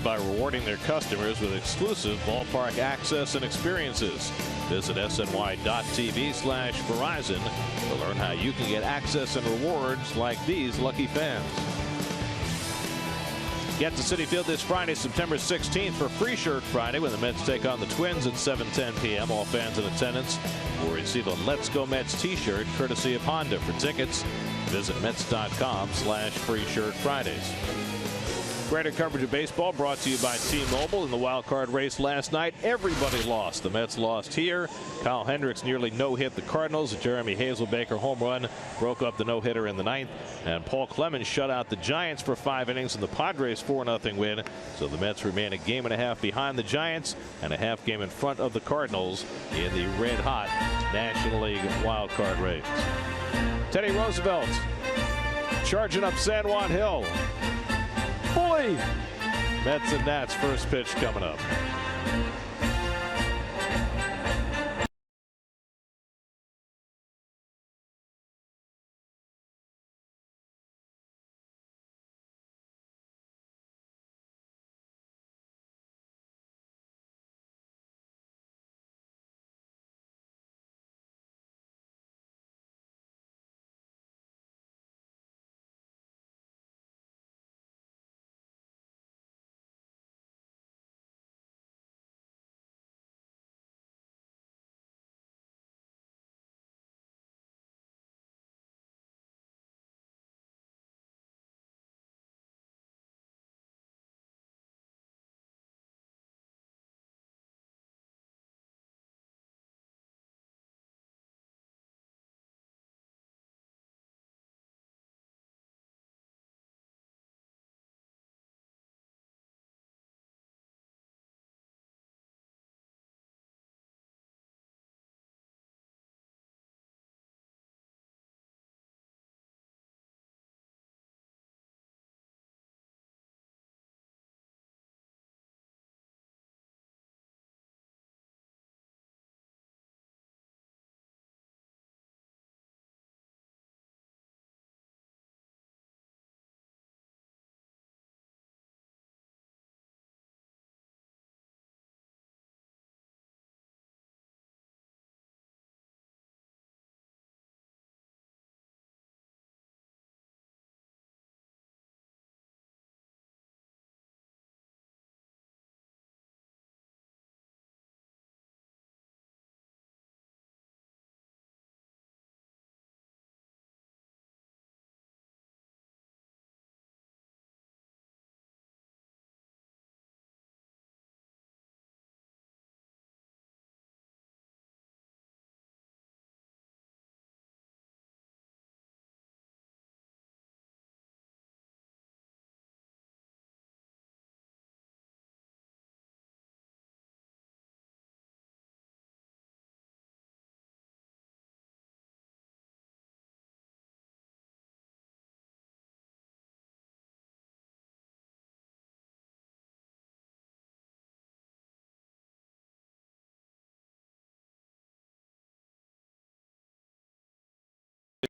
by rewarding their customers with exclusive ballpark access and experiences. Visit sny.tv/Verizon to learn how you can get access and rewards like these lucky fans. Get to Citi Field this Friday, September 16th for Free Shirt Friday when the Mets take on the Twins at 7:10 p.m. All fans in attendance will receive a Let's Go Mets t-shirt courtesy of Honda. For tickets, visit Mets.com/Free Shirt Fridays. Greater coverage of baseball brought to you by T-Mobile. In the wild card race last night, everybody lost. The Mets lost here. Kyle Hendricks nearly no-hit the Cardinals. A Jeremy Hazelbaker home run broke up the no-hitter in the ninth. And Paul Clemens shut out the Giants for 5 innings in the Padres 4-0 win. So the Mets remain a game and a half behind the Giants and a half game in front of the Cardinals in the red-hot National League wild card race. Teddy Roosevelt charging up San Juan Hill. Boy, Mets and Nats first pitch coming up.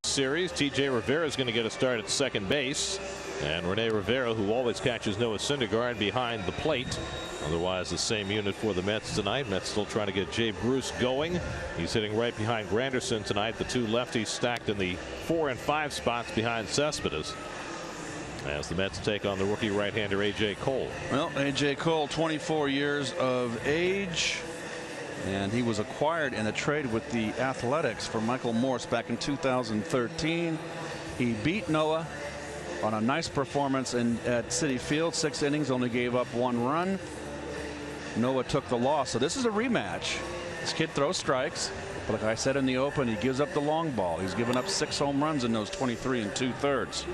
Series, TJ Rivera is going to get a start at second base, and Rene Rivera, who always catches Noah Syndergaard behind the plate. Otherwise the same unit for the Mets tonight. Mets still trying to get Jay Bruce going. He's hitting right behind Granderson tonight. The two lefties stacked in the 4 and 5 spots behind Cespedes as the Mets take on the rookie right-hander AJ Cole. Well, AJ Cole, 24 years of age, and he was acquired in a trade with the Athletics for Michael Morse back in 2013. He beat Noah on a nice performance at Citi Field. 6 innings, only gave up 1 run. Noah took the loss, so this is a rematch. This kid throws strikes, but like I said in the open, he gives up the long ball. He's given up 6 home runs in those 23 2/3.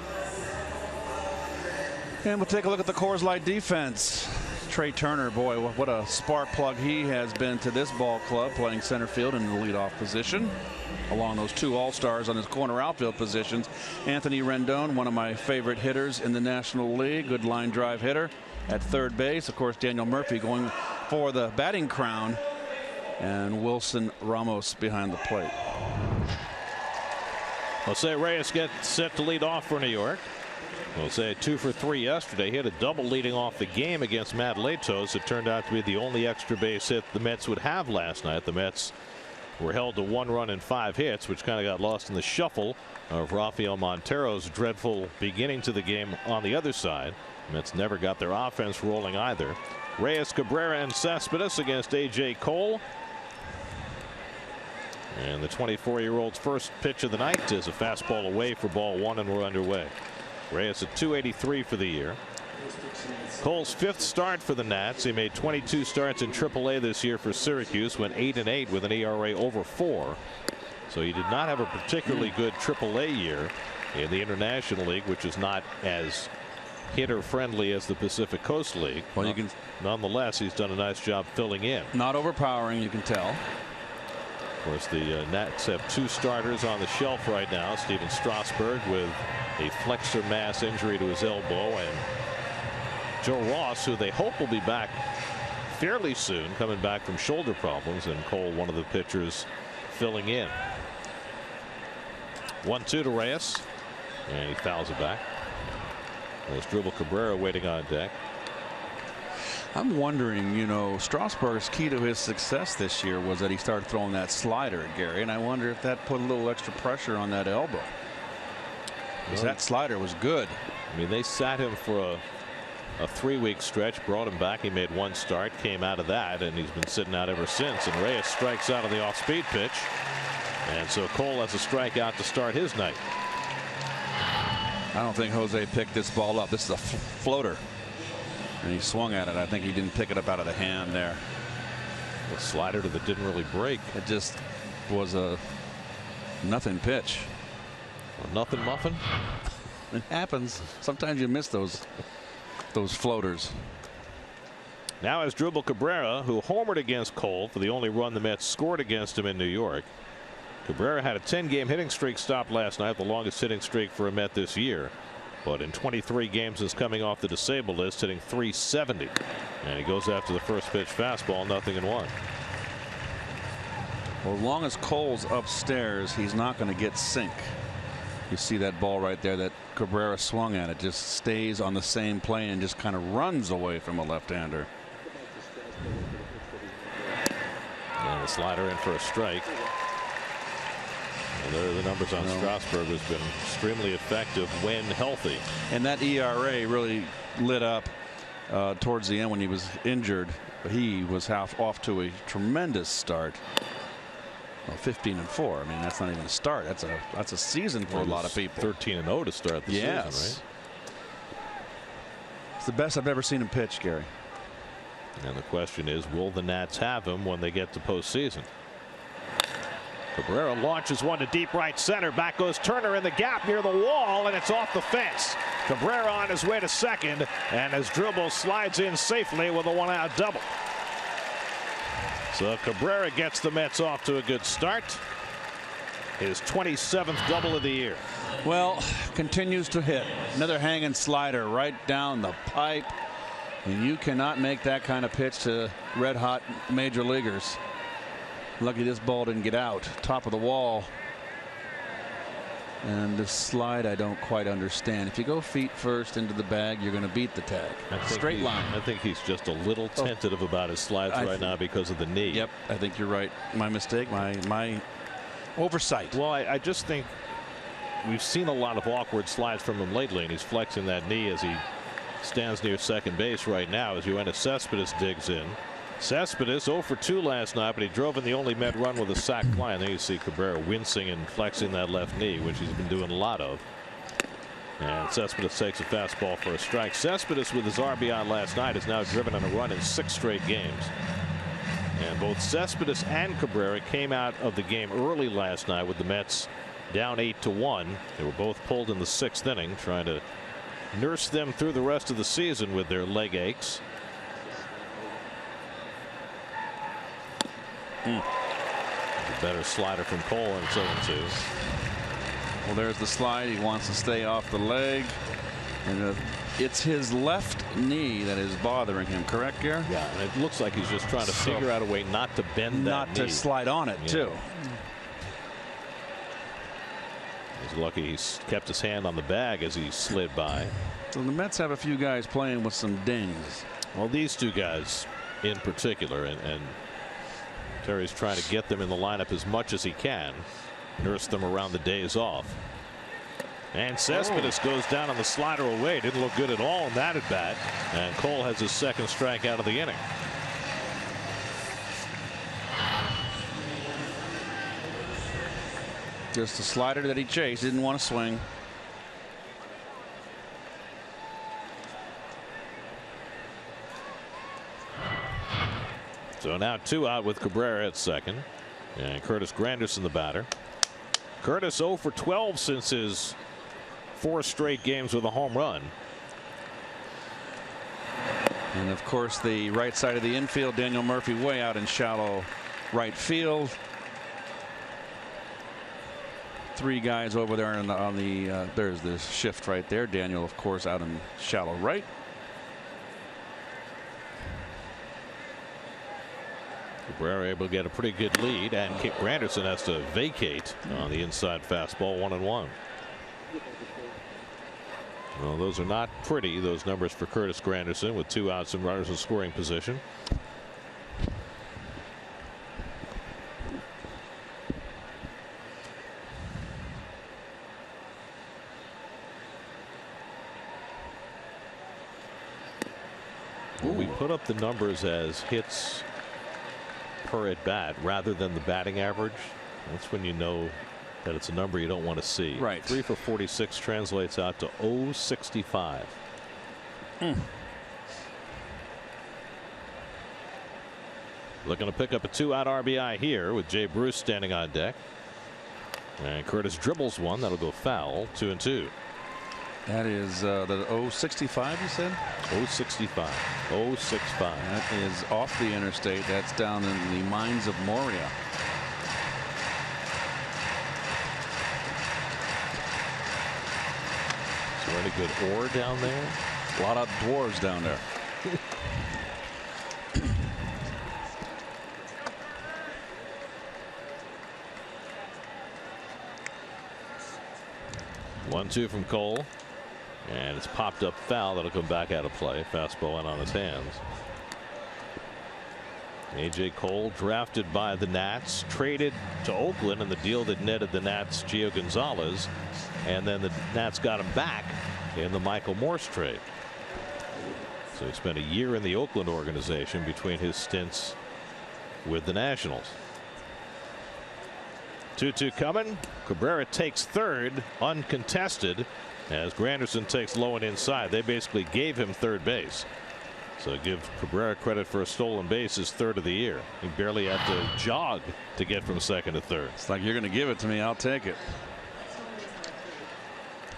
And we'll take a look at the Coors Light defense. Trey Turner, boy, what a spark plug he has been to this ball club, playing center field in the leadoff position, along those 2 all-stars on his corner outfield positions. Anthony Rendon, one of my favorite hitters in the National League, good line drive hitter at third base. Of course, Daniel Murphy going for the batting crown, and Wilson Ramos behind the plate. Jose Reyes gets set to lead off for New York. Jose 2 for 3 yesterday. He had a double leading off the game against Matt Latos. It turned out to be the only extra base hit the Mets would have last night. The Mets were held to 1 run and 5 hits, which kind of got lost in the shuffle of Rafael Montero's dreadful beginning to the game on the other side. The Mets never got their offense rolling either. Reyes, Cabrera, and Cespedes against A.J. Cole. And the 24-year-old's first pitch of the night is a fastball away for ball 1, and we're underway. Reyes at .283 for the year. Cole's 5th start for the Nats. He made 22 starts in AAA this year for Syracuse, went 8-8 with an ERA over 4. So he did not have a particularly good AAA year in the International League, which is not as hitter friendly as the Pacific Coast League. Well, you can nonetheless, he's done a nice job filling in. Not overpowering, you can tell. Of course, the Nats have 2 starters on the shelf right now. Steven Strasburg with a flexor mass injury to his elbow, and Joe Ross, who they hope will be back fairly soon, coming back from shoulder problems, and Cole, one of the pitchers filling in. 1-2 to Reyes, and he fouls it back. There's Dribble Cabrera waiting on deck. I'm wondering, you know, Strasburg's key to his success this year was that he started throwing that slider at Gary, and I wonder if that put a little extra pressure on that elbow. Because that slider was good. I mean, they sat him for a 3-week stretch, brought him back. He made 1 start, came out of that, and he's been sitting out ever since. And Reyes strikes out on the off-speed pitch, and so Cole has a strikeout to start his night. I don't think Jose picked this ball up. This is a floater, and he swung at it. I think he didn't pick it up out of the hand there. The slider that didn't really break. It just was a nothing pitch. A nothing muffin. It happens. Sometimes you miss those floaters. Now is Dribble Cabrera, who homered against Cole for the only run the Mets scored against him in New York. Cabrera had a 10-game hitting streak stopped last night, the longest hitting streak for a Met this year. But in 23 games since coming off the disabled list, hitting .370. And he goes after the first pitch fastball, 0-1. Well, as long as Cole's upstairs, he's not going to get sink. You see that ball right there that Cabrera swung at. It just stays on the same plane and just kind of runs away from a left-hander. And the slider in for a strike. And there are the numbers on Strasburg, who's been extremely effective when healthy. And that ERA really lit up towards the end when he was injured. He was off to a tremendous start. Well, 15-4. I mean, that's not even a start. That's a season for a lot of people. 13-0 to start the season, right? It's the best I've ever seen him pitch, Gary. And the question is, will the Nats have him when they get to postseason? Cabrera launches one to deep right center. Back goes Turner in the gap near the wall, and it's off the fence. Cabrera on his way to second, and as Dribble slides in safely with a 1-out double. So Cabrera gets the Mets off to a good start. His 27th double of the year. Well, continues to hit. Another hanging slider right down the pipe. And you cannot make that kind of pitch to red hot major leaguers. Lucky this ball didn't get out. Top of the wall. And this slide I don't quite understand. If you go feet first into the bag, you're going to beat the tag. Straight line. I think he's just a little tentative about his slides right now because of the knee. Yep, I think you're right. My mistake, my oversight. Well, I just think we've seen a lot of awkward slides from him lately, and he's flexing that knee as he stands near second base right now as Yoenis Cespedes digs in. Cespedes 0 for 2 last night, but he drove in the only Met run with a sac fly. And there you see Cabrera wincing and flexing that left knee, which he's been doing a lot of. And Cespedes takes a fastball for a strike. Cespedes, with his RBI last night, has now driven on a run in 6 straight games. And both Cespedes and Cabrera came out of the game early last night with the Mets down 8-1. They were both pulled in the 6th inning, trying to nurse them through the rest of the season with their leg aches. A better slider from Cole, and it's 0-2. Well, there's the slide. He wants to stay off the leg. And it's his left knee that is bothering him, correct, Gary? Yeah, and it looks like he's just trying to figure out a way not to bend that knee. Not to slide on it, too. There's Lucky he kept his hand on the bag as he slid by. So the Mets have a few guys playing with some dings. Well, these two guys in particular, and Terry's trying to get them in the lineup as much as he can, nurse them around the days off. And Cespedes goes down on the slider away. Didn't look good at all in that at bat. And Cole has his second strikeout of the inning. Just a slider that he chased. Didn't want to swing. So now 2 out with Cabrera at second. And Curtis Granderson the batter. Curtis 0 for 12 since his 4 straight games with a home run. And of course the right side of the infield, Daniel Murphy way out in shallow right field. 3 guys over there on the there's the shift right there. Daniel of course out in shallow right. Cabrera able to get a pretty good lead, and Granderson has to vacate on the inside fastball. 1-1. Well, those are not pretty, those numbers for Curtis Granderson, with 2 outs and runners in scoring position. We put up the numbers as hits per at bat rather than the batting average. That's when you know that it's a number you don't want to see. Right. 3 for 46 translates out to 0.65. Looking to pick up a 2-out RBI here with Jay Bruce standing on deck. And Curtis dribbles one that'll go foul. 2-2. That is the 0.65 you said? 0.65. 0.65. That is off the interstate. That's down in the mines of Moria. Is there any good ore down there? A lot of dwarves down there. One, 2 from Cole. And it's popped up foul. That'll come back out of play. Fastball in on his hands. A.J. Cole drafted by the Nats, traded to Oakland in the deal that netted the Nats Gio Gonzalez, and then the Nats got him back in the Michael Morse trade. So he spent a year in the Oakland organization between his stints with the Nationals. 2-2 coming. Cabrera takes third uncontested as Granderson takes low and inside. They basically gave him third base. So give Cabrera credit for a stolen base, his 3rd of the year. He barely had to jog to get from second to third. It's like, you're going to give it to me, I'll take it.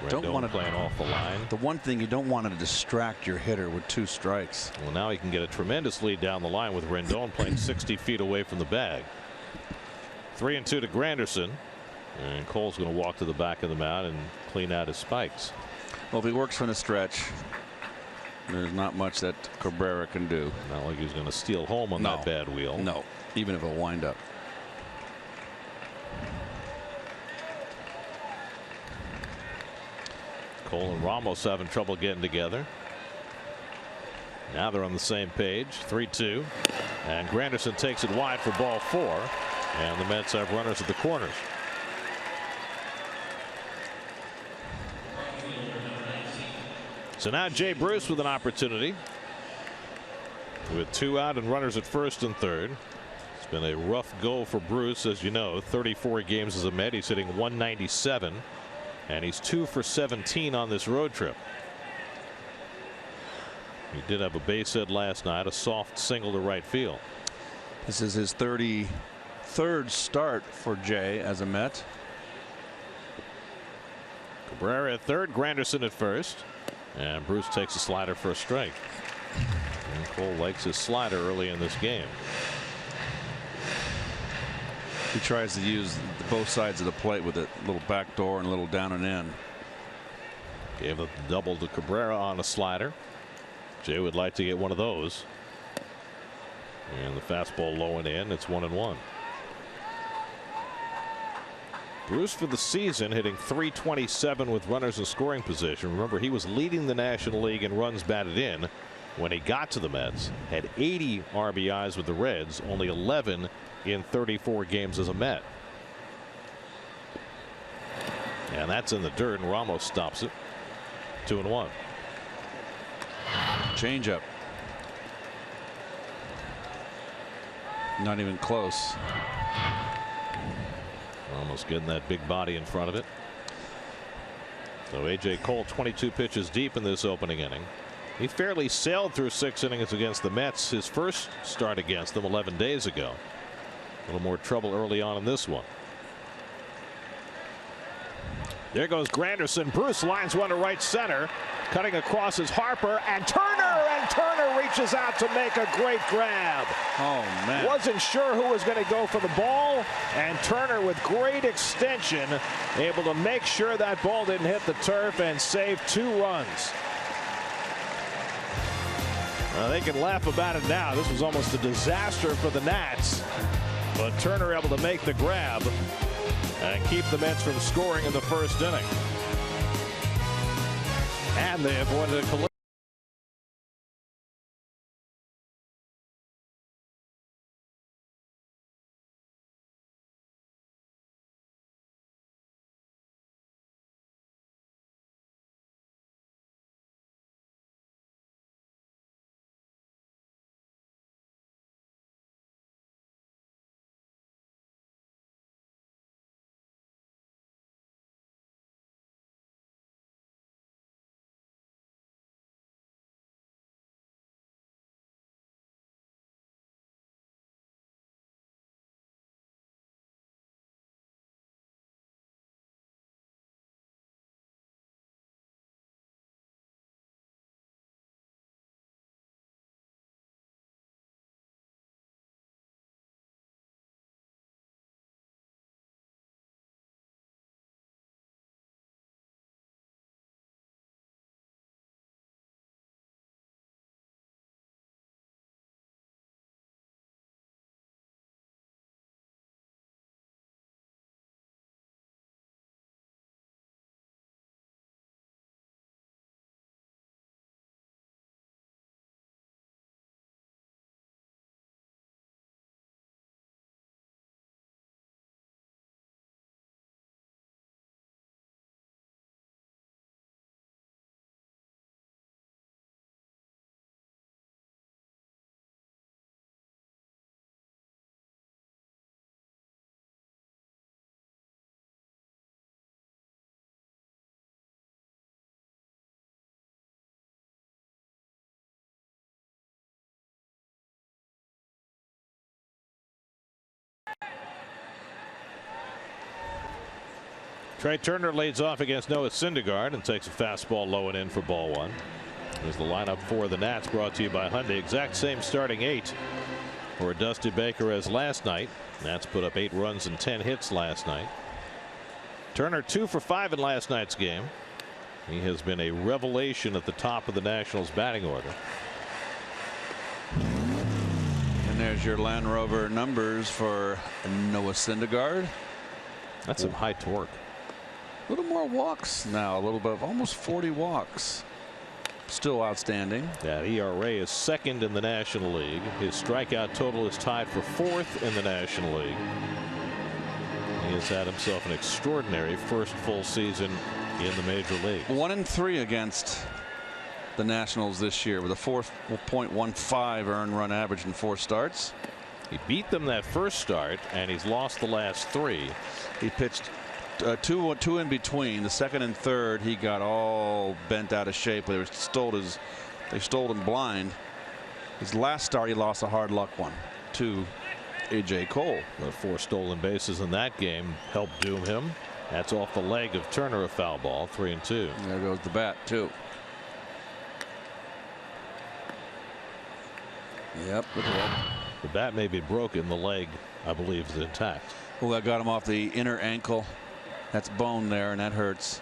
Don't want to play off the line. The one thing you don't want to distract your hitter with 2 strikes. Well, now he can get a tremendous lead down the line with Rendon playing 60 feet away from the bag. 3-2 to Granderson, and Cole's going to walk to the back of the mound and clean out his spikes. Well, if he works from the stretch, there's not much that Cabrera can do. Not like he's going to steal home on that bad wheel. No, even if it'll wind up. Cole and Ramos having trouble getting together. Now they're on the same page. 3-2, and Granderson takes it wide for ball 4, and the Mets have runners at the corners. So now Jay Bruce with an opportunity with 2 out and runners at first and third. It's been a rough go for Bruce, as you know. 34 games as a Met. He's hitting .197, and he's 2 for 17 on this road trip. He did have a base hit last night, a soft single to right field. This is his 33rd start for Jay as a Met. Cabrera at third, Granderson at first, and Bruce takes a slider for a strike. And Cole likes his slider early in this game. He tries to use both sides of the plate with a little back door and a little down and in. Gave a double to Cabrera on a slider. Jay would like to get one of those. And the fastball low and in. It's 1-1. Bruce for the season hitting .327 with runners in scoring position. Remember, he was leading the National League in runs batted in when he got to the Mets. Had 80 RBIs with the Reds, only 11 in 34 games as a Met. And that's in the dirt, and Ramos stops it. 2-1. Changeup. Not even close. Almost getting that big body in front of it. So A.J. Cole 22 pitches deep in this opening inning. He fairly sailed through 6 innings against the Mets. His first start against them 11 days ago. A little more trouble early on in this one. There goes Granderson. Bruce lines one to right center. Cutting across is Harper and Turner reaches out to make a great grab. Oh, man. Wasn't sure who was going to go for the ball, and Turner with great extension able to make sure that ball didn't hit the turf and save 2 runs. They can laugh about it now. This was almost a disaster for the Nats, but Turner able to make the grab and keep the Mets from scoring in the first inning. And they avoided a collision. Trey Turner leads off against Noah Syndergaard and takes a fastball low and in for ball 1. There's the lineup for the Nats, brought to you by Hyundai. Exact same starting 8 for Dusty Baker as last night. Nats put up 8 runs and 10 hits last night. Turner 2 for 5 in last night's game. He has been a revelation at the top of the Nationals batting order. And there's your Land Rover numbers for Noah Syndergaard. That's some high torque. A little more walks now, a little bit, almost 40 walks. Still outstanding. That ERA is 2nd in the National League. His strikeout total is tied for 4th in the National League. He has had himself an extraordinary first full season in the major league. 1-3 against the Nationals this year with a 4.15 earned run average in 4 starts. He beat them that first start, and he's lost the last 3. He pitched two in between. The second and third, he got all bent out of shape. They stole him blind. His last start, he lost a hard luck one to A.J. Cole. The 4 stolen bases in that game helped doom him. That's off the leg of Turner, a foul ball. 3-2. There goes the bat too. Yep. The bat may be broken. The leg, I believe, is intact. Well, that got him off the inner ankle. That's bone there, and that hurts.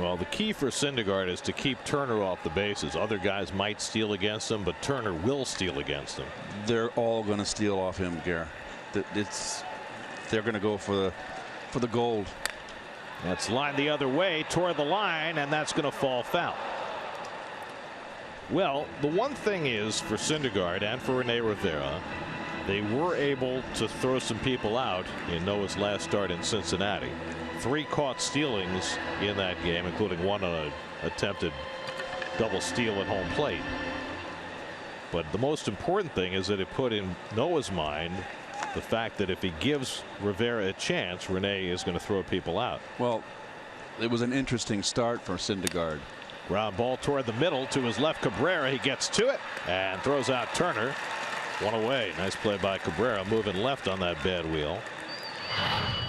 Well, the key for Syndergaard is to keep Turner off the bases. Other guys might steal against him, but Turner will steal against him. They're all going to steal off him, Gare. They're going to go for the gold. That's lined the other way toward the line, and that's going to fall foul. Well, the one thing is for Syndergaard and for Rene Rivera, they were able to throw some people out in Noah's last start in Cincinnati. 3 caught stealings in that game, including one on an attempted double steal at home plate. But the most important thing is that it put in Noah's mind the fact that if he gives Rivera a chance, Rene is going to throw people out. Well, it was an interesting start for Syndergaard. Ground ball toward the middle to his left. Cabrera, he gets to it and throws out Turner. One away. Nice play by Cabrera, moving left on that bad wheel.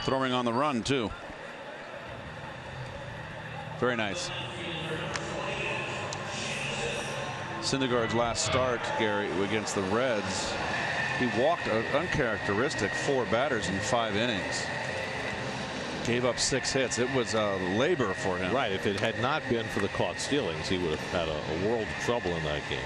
Throwing on the run too. Very nice. Syndergaard's last start, Gary, against the Reds, he walked an uncharacteristic 4 batters in 5 innings. Gave up 6 hits. It was a labor for him. Right. If it had not been for the caught stealings, he would have had a world of trouble in that game.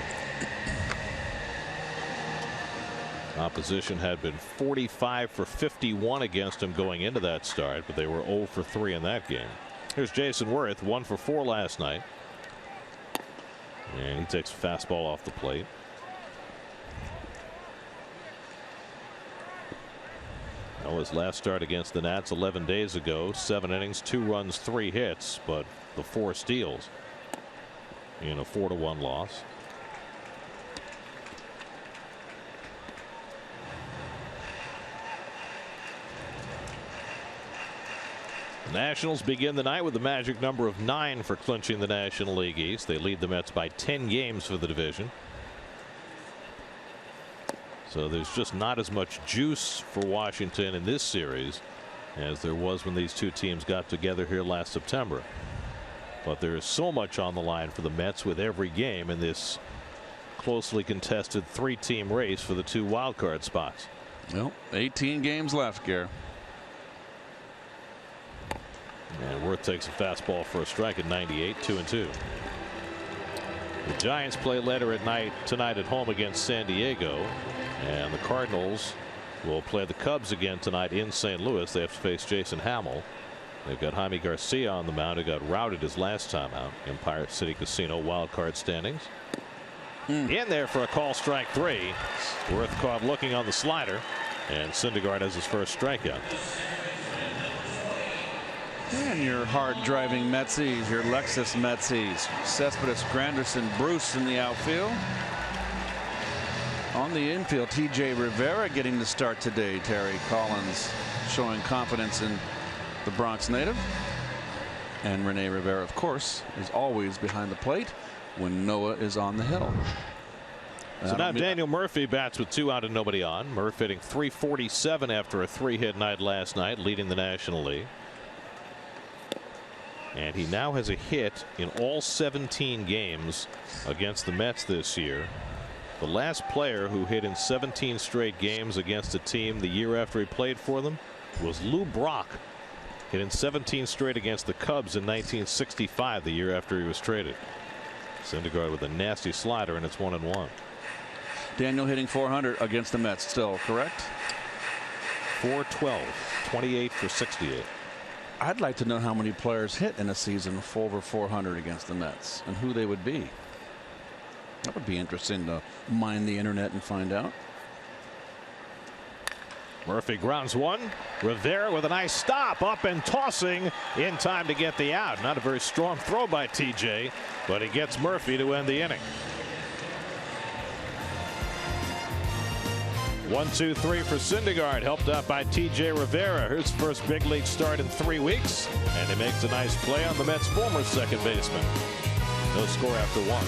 Opposition had been 45 for 51 against him going into that start, but they were 0 for 3 in that game. Here's Jason Worth, 1 for 4 last night. And he takes a fastball off the plate. That was last start against the Nats 11 days ago. 7 innings, 2 runs, 3 hits, but the 4 steals in a 4-1 loss. The Nationals begin the night with the magic number of 9 for clinching the National League East. They lead the Mets by 10 games for the division. So there's just not as much juice for Washington in this series as there was when these two teams got together here last September. But there is so much on the line for the Mets with every game in this closely contested 3-team race for the 2 wild card spots. Well, 18 games left, Gare. And Worth takes a fastball for a strike at 98, 2-2. The Giants play later at night tonight at home against San Diego, and the Cardinals will play the Cubs again tonight in St. Louis. They have to face Jason Hamill. They've got Jaime Garcia on the mound, who got routed his last time out in Pirate City Casino wild card standings. In there for a call, strike 3. Worth caught looking on the slider, and Syndergaard has his first strikeout. And your hard-driving Metsies, your Lexus Metsies, Cespedes, Granderson, Bruce in the outfield. On the infield, T.J. Rivera getting the start today. Terry Collins showing confidence in the Bronx native. And Rene Rivera, of course, is always behind the plate when Noah is on the hill. So now Daniel Murphy bats with 2 out and nobody on. Murphy hitting .347 after a 3-hit night last night, leading the National League. And he now has a hit in all 17 games against the Mets this year. The last player who hit in 17 straight games against a team the year after he played for them was Lou Brock. Hit in 17 straight against the Cubs in 1965, the year after he was traded. Syndergaard with a nasty slider, and it's 1-1. Daniel hitting .400 against the Mets still, correct? .412, 28 for 68. I'd like to know how many players hit in a season over .400 against the Mets and who they would be. That would be interesting to mine the internet and find out. Murphy grounds one. Rivera with a nice stop, up and tossing in time to get the out. Not a very strong throw by TJ, but he gets Murphy to end the inning. 1-2-3 for Syndergaard, helped out by T.J. Rivera. His first big league start in 3 weeks, and he makes a nice play on the Mets' former second baseman. No score after 1.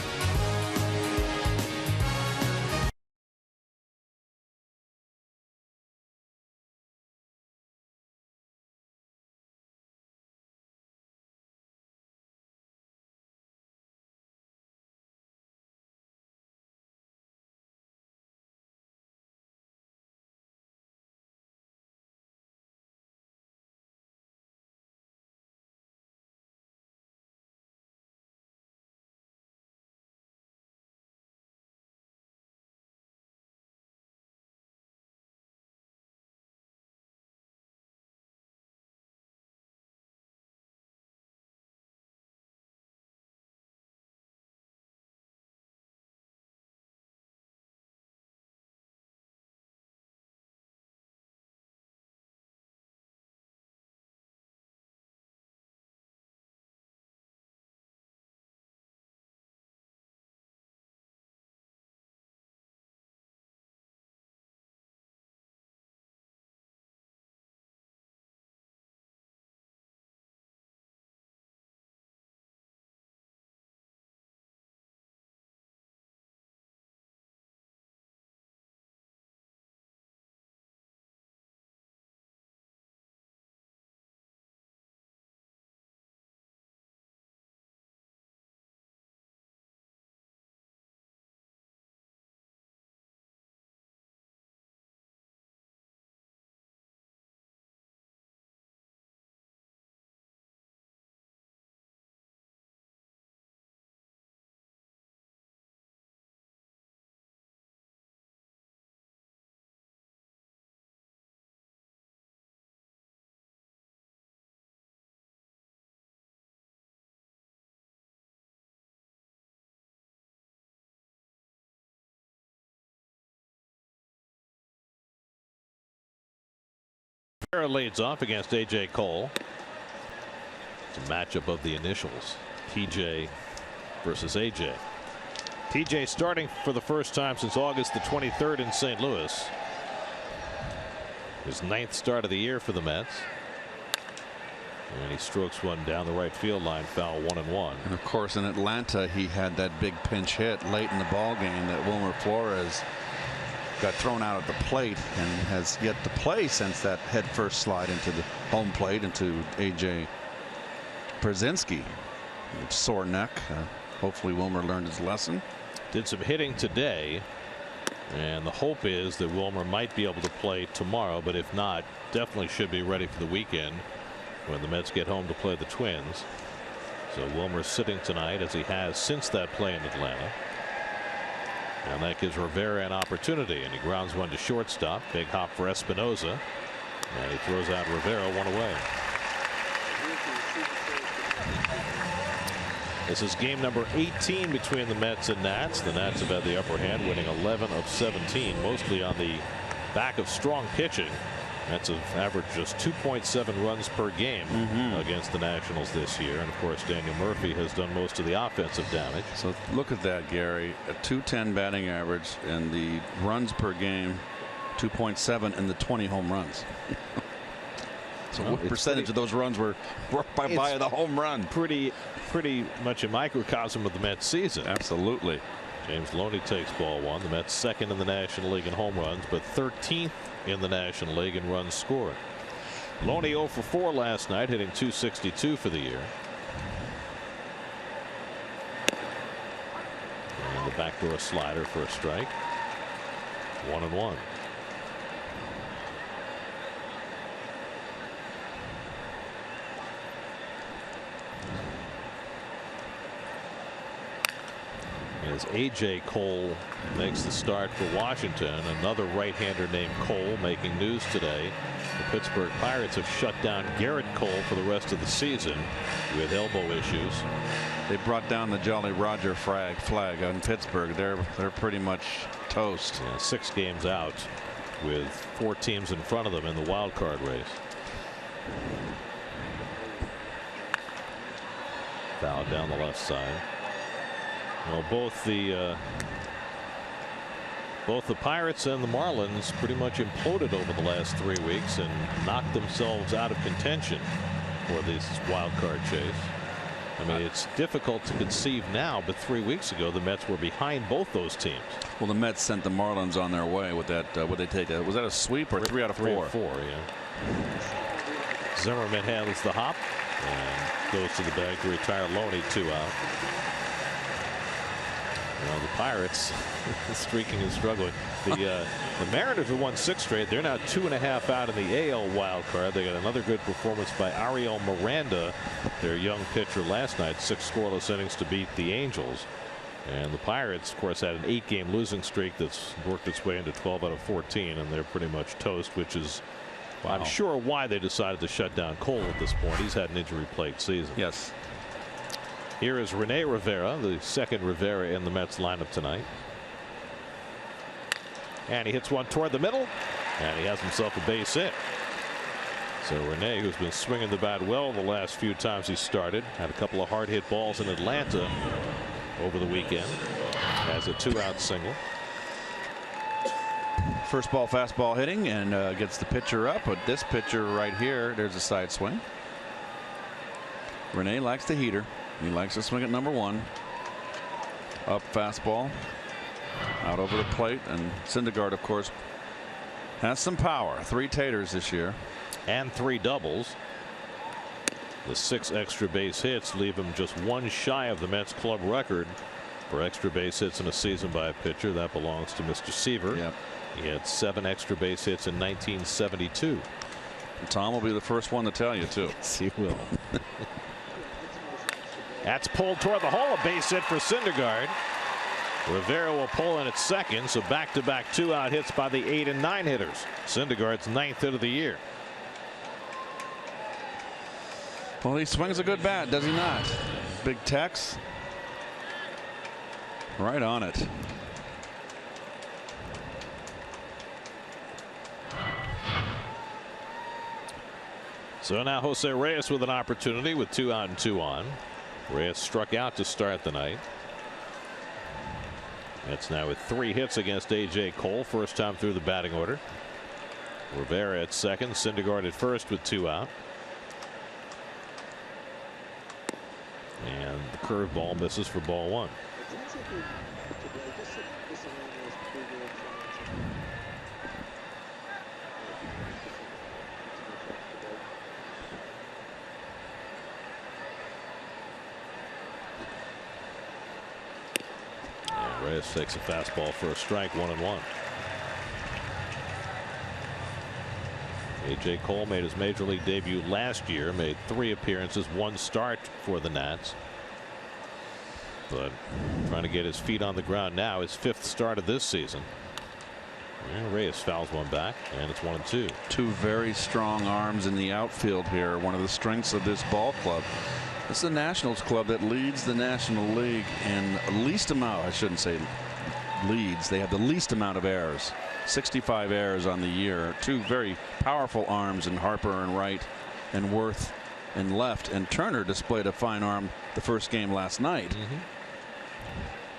Rivera leads off against A.J. Cole. It's a matchup of the initials. P.J. versus A.J. P.J. starting for the first time since August the 23rd in St. Louis. His 9th start of the year for the Mets. And he strokes one down the right field line, foul 1-1. And of course, in Atlanta, he had that big pinch hit late in the ball game that Wilmer Flores got thrown out at the plate and has yet to play since that head-first slide into the home plate into A.J. Przinsky. Sore neck. Hopefully, Wilmer learned his lesson. Did some hitting today, and the hope is that Wilmer might be able to play tomorrow, but if not, definitely should be ready for the weekend when the Mets get home to play the Twins. So Wilmer's sitting tonight, as he has since that play in Atlanta. And that gives Rivera an opportunity, and he grounds one to shortstop. Big hop for Espinosa, and he throws out Rivera, one away. This is game number 18 between the Mets and Nats. The Nats have had the upper hand, winning 11 of 17, mostly on the back of strong pitching. Mets have averaged just 2.7 runs per game against the Nationals this year. And of course, Daniel Murphy has done most of the offensive damage. So look at that, Gary. A .210 batting average, and the runs per game 2.7 and the 20 home runs. So what percentage of those runs were brought by the home run? Pretty much a microcosm of the Mets season. Absolutely. James Loney takes ball one. The Mets second in the National League in home runs, but 13th in the National League in runs scored. Loney 0 for 4 last night, hitting .262 for the year. And the backdoor slider for a strike. 1-1. As A.J. Cole makes the start for Washington, another right-hander named Cole making news today. The Pittsburgh Pirates have shut down Garrett Cole for the rest of the season with elbow issues. They brought down the Jolly Roger flag in Pittsburgh. They're pretty much toast. Yeah, 6 games out with 4 teams in front of them in the wild card race. Foul down the left side. Well, both the Pirates and the Marlins pretty much imploded over the last 3 weeks and knocked themselves out of contention for this wild card chase. I mean, it's difficult to conceive now, but 3 weeks ago the Mets were behind both those teams. Well, the Mets sent the Marlins on their way with that. What they take? Was that a sweep or 3 out of 4? 3 out of 4, yeah. Zimmerman handles the hop and goes to the bag to retire Loney, 2 out. Well, the Pirates streaking and struggling. The Mariners have won 6 straight. They're now 2.5 out in the AL wild card. They got another good performance by Ariel Miranda, their young pitcher, last night. 6 scoreless innings to beat the Angels. And the Pirates, of course, had an 8-game losing streak that's worked its way into 12 out of 14, and they're pretty much toast, which is, well, I'm sure, why they decided to shut down Cole at this point. He's had an injury-plagued season. Yes. Here is Rene Rivera, the second Rivera in the Mets lineup tonight. And he hits one toward the middle, and he has himself a base hit. So Rene, who's been swinging the bat well the last few times he started, had a couple of hard hit balls in Atlanta over the weekend, has a 2-out single. First ball fastball hitting, and gets the pitcher up, but this pitcher right here, there's a side swing. Rene likes the heater. He likes to swing at number 1. Up fastball. Out over the plate. And Syndergaard, of course, has some power. 3 taters this year. And 3 doubles. The 6 extra base hits leave him just 1 shy of the Mets club record for extra base hits in a season by a pitcher. That belongs to Mr. Seaver. Yep. He had 7 extra base hits in 1972. Tom will be the first one to tell you, too. Yes, he will. That's pulled toward the hole. A base hit for Syndergaard. Rivera will pull in at second, so back-to-back 2-out hits by the 8 and 9 hitters. Syndergaard's 9th hit of the year. Well, he swings a good bat, does he not? Big Tex. Right on it. So now Jose Reyes with an opportunity with 2 out and 2 on. Reyes struck out to start the night. That's now with 3 hits against A.J. Cole, first time through the batting order. Rivera at second, Syndergaard at first with 2 out. And the curveball misses for ball 1. Reyes takes a fastball for a strike, 1-1. A.J. Cole made his major league debut last year, made 3 appearances, 1 start for the Nats. But trying to get his feet on the ground now, his 5th start of this season. And Reyes fouls one back, and it's 1-2. 2 very strong arms in the outfield here. One of the strengths of this ball club. It's the Nationals club that leads the National League in least amount. I shouldn't say leads. They have the least amount of errors. 65 errors on the year. 2 very powerful arms in Harper and right, and Worth and left. And Turner displayed a fine arm the first game last night.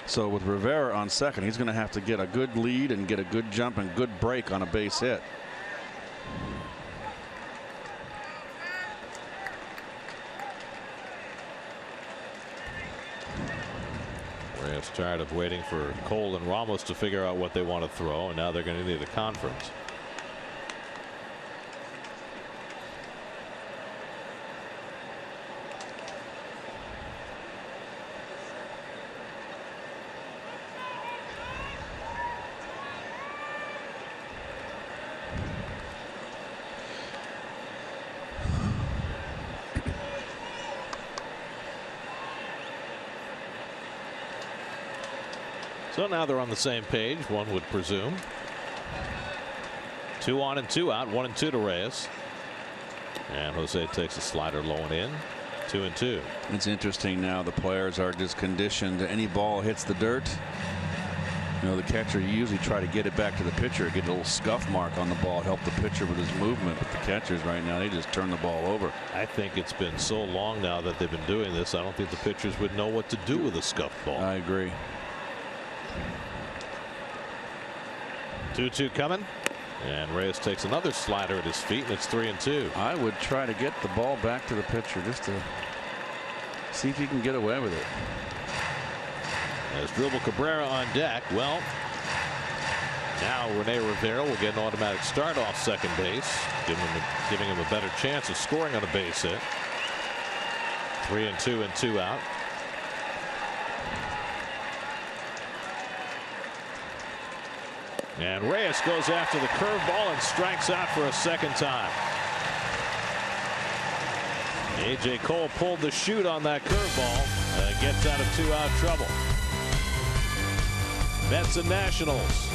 So with Rivera on second, he's going to have to get a good lead and get a good jump and good break on a base hit. Reyes tired of waiting for Cole and Ramos to figure out what they want to throw, and now they're going to need a conference. So now they're on the same page, one would presume. 2 on and 2 out, 1-2 to Reyes. And Jose takes a slider low and in. 2-2. It's interesting now, the players are just conditioned. Any ball hits the dirt, you know, the catcher, you usually try to get it back to the pitcher, get a little scuff mark on the ball, help the pitcher with his movement. But the catchers right now, they just turn the ball over. I think it's been so long now that they've been doing this, I don't think the pitchers would know what to do with a scuffed ball. I agree. 2-2 coming, and Reyes takes another slider at his feet, and it's 3-2. I would try to get the ball back to the pitcher just to see if you can get away with it. As Dribble Cabrera on deck. Well, now Rene Rivera will get an automatic start off second base, giving him a better chance of scoring on a base hit. 3-2 and 2 out. And Reyes goes after the curveball and strikes out for a second time. A.J. Cole pulled the chute on that curveball and gets out of 2-out trouble. Mets and Nationals.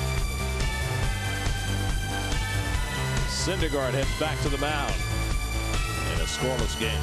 Syndergaard heads back to the mound in a scoreless game.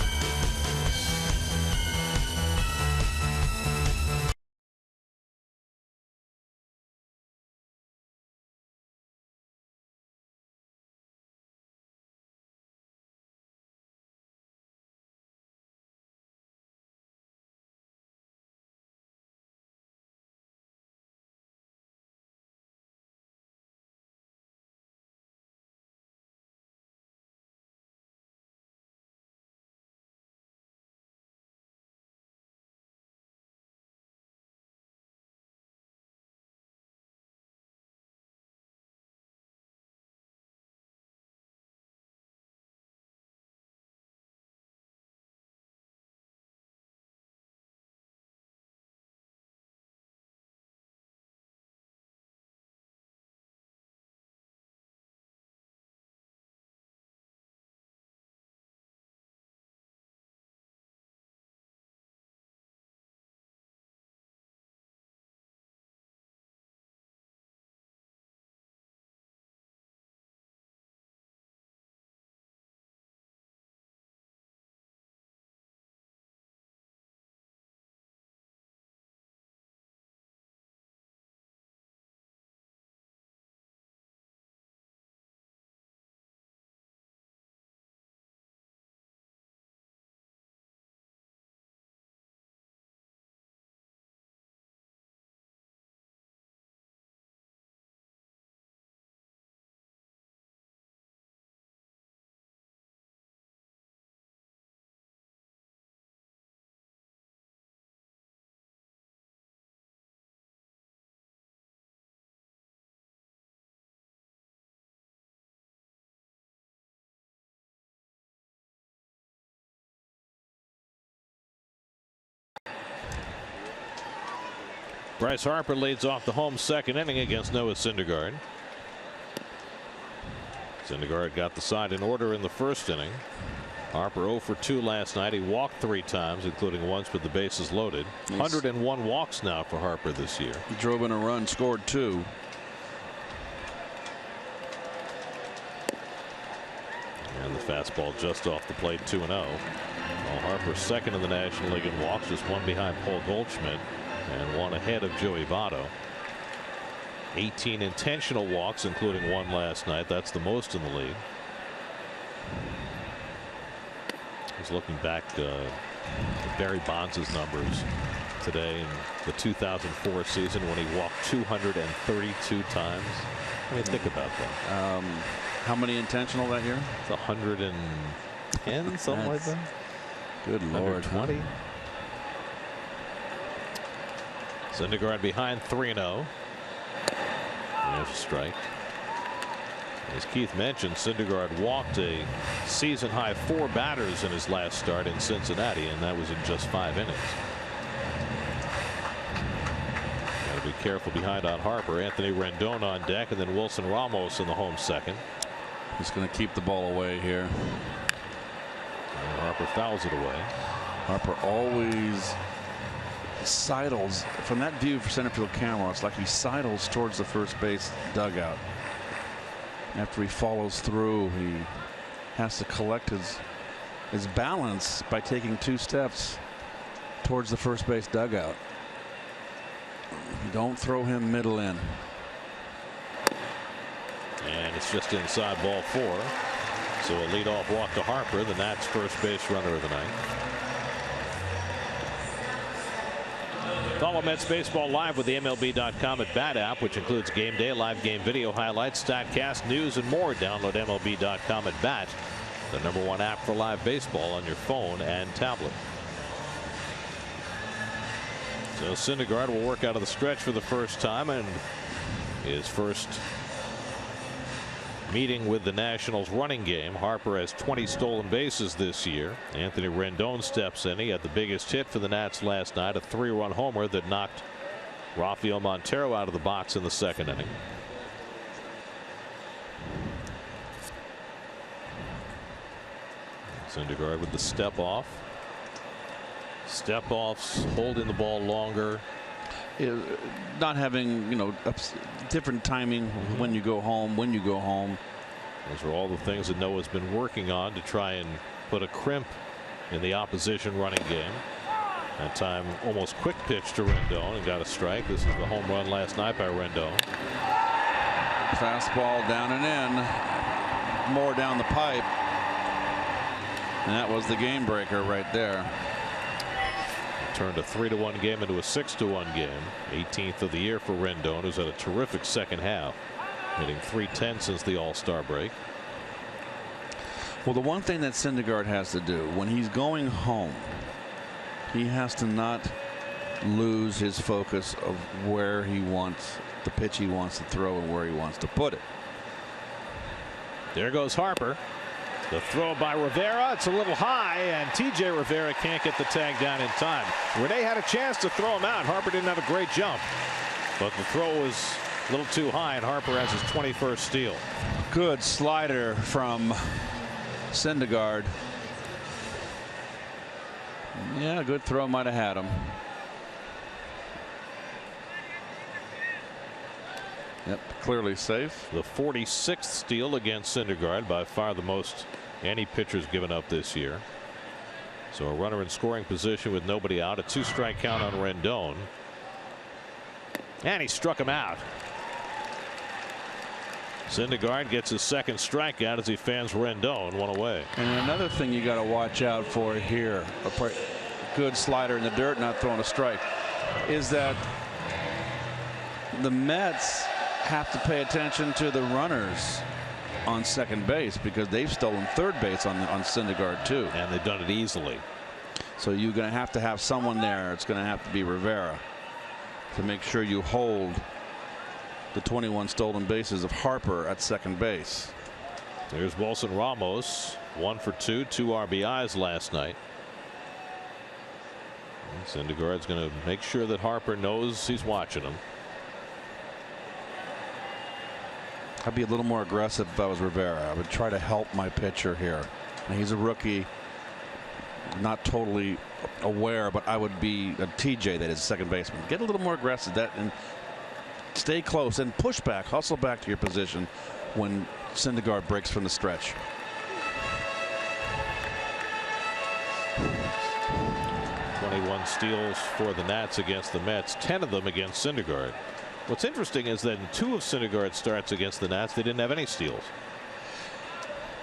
Bryce Harper leads off the home second inning against Noah Syndergaard. Syndergaard got the side in order in the first inning. Harper 0 for 2 last night. He walked 3 times, including once with the bases loaded. 101 walks now for Harper this year. He drove in a run, scored 2. And the fastball just off the plate, 2-0. Well, Harper second in the National League in walks, just one behind Paul Goldschmidt and one ahead of Joey Votto. 18 intentional walks, including one last night. That's the most in the league. He's looking back at Barry Bonds' numbers today in the 2004 season when he walked 232 times. I mean, think about that. How many intentional that year? It's 110, something like that. Good Lord. 120. Syndergaard behind 3-0. There's a strike. As Keith mentioned, Syndergaard walked a season-high 4 batters in his last start in Cincinnati, and that was in just 5 innings. Got to be careful behind on Harper. Anthony Rendon on deck, and then Wilson Ramos in the home second. He's going to keep the ball away here. And Harper fouls it away. Harper always sidles from that view for center field camera. It's like he sidles towards the first base dugout. After he follows through, he has to collect his balance by taking 2 steps towards the first base dugout. Don't throw him middle in. And it's just inside ball 4. So a leadoff walk to Harper, the Nats' first base runner of the night. Follow Mets baseball live with the MLB.com at Bat app, which includes game day, live game video highlights, StatCast, news, and more. Download MLB.com at Bat, the #1 app for live baseball on your phone and tablet. So Syndergaard will work out of the stretch for the first time, and his first meeting with the Nationals running game. Harper has 20 stolen bases this year. Anthony Rendon steps in. He had the biggest hit for the Nats last night, a 3-run homer that knocked Rafael Montero out of the box in the second inning. Syndergaard with the step off. Step offs, holding the ball longer. Not having, different timing when you go home, Those are all the things that Noah's been working on to try and put a crimp in the opposition running game. That time almost quick pitch to Rendon and got a strike. This is the home run last night by Rendon. Fastball down and in. More down the pipe. And that was the game breaker right there. Turned a 3-1 game into a 6-1 game. 18th of the year for Rendon, who's had a terrific second half, hitting .310 since the All-Star break. Well, the one thing that Syndergaard has to do when he's going home, he has to not lose his focus of where he wants the pitch he wants to throw and where he wants to put it. There goes Harper. The throw by Rivera. It's a little high, and TJ Rivera can't get the tag down in time. Rene had a chance to throw him out. Harper didn't have a great jump, but the throw was a little too high, and Harper has his 21st steal. Good slider from Syndergaard. Yeah, good throw, might have had him. Yep, clearly safe. The 46th steal against Syndergaard, by far the most any pitcher's given up this year. So a runner in scoring position with nobody out. A 2-strike count on Rendon. And he struck him out. Syndergaard gets his second strikeout as he fans Rendon, 1 away. And another thing you got to watch out for here, a good slider in the dirt, not throwing a strike, is that the Mets have to pay attention to the runners on second base, because they've stolen third base on Syndergaard too. And they've done it easily. So you're going to have someone there. It's going to have to be Rivera to make sure you hold the 21 stolen bases of Harper at second base. There's Wilson Ramos, 1 for 2, 2 RBIs last night. Syndergaard's going to make sure that Harper knows he's watching him. I'd be a little more aggressive if I was Rivera. I would try to help my pitcher here. And he's a rookie, not totally aware, but I would be a TJ, that is, second baseman. Get a little more aggressive, and stay close and push back, hustle back to your position when Syndergaard breaks from the stretch. "21 steals for the Nats against the Mets, 10 of them against Syndergaard." What's interesting is that in 2 of Syndergaard's starts against the Nats, they didn't have any steals.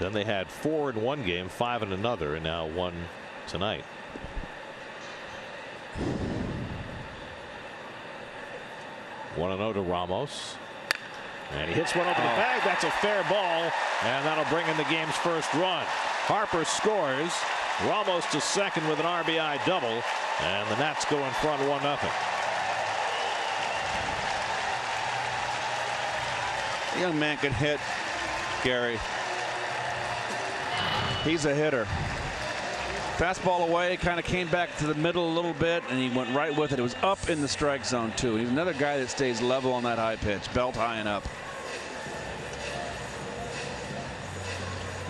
Then they had 4 in one game, 5 in another, and now 1 tonight. One and 0 to Ramos, and he hits one over the bag. That's a fair ball, and that'll bring in the game's first run. Harper scores. Ramos to second with an RBI double, and the Nats go in front 1-0. The young man can hit, Gary. He's a hitter. Fastball away, kind of came back to the middle a little bit, and he went right with it. It was up in the strike zone, too. He's another guy that stays level on that high pitch, belt high and up.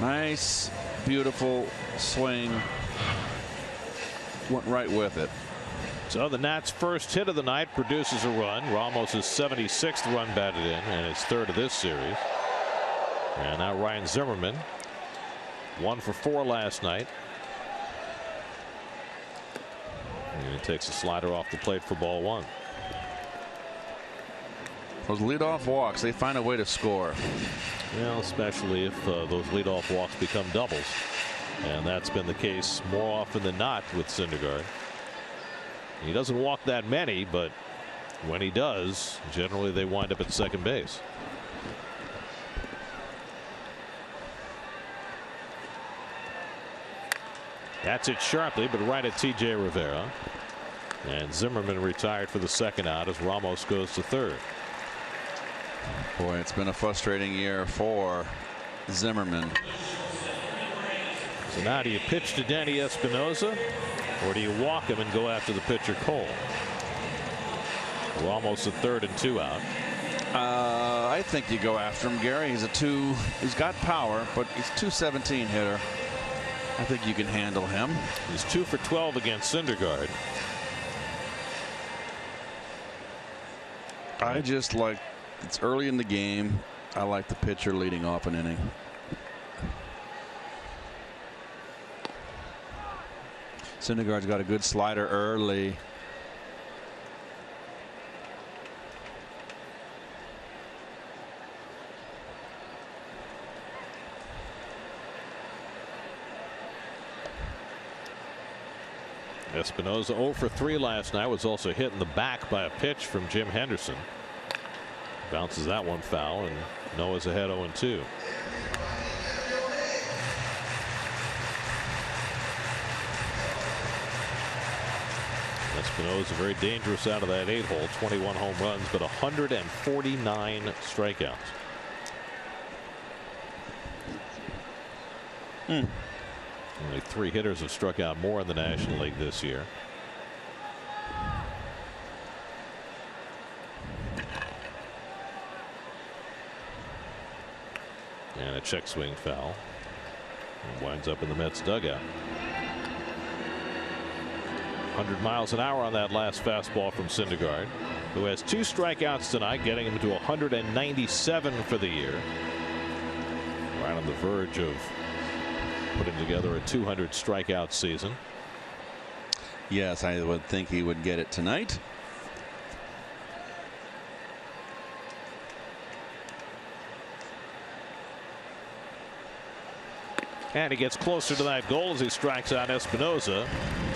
Nice, beautiful swing. Went right with it. So the Nats' first hit of the night produces a run. Ramos' 76th run batted in, and his 3rd of this series. And now Ryan Zimmerman, 1 for 4 last night. And he takes a slider off the plate for ball 1. Those leadoff walks, they find a way to score. Well, especially if those leadoff walks become doubles. And that's been the case more often than not with Syndergaard. He doesn't walk that many, but when he does, generally they wind up at second base. That's it sharply, but right at TJ Rivera. And Zimmerman retired for the second out as Ramos goes to third. Boy, it's been a frustrating year for Zimmerman. So now do you pitch to Danny Espinosa, or do you walk him and go after the pitcher Cole? Ramos a 3rd and 2 out. I think you go after him, Gary. He's got power, but he's 217 hitter. I think you can handle him. He's 2 for 12 against Syndergaard. I just like, it's early in the game. I like the pitcher leading off an inning. Syndergaard's got a good slider early. Espinosa 0 for 3 last night, was also hit in the back by a pitch from Jim Henderson. Bounces that one foul, and Noah's ahead 0-2. Espinosa very dangerous out of that 8-hole. 21 home runs, but 149 strikeouts. Only 3 hitters have struck out more in the National League this year. And a check swing foul. And winds up in the Mets dugout. 100 miles an hour on that last fastball from Syndergaard, who has 2 strikeouts tonight, getting him to 197 for the year. Right on the verge of putting together a 200 strikeout season. Yes, I would think he would get it tonight. And he gets closer to that goal as he strikes out Espinosa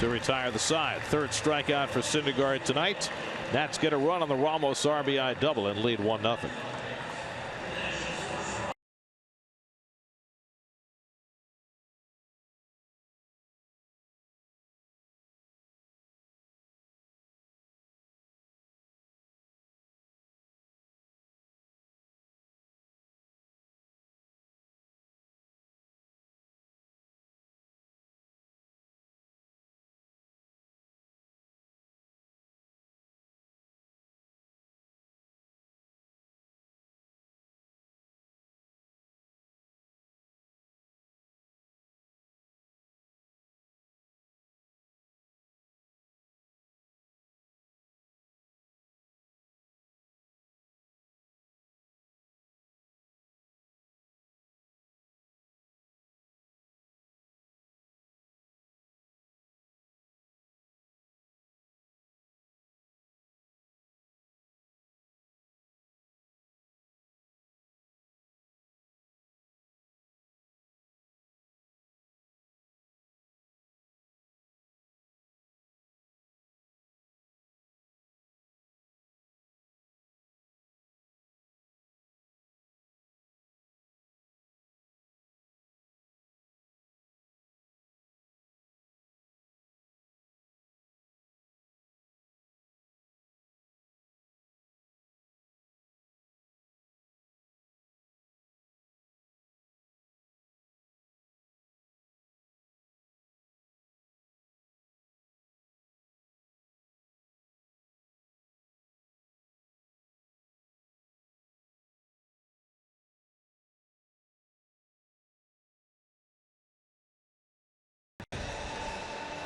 to retire the side. 3rd strikeout for Syndergaard tonight. Nats get a run on the Ramos RBI double and lead 1-0.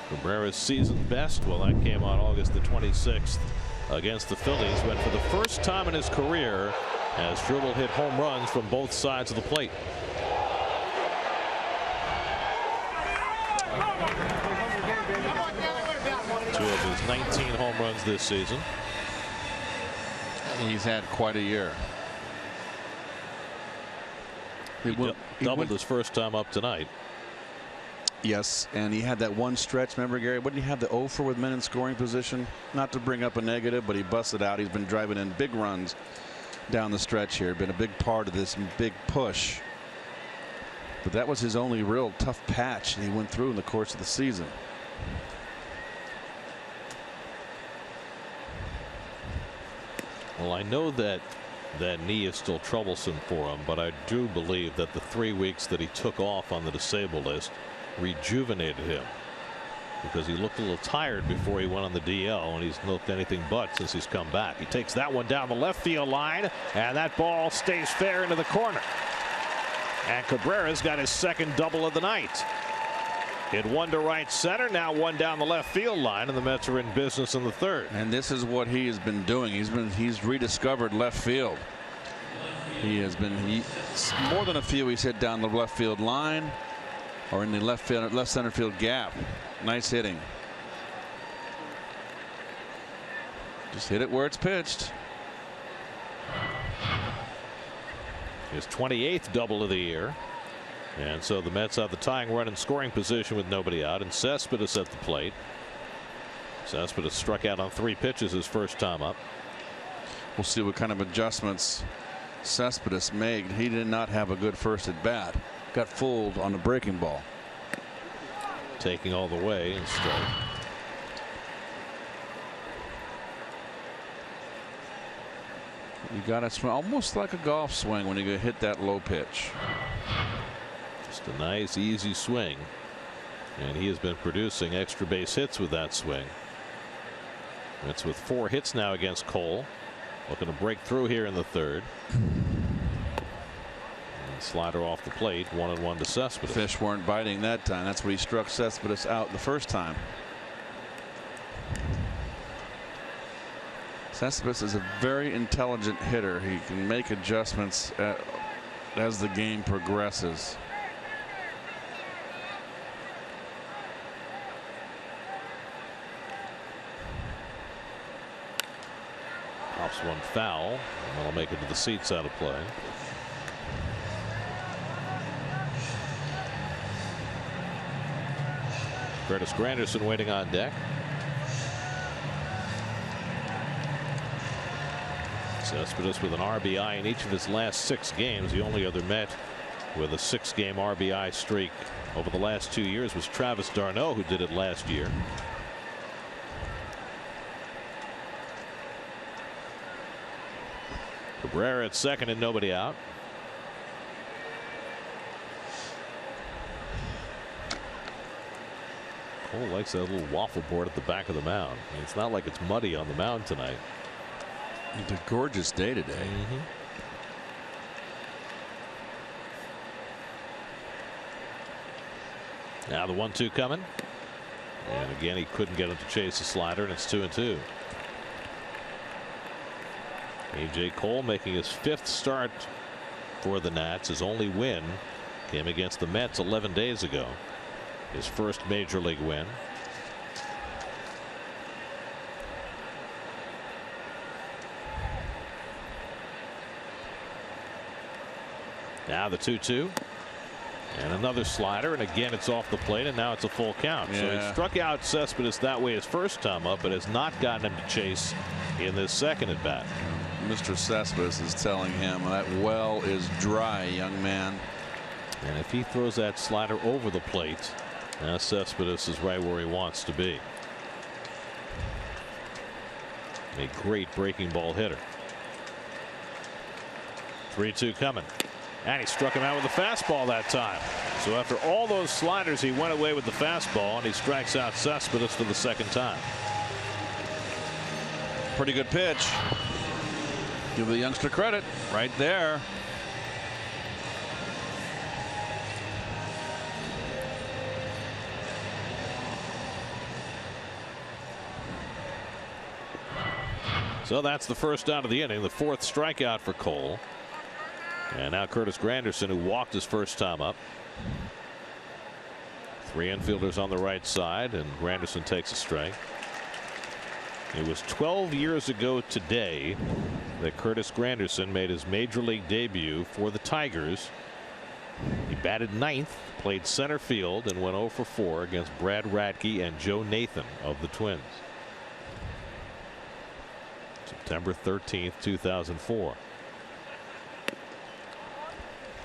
Cabrera's season best, well, that came on August the 26th against the Phillies, when for the first time in his career has Struble hit home runs from both sides of the plate. Two of his 19 home runs this season. He's had quite a year. He doubled his first time up tonight. Yes, and he had that one stretch. Remember, Gary, what did he have, the 0 for with men in scoring position? Not to bring up a negative, but he busted out. He's been driving in big runs down the stretch here. Been a big part of this big push. But that was his only real tough patch that he went through in the course of the season. Well, I know that that knee is still troublesome for him, but I do believe that the 3 weeks that he took off on the disabled list rejuvenated him, because he looked a little tired before he went on the DL, and he's looked anything but since he's come back. He takes that one down the left field line, and that ball stays fair into the corner. And Cabrera's got his second double of the night. Hit one to right center, now one down the left field line, and the Mets are in business in the third. And this is what he has been doing. He's rediscovered left field. He has been more than a few he's hit down the left field line or in the left center field gap. Nice hitting. Just hit it where it's pitched. His 28th double of the year. And so the Mets have the tying run in scoring position with nobody out, and Cespedes at the plate. Cespedes struck out on 3 pitches his first time up. We'll see what kind of adjustments Cespedes made. He did not have a good first at bat. Got fooled on the breaking ball. Taking all the way and strike. You got to swing almost like a golf swing when you hit that low pitch. Just a nice easy swing, and he has been producing extra base hits with that swing. It's with 4 hits now against Cole, looking to break through here in the third. And slider off the plate, 1-1 to Cespedes. Fish weren't biting that time. That's where he struck Cespedes out the first time. Cespedes is a very intelligent hitter. He can make adjustments as the game progresses. Pops one foul, and that'll make it to the seats out of play. Curtis Granderson waiting on deck. Cespedes with an RBI in each of his last 6 games. The only other Met with a 6-game RBI streak over the last 2 years was Travis d'Arnaud, who did it last year. Cabrera at second and nobody out. Cole likes that little waffle board at the back of the mound. I mean, it's not like it's muddy on the mound tonight. It's a gorgeous day today. Now the 1-2 coming, and again he couldn't get him to chase the slider, and it's 2-2. A.J. Cole making his 5th start for the Nats. His only win came against the Mets 11 days ago. His first major league win. Now the 2-2. And another slider, and again it's off the plate, and now it's a full count. Yeah. So he struck out Cespedes that way his first time up, but has not gotten him to chase in this second at bat. Mr. Cespedes is telling him that well is dry, young man. And if he throws that slider over the plate, now Cespedes is right where he wants to be. A great breaking ball hitter. 3-2 coming. And he struck him out with a fastball that time. So after all those sliders, he went away with the fastball, and he strikes out Cespedes for the second time. Pretty good pitch. Give the youngster credit right there. So that's the first out of the inning, the 4th strikeout for Cole. And now Curtis Granderson, who walked his first time up. 3 infielders on the right side, and Granderson takes a strike. It was 12 years ago today that Curtis Granderson made his major league debut for the Tigers. He batted 9th, played center field, and went 0 for 4 against Brad Radke and Joe Nathan of the Twins. September 13th, 2004.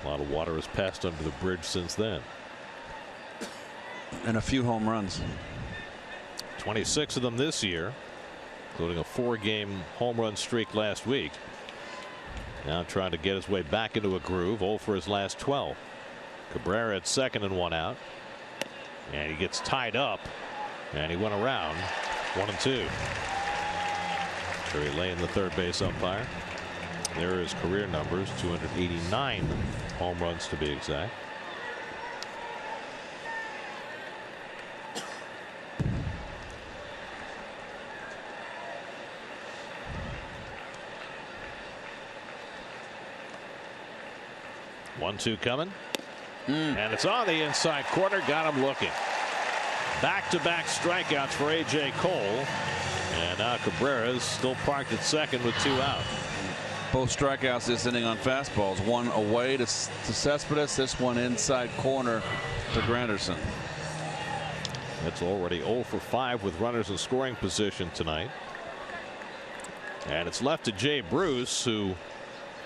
A lot of water has passed under the bridge since then. And a few home runs. 26 of them this year, including a 4-game home run streak last week. Now trying to get his way back into a groove. 0 for his last 12. Cabrera at second and 1 out. And he gets tied up. And he went around 1 and 2. Terry Lane, the third base umpire. There are his career numbers, 289 home runs to be exact. One-two coming. And it's on the inside corner. Got him looking. Back-to-back strikeouts for A.J. Cole. And now Cabrera's still parked at second with 2 out. Both strikeouts this inning on fastballs. One away to Cespedes. This one inside corner to Granderson. That's already 0 for 5 with runners in scoring position tonight. And it's left to Jay Bruce, who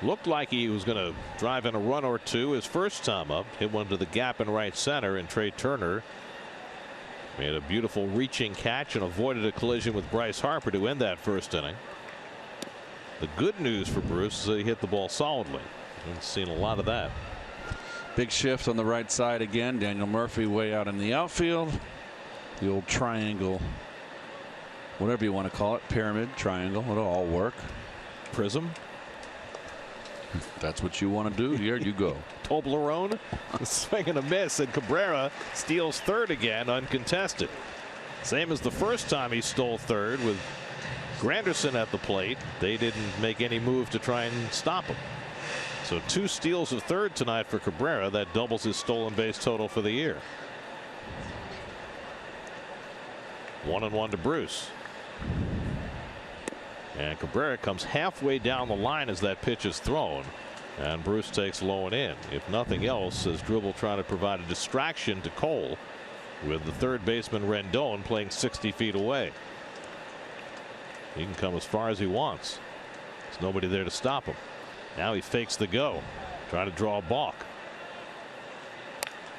looked like he was going to drive in a run or two his first time up. Hit one to the gap in right center, and Trey Turner made a beautiful reaching catch and avoided a collision with Bryce Harper to end that first inning. The good news for Bruce is that he hit the ball solidly. Haven't seen a lot of that. Big shift on the right side again. Daniel Murphy way out in the outfield. The old triangle, whatever you want to call it, pyramid, triangle, it'll all work. Prism. That's what you want to do. Here you go. Toblerone, swing and a miss, and Cabrera steals third again, uncontested. Same as the first time he stole third with Granderson at the plate. They didn't make any move to try and stop him. So 2 steals of third tonight for Cabrera. That doubles his stolen base total for the year. 1-1 to Bruce. And Cabrera comes halfway down the line as that pitch is thrown. And Bruce takes low and in. If nothing else, as Dribble trying to provide a distraction to Cole, with the third baseman Rendon playing 60 feet away. He can come as far as he wants. There's nobody there to stop him. Now he fakes the go, trying to draw a balk.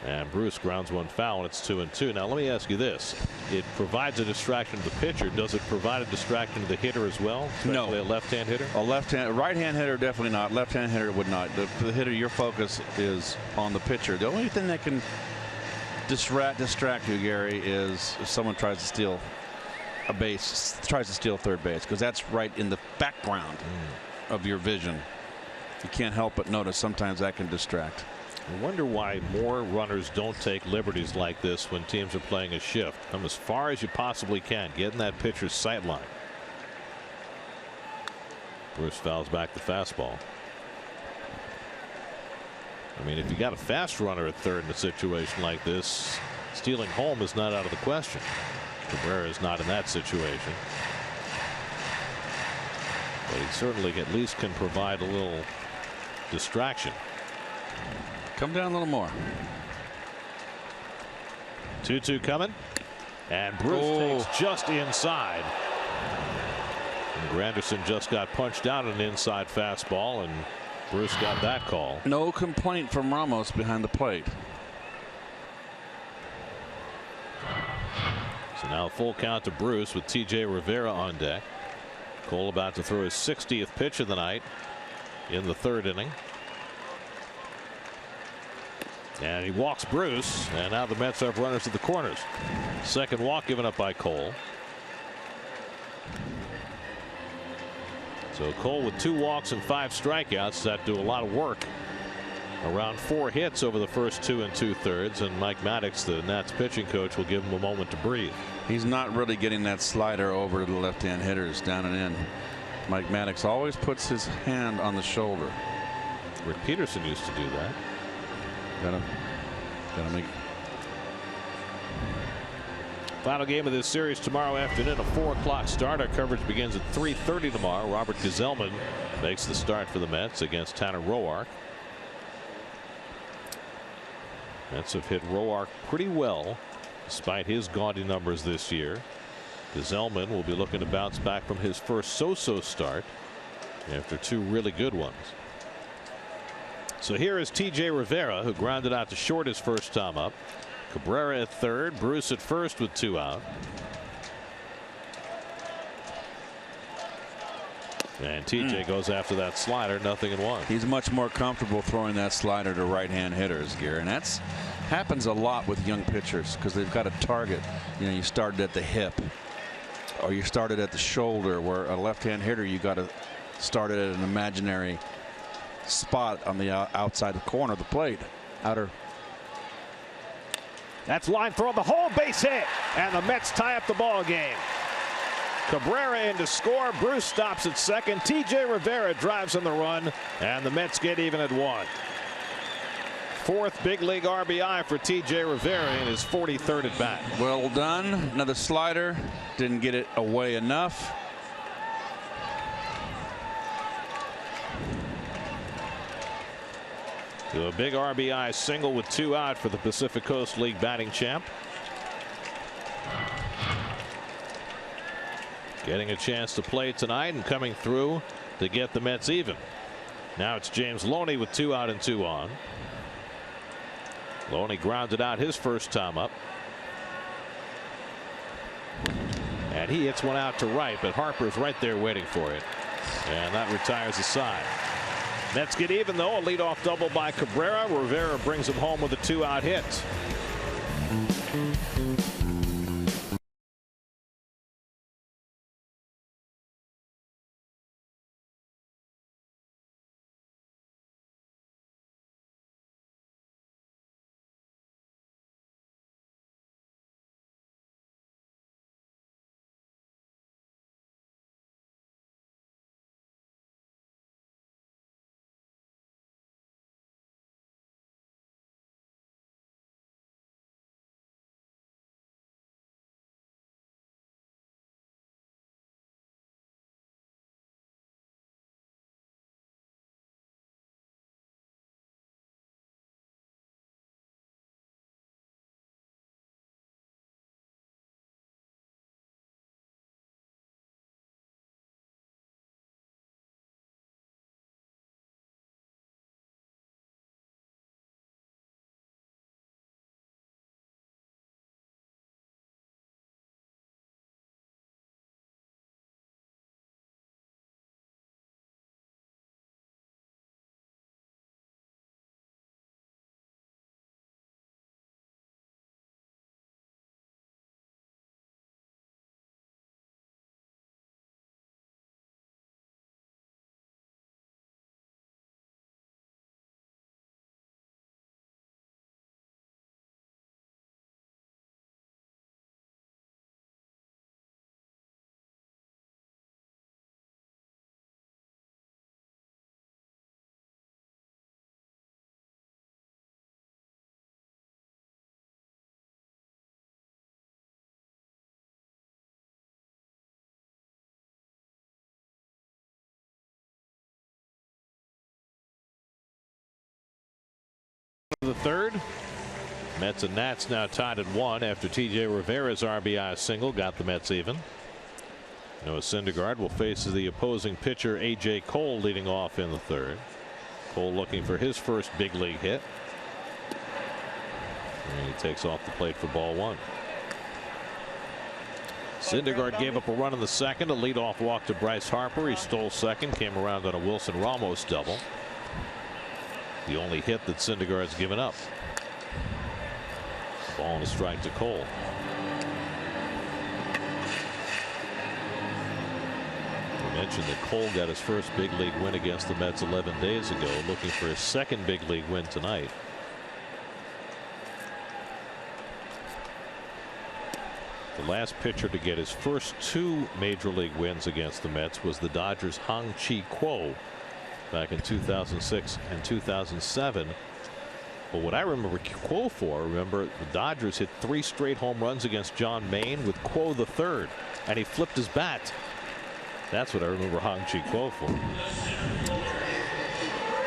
And Bruce grounds one foul, and it's 2-2. Now let me ask you this: it provides a distraction to the pitcher. Does it provide a distraction to the hitter as well? No. A left-hand hitter? A right-hand hitter definitely not. Left-hand hitter would not. The hitter, your focus is on the pitcher. The only thing that can distract you, Gary, is if someone tries to steal a base, tries to steal third base, because that's right in the background of your vision. You can't help but notice sometimes that can distract. I wonder why more runners don't take liberties like this when teams are playing a shift. Come as far as you possibly can. Get in that pitcher's sight line. Bruce fouls back the fastball. I mean, if you got a fast runner at third in a situation like this, stealing home is not out of the question. Cabrera is not in that situation. But he certainly at least can provide a little distraction. Come down a little more. 2-2 coming. And Bruce takes just inside. And Granderson just got punched out an inside fastball, and Bruce got that call. No complaint from Ramos behind the plate. So now a full count to Bruce with T.J. Rivera on deck. Cole about to throw his 60th pitch of the night in the third inning. And he walks Bruce, and now the Mets have runners at the corners. Second walk given up by Cole. So Cole with 2 walks and 5 strikeouts. That do a lot of work. Around 4 hits over the first 2 2/3, and Mike Maddox, the Nats pitching coach, will give him a moment to breathe. He's not really getting that slider over to the left-hand hitters down and in. Mike Maddox always puts his hand on the shoulder. Rick Peterson used to do that. Gotta make. Final game of this series tomorrow afternoon, a 4 o'clock start. Our coverage begins at 3:30 tomorrow. Robert Gsellman makes the start for the Mets against Tanner Roark. Mets have hit Roark pretty well despite his gaudy numbers this year. Gsellman will be looking to bounce back from his first so-so start after 2 really good ones. So here is T.J. Rivera, who grounded out to short his first time up. Cabrera at third, Bruce at first with 2 out. And T.J. goes after that slider, 0-1. He's much more comfortable throwing that slider to right-hand hitters, Gary, and that's happens a lot with young pitchers because they've got a target. You know, you started at the hip or you started at the shoulder, where a left-hand hitter you got to start it at an imaginary spot on the outside the corner of the plate. Outer. That's line throw, the whole base hit, and the Mets tie up the ball game. Cabrera in to score. Bruce stops at second. T.J. Rivera drives in the run, and the Mets get even at 1. 4th big league RBI for T.J. Rivera in his 43rd at bat. Well done. Another slider. Didn't get it away enough. To a big RBI single with 2 out for the Pacific Coast League batting champ. Getting a chance to play tonight and coming through to get the Mets even. Now it's James Loney with 2 out and 2 on. Loney grounded out his first time up. And he hits one out to right, but Harper's right there waiting for it. And that retires the side. Mets get even though. A leadoff double by Cabrera. Rivera brings him home with a 2-out hit. The third. Mets and Nats now tied at 1 after T.J. Rivera's RBI single got the Mets even. Noah Syndergaard will face the opposing pitcher A.J. Cole leading off in the third. Cole looking for his first big league hit. And he takes off the plate for ball 1. Syndergaard gave up a run in the second. A leadoff walk to Bryce Harper. He stole second, came around on a Wilson Ramos double. The only hit that Syndergaard's given up. Ball and a strike to Cole. We mentioned that Cole got his first big league win against the Mets 11 days ago, looking for his second big league win tonight. The last pitcher to get his first 2 major league wins against the Mets was the Dodgers' Hong-Chi Kuo back in 2006 and 2007. But what I remember Kuo for, remember the Dodgers hit 3 straight home runs against John Mayne with Kuo the third, and he flipped his bat. That's what I remember Hong-Chi Kuo for.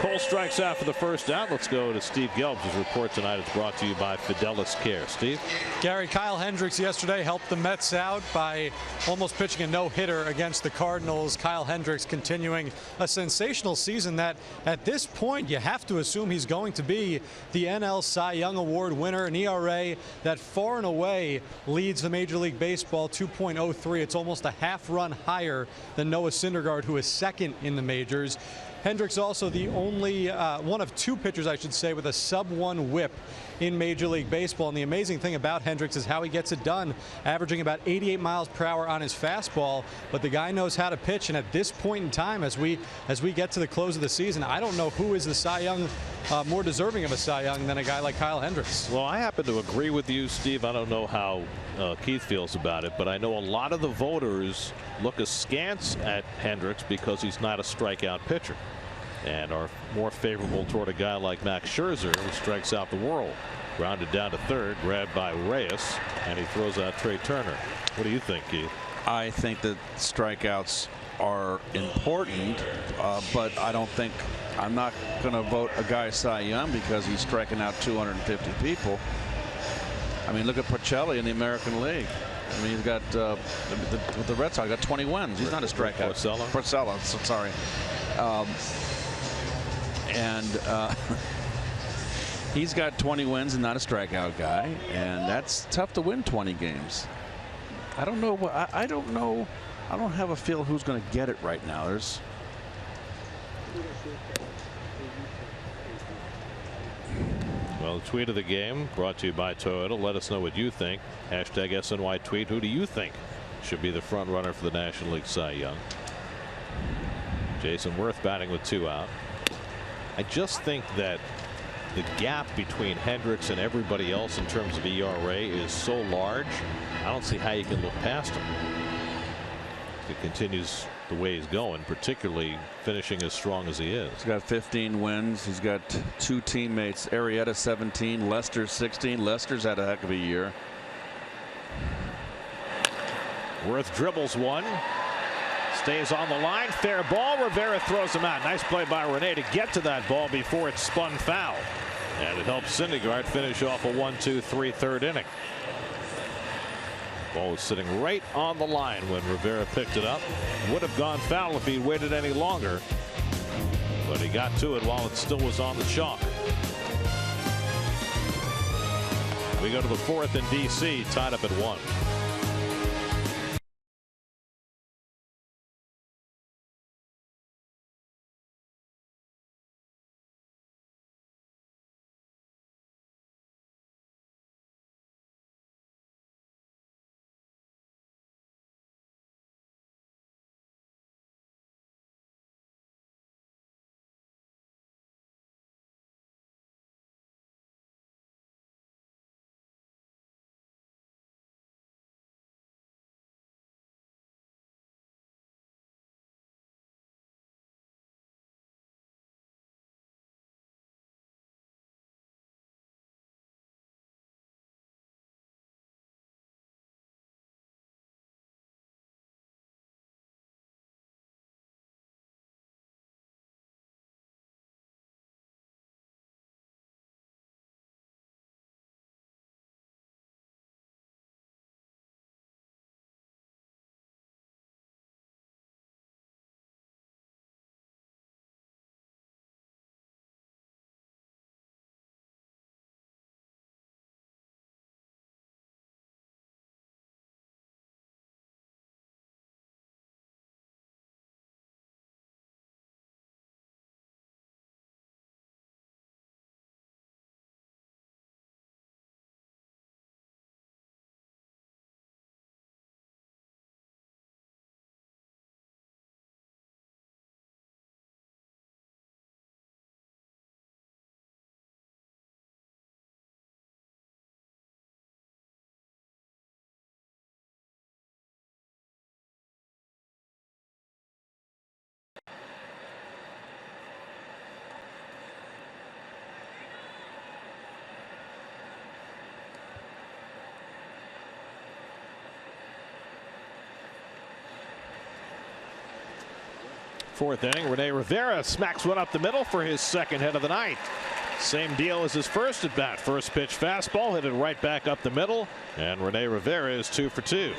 Cole strikes out for the first out. Let's go to Steve Gelb's report tonight. It's brought to you by Fidelis Care. Steve? Gary, Kyle Hendricks yesterday helped the Mets out by almost pitching a no-hitter against the Cardinals. Kyle Hendricks continuing a sensational season that at this point you have to assume he's going to be the NL Cy Young Award winner. An ERA that far and away leads the Major League Baseball, 2.03. It's almost a half run higher than Noah Syndergaard, who is second in the majors. Hendricks also the only one of 2 pitchers, I should say, with a sub-1 whip in Major League Baseball. And the amazing thing about Hendricks is how he gets it done, averaging about 88 miles per hour on his fastball. But the guy knows how to pitch. And at this point in time, as we get to the close of the season, I don't know who is the Cy Young more deserving of a Cy Young than a guy like Kyle Hendricks. Well, I happen to agree with you, Steve. I don't know how Keith feels about it, but I know a lot of the voters look askance at Hendricks because he's not a strikeout pitcher, and are more favorable toward a guy like Max Scherzer, who strikes out the world. Grounded down to third, grabbed by Reyes, and he throws out Trey Turner. What do you think, Keith? I think that strikeouts are important, but I don't think I'm not going to vote a guy Cy Young because he's striking out 250 people. I mean, look at Porcelli in the American League. I mean, he's got with the Red Sox, got 20 wins. He's not a strikeout. Porcello. So sorry. He's got 20 wins and not a strikeout guy, and that's tough to win 20 games. I don't know. I don't know. I don't have a feel who's going to get it right now. There's. Well, the tweet of the game brought to you by Toyota. Let us know what you think. Hashtag SNY tweet. Who do you think should be the front runner for the National League Cy Young? Jason Worth batting with 2 out. I just think that the gap between Hendricks and everybody else in terms of ERA is so large. I don't see how you can look past him. If it continues the way he's going, particularly finishing as strong as he is. He's got 15 wins. He's got 2 teammates. Arrieta 17, Lester 16. Lester's had a heck of a year. Worth dribbles one. Stays on the line. Fair ball. Rivera throws him out. Nice play by Rene to get to that ball before it spun foul. And it helps Syndergaard finish off a 1-2-3 third inning. Ball was sitting right on the line when Rivera picked it up. Would have gone foul if he waited any longer, but he got to it while it still was on the chalk. We go to the 4th in D.C., tied up at 1. Fourth inning, Rene Rivera smacks one up the middle for his second hit of the night. Same deal as his first at bat. First pitch fastball hit it right back up the middle, and Rene Rivera is 2 for 2.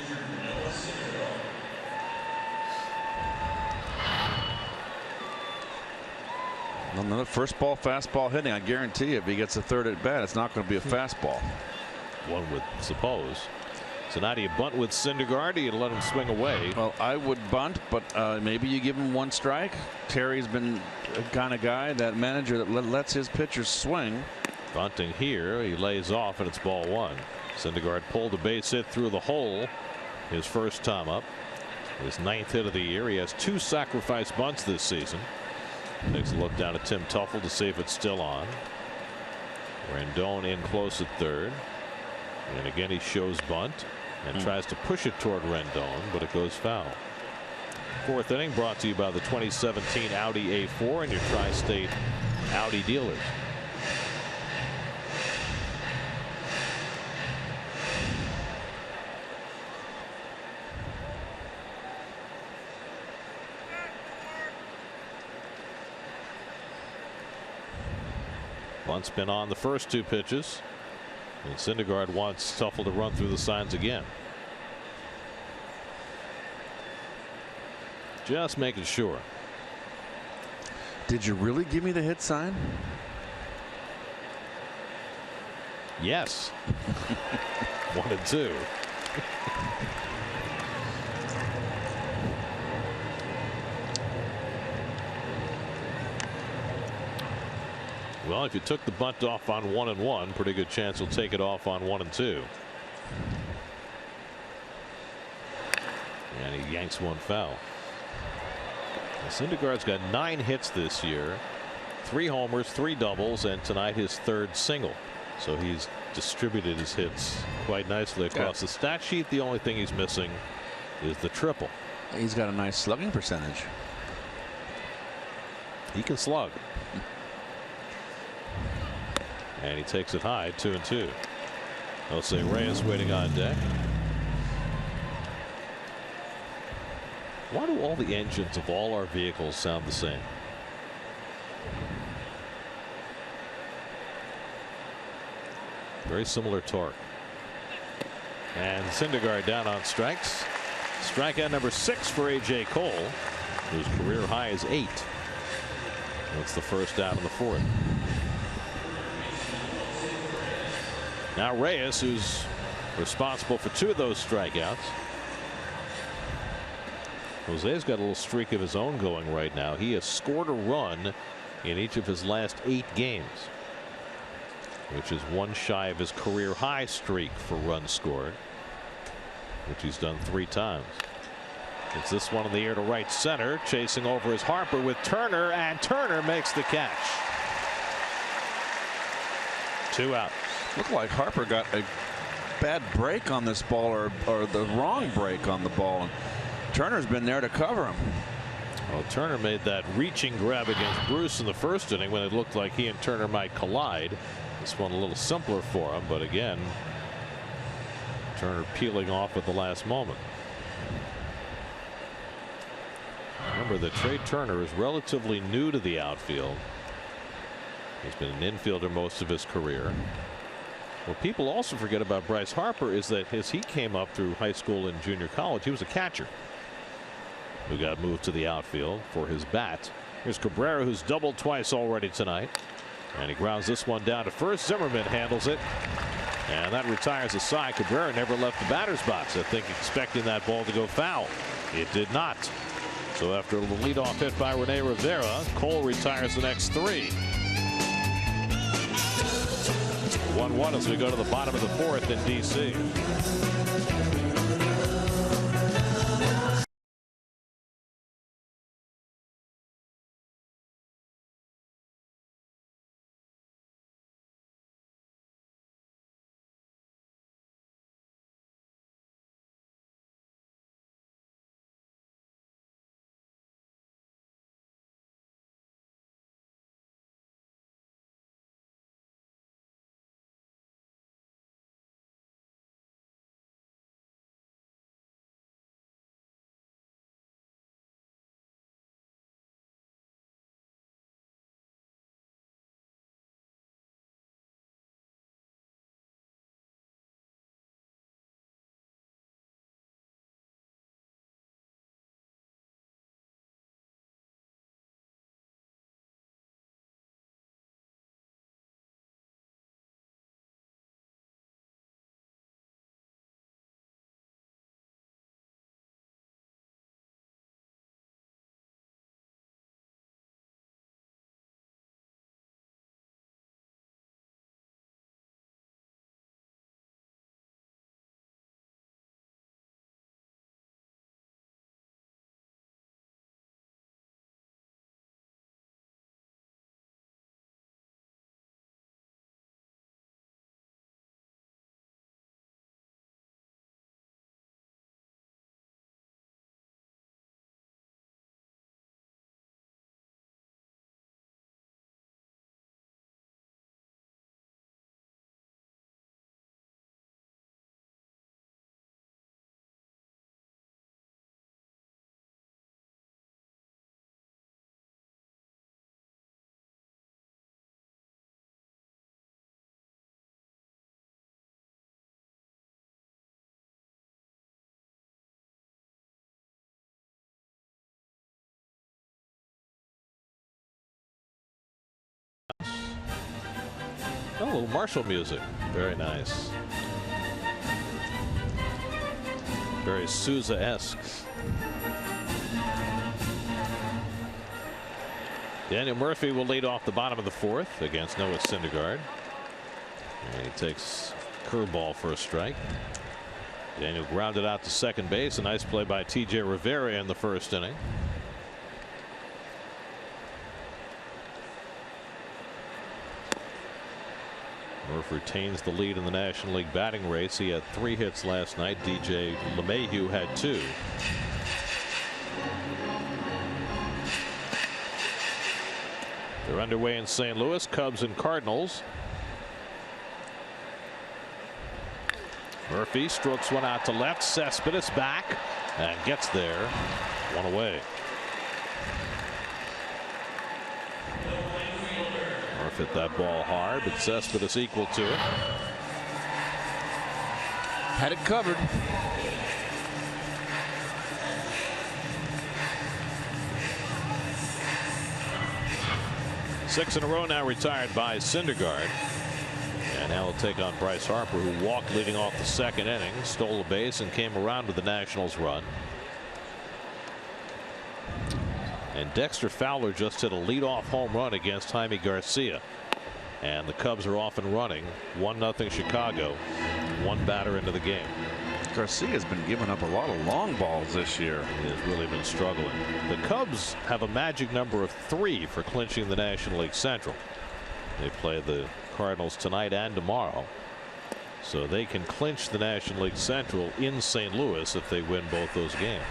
Another first ball fastball hitting. I guarantee if he gets a third at bat, it's not going to be a fastball. One would suppose. So now do you bunt with Syndergaard, or you let him swing away? Well, I would bunt, but maybe you give him one strike. Terry's been a kind of guy, that manager that lets his pitchers swing. Bunting here, he lays off, and it's ball one. Syndergaard pulled a base hit through the hole his first time up. His 9th hit of the year. He has 2 sacrifice bunts this season. Takes a look down at Tim Teufel to see if it's still on. Rendon in close at third. And again he shows bunt and tries to push it toward Rendon, but it goes foul. Fourth inning brought to you by the 2017 Audi A4 and your tri-state Audi dealers. Bunt's been on the first 2 pitches. And Syndergaard wants Teufel to run through the signs again. Just making sure. Did you really give me the hit sign? Yes. 1 and 2. Well, if you took the bunt off on 1 and 1, pretty good chance he'll take it off on 1 and 2. And he yanks one foul. Syndergaard's got 9 hits this year, 3 homers, 3 doubles, and tonight his 3rd single. So he's distributed his hits quite nicely across the stat sheet. The only thing he's missing is the triple. He's got a nice slugging percentage. He can slug. And he takes it high, 2 and 2. Jose Reyes waiting on deck. Why do all the engines of all our vehicles sound the same? Very similar torque. And Syndergaard down on strikes. Strikeout number 6 for A.J. Cole, whose career high is 8. That's the first out in the 4th. Now Reyes, who's responsible for 2 of those strikeouts. Jose's got a little streak of his own going right now. He has scored a run in each of his last 8 games, which is 1 shy of his career high streak for runs scored, which he's done 3 times. It's this one in the air to right center, chasing over is Harper with Turner, and Turner makes the catch. 2 out. Looked like Harper got a bad break on this ball, or the wrong break on the ball. Turner's been there to cover him. Well, Turner made that reaching grab against Bruce in the first inning when it looked like he and Turner might collide. This one a little simpler for him, but again, Turner peeling off at the last moment. Remember that Trey Turner is relatively new to the outfield. He's been an infielder most of his career. What people also forget about Bryce Harper is that as he came up through high school and junior college, he was a catcher who got moved to the outfield for his bat. Here's Cabrera, who's doubled twice already tonight, and he grounds this one down to first. Zimmerman handles it, and that retires a side. Cabrera never left the batter's box, I think, expecting that ball to go foul. It did not. So after a leadoff hit by Rene Rivera, Cole retires the next 3. 1-1 as we go to the bottom of the 4th in D.C. little Marshall music. Very nice. Very Sousa-esque. Daniel Murphy will lead off the bottom of the 4th against Noah Syndergaard. And he takes curveball for a strike. Daniel grounded out to second base. A nice play by T.J. Rivera in the 1st inning. Murphy retains the lead in the National League batting race. He had 3 hits last night. DJ LeMahieu had 2. They're underway in St. Louis. Cubs and Cardinals. Murphy strokes one out to left. Cespedes back and gets there. 1 away. Murphy hit that ball hard, but Cespedes equal to it. Had it covered. Six in a row now retired by Syndergaard. And now he'll take on Bryce Harper, who walked leading off the 2nd inning, stole a base, and came around with the Nationals run. And Dexter Fowler just hit a leadoff home run against Jaime Garcia. And the Cubs are off and running. 1-0 Chicago. 1 batter into the game. Garcia's been giving up a lot of long balls this year. He has really been struggling. The Cubs have a magic number of 3 for clinching the National League Central. They play the Cardinals tonight and tomorrow, so they can clinch the National League Central in St. Louis if they win both those games.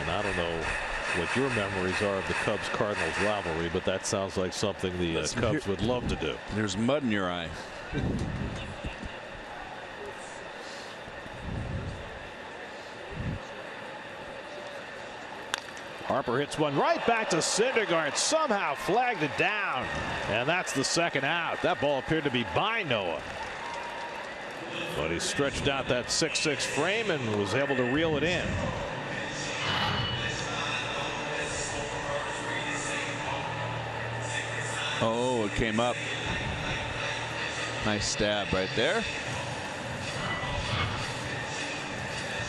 And I don't know what your memories are of the Cubs-Cardinals rivalry, but that sounds like something the Cubs would love to do. There's mud in your eye. Harper hits one right back to Syndergaard, somehow flagged it down, and that's the 2nd out. That ball appeared to be by Noah, but he stretched out that 6'6" frame and was able to reel it in. Oh, it came up. Nice stab right there.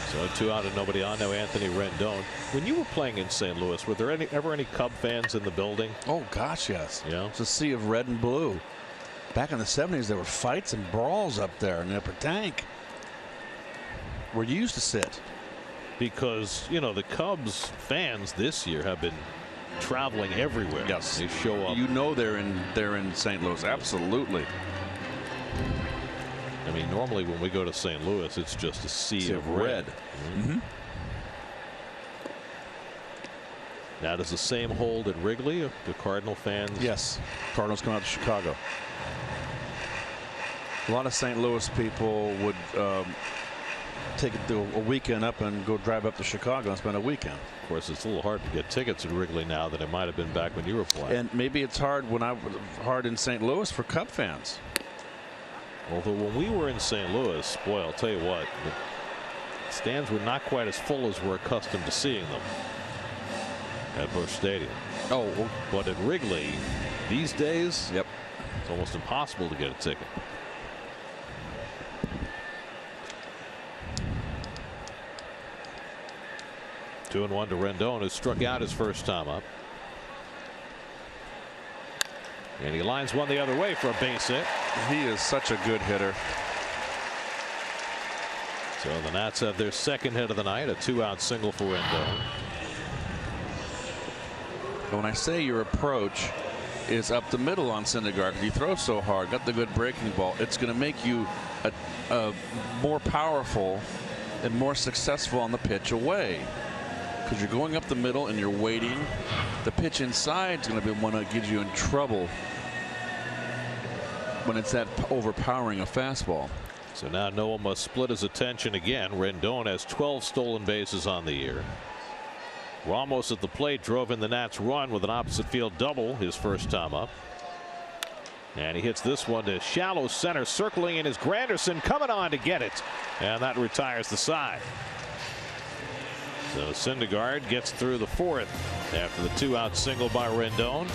So 2 out and nobody on. Now Anthony Rendon. When you were playing in St. Louis, were there ever any Cub fans in the building? Oh gosh, yes. Yeah. It's a sea of red and blue. Back in the 70s, there were fights and brawls up there in the upper tank where you used to sit. Because, you know, the Cubs fans this year have been traveling everywhere. Yes. They show up. You know they're in St. Louis. Absolutely. I mean, normally when we go to St. Louis, it's just a sea of red. Mm-hmm. Now, does the same hold at Wrigley? The Cardinal fans? Yes. Cardinals come out to Chicago. A lot of St. Louis people would take a weekend up and go drive up to Chicago and spend a weekend. Of course, it's a little hard to get tickets at Wrigley now than it might have been back when you were playing. And maybe it's hard hard in St. Louis for Cub fans. Although when we were in St. Louis, boy, I'll tell you what, the stands were not quite as full as we're accustomed to seeing them at Busch Stadium. Oh, but at Wrigley these days, yep, it's almost impossible to get a ticket. Two and one to Rendon, who struck out his first time up. And he lines one the other way for a base hit. He is such a good hitter. So the Nats have their second hit of the night, a 2-out single for Rendon. When I say your approach is up the middle on Syndergaard, because he throws so hard, got the good breaking ball, it's going to make you a more powerful and more successful on the pitch away. Because you're going up the middle and you're waiting. The pitch inside is going to be one that gives you in trouble when it's that overpowering a fastball. So now Noah must split his attention again. Rendon has 12 stolen bases on the year. Ramos at the plate drove in the Nats run with an opposite field double his first time up. And he hits this one to shallow center. Circling in is Granderson, coming on to get it. And that retires the side. So Syndergaard gets through the fourth after the 2-out single by Rendon.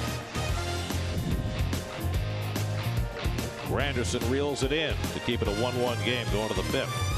Granderson reels it in to keep it a 1-1 game going to the 5th.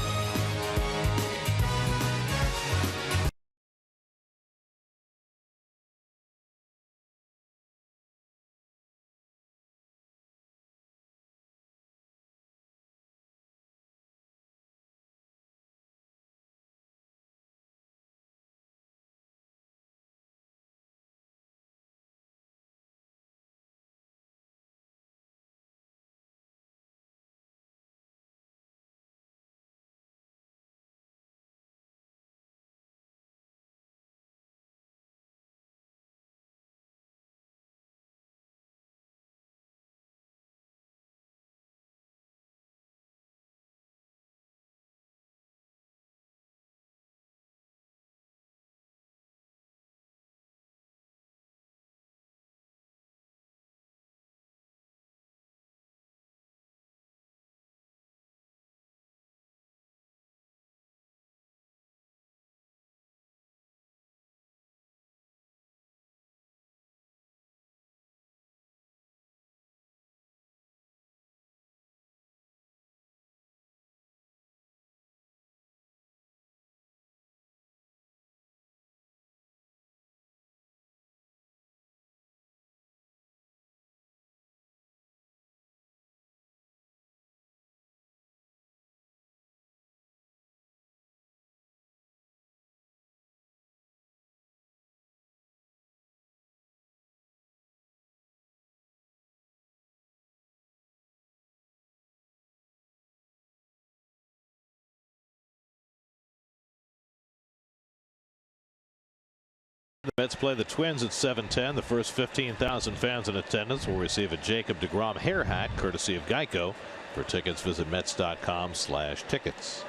The Mets play the Twins at 7:10. The first 15,000 fans in attendance will receive a Jacob deGrom hair hat courtesy of Geico. For tickets, visit Mets.com/tickets.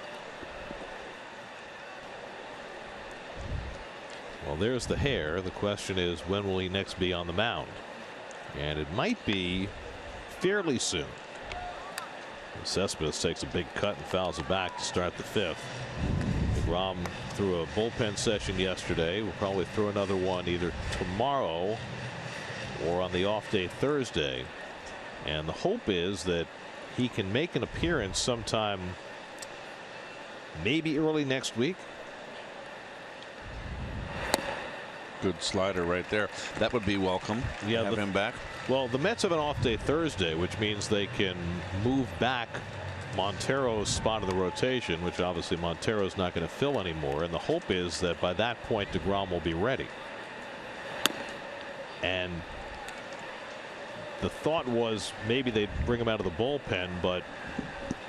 Well, there's the hair. The question is, when will he next be on the mound? And it might be fairly soon. Cespedes takes a big cut and fouls it back to start the 5th. DeGrom threw a bullpen session yesterday. We'll probably throw another one either tomorrow or on the off day Thursday. And the hope is that he can make an appearance sometime maybe early next week. Good slider right there. That would be welcome. Yeah, have him back. Well, the Mets have an off day Thursday, which means they can move back Montero's spot of the rotation, which obviously Montero's not going to fill anymore. And the hope is that by that point, DeGrom will be ready. And the thought was maybe they'd bring him out of the bullpen, but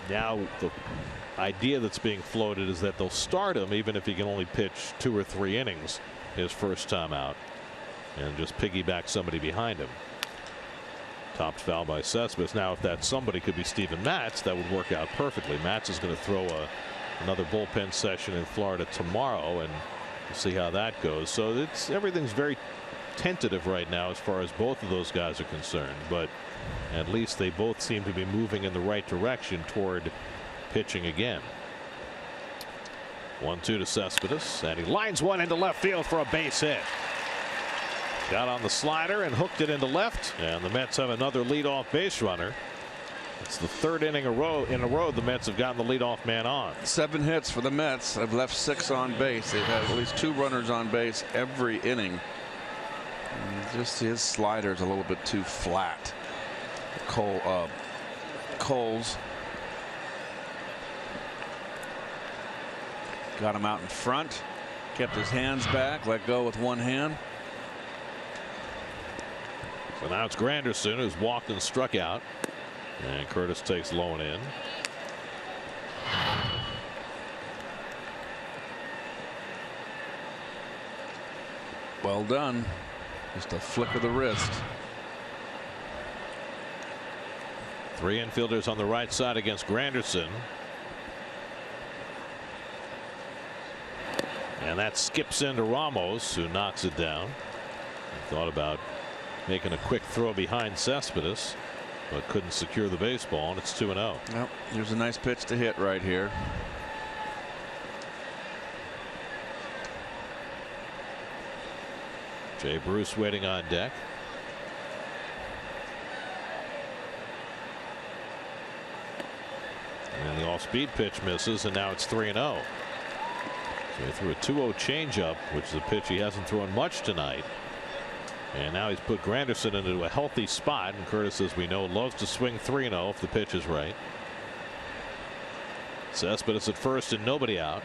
now the idea that's being floated is that they'll start him even if he can only pitch 2 or 3 innings his first time out and just piggyback somebody behind him. Topped foul by Cespedes. Now, if that somebody could be Steven Matz, that would work out perfectly. Matz is going to throw another bullpen session in Florida tomorrow, and we'll see how that goes. So everything's very tentative right now as far as both of those guys are concerned, but at least they both seem to be moving in the right direction toward pitching again. 1-2 to Cespedes, and he lines one into left field for a base hit. Got on the slider and hooked it into left, and the Mets have another leadoff base runner. It's the 3rd inning in a row the Mets have gotten the leadoff man on. 7 hits for the Mets. They've left 6 on base. They've had at least 2 runners on base every inning. And just his slider's a little bit too flat. Coles got him out in front, kept his hands back, let go with one hand. So now it's Granderson who's walked and struck out, and Curtis takes low and in. Well done. Just a flick of the wrist. 3 infielders on the right side against Granderson. And that skips into Ramos, who knocks it down. He thought about making a quick throw behind Cespedes, but couldn't secure the baseball, and it's 2-0. Yep, here's a nice pitch to hit right here. Jay Bruce waiting on deck. off-speed pitch misses, and now it's 3-0. So he threw a 2-0 changeup, which is a pitch he hasn't thrown much tonight. And now he's put Granderson into a healthy spot, and Curtis, as we know, loves to swing 3-0 if the pitch is right. Cespedes at first and nobody out.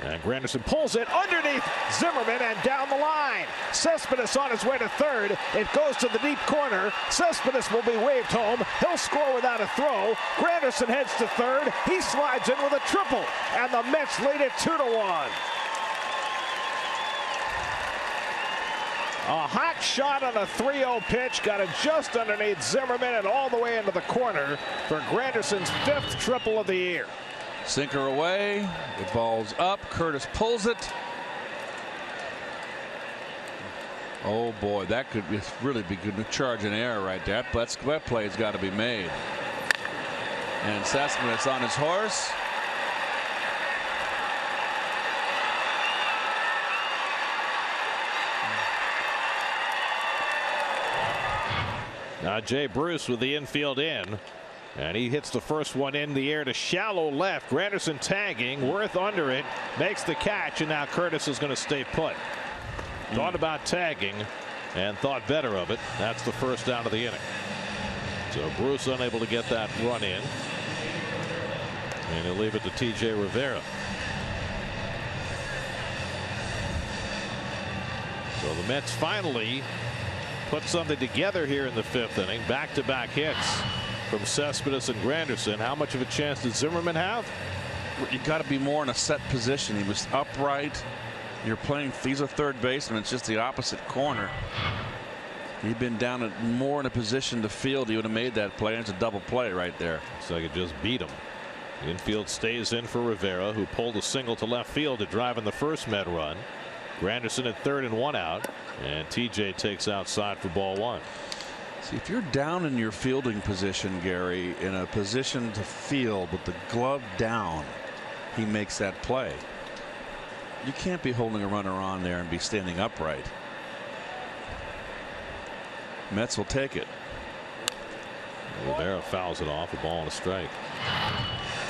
And Granderson pulls it underneath Zimmerman and down the line. Cespedes on his way to third. It goes to the deep corner. Cespedes will be waved home. He'll score without a throw. Granderson heads to third. He slides in with a triple. And the Mets lead it 2-1. A hot shot on a 3-0 pitch. Got it just underneath Zimmerman and all the way into the corner for Granderson's 5th triple of the year. Sinker away. It ball's up. Curtis pulls it. Oh boy, that could really be good to charge an error right there. That play's got to be made. And Cespedes on his horse. Now Jay Bruce with the infield in. And he hits the first one in the air to shallow left. Granderson tagging. Worth under it. Makes the catch. And now Curtis is going to stay put. Thought about tagging and thought better of it. That's the first out of the inning. So Bruce unable to get that run in. And he'll leave it to T.J. Rivera. So the Mets finally put something together here in the 5th inning. Back-to-back hits from Cespedes and Granderson. How much of a chance did Zimmerman have? You got to be more in a set position. He was upright. You're playing. He's a third baseman. It's just the opposite corner. He'd been down more in a position to field. He would have made that play. It's a double play right there. So I could just beat him. The infield stays in for Rivera, who pulled a single to left field to drive in the first Met run. Granderson at third and 1 out, and TJ takes outside for ball 1. See, if you're down in your fielding position, Gary, in a position to field with the glove down, he makes that play. You can't be holding a runner on there and be standing upright. Mets will take it. Rivera fouls it off, a ball and a strike.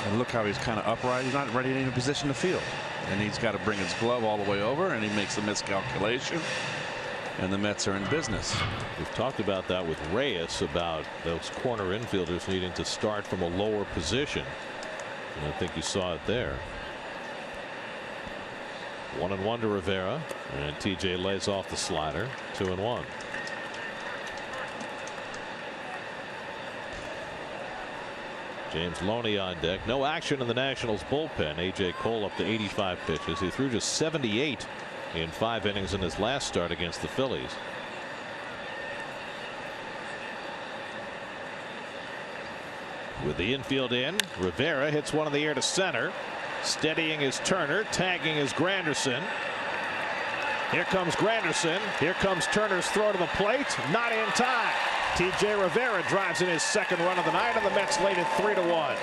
And look how he's kind of upright. He's not ready in a position to field. And he's got to bring his glove all the way over, and he makes a miscalculation. And the Mets are in business. We've talked about that with Reyes, about those corner infielders needing to start from a lower position. And I think you saw it there. 1-1 to Rivera, and TJ lays off the slider. 2-1. James Loney on deck. No action in the Nationals bullpen. A.J. Cole up to 85 pitches. He threw just 78 in 5 innings in his last start against the Phillies. With the infield in, Rivera hits one in the air to center. Steadying is Turner. Tagging is Granderson. Here comes Granderson. Here comes Turner's throw to the plate. Not in time. T.J. Rivera drives in his 2nd run of the night, and the Mets lead it 3-1.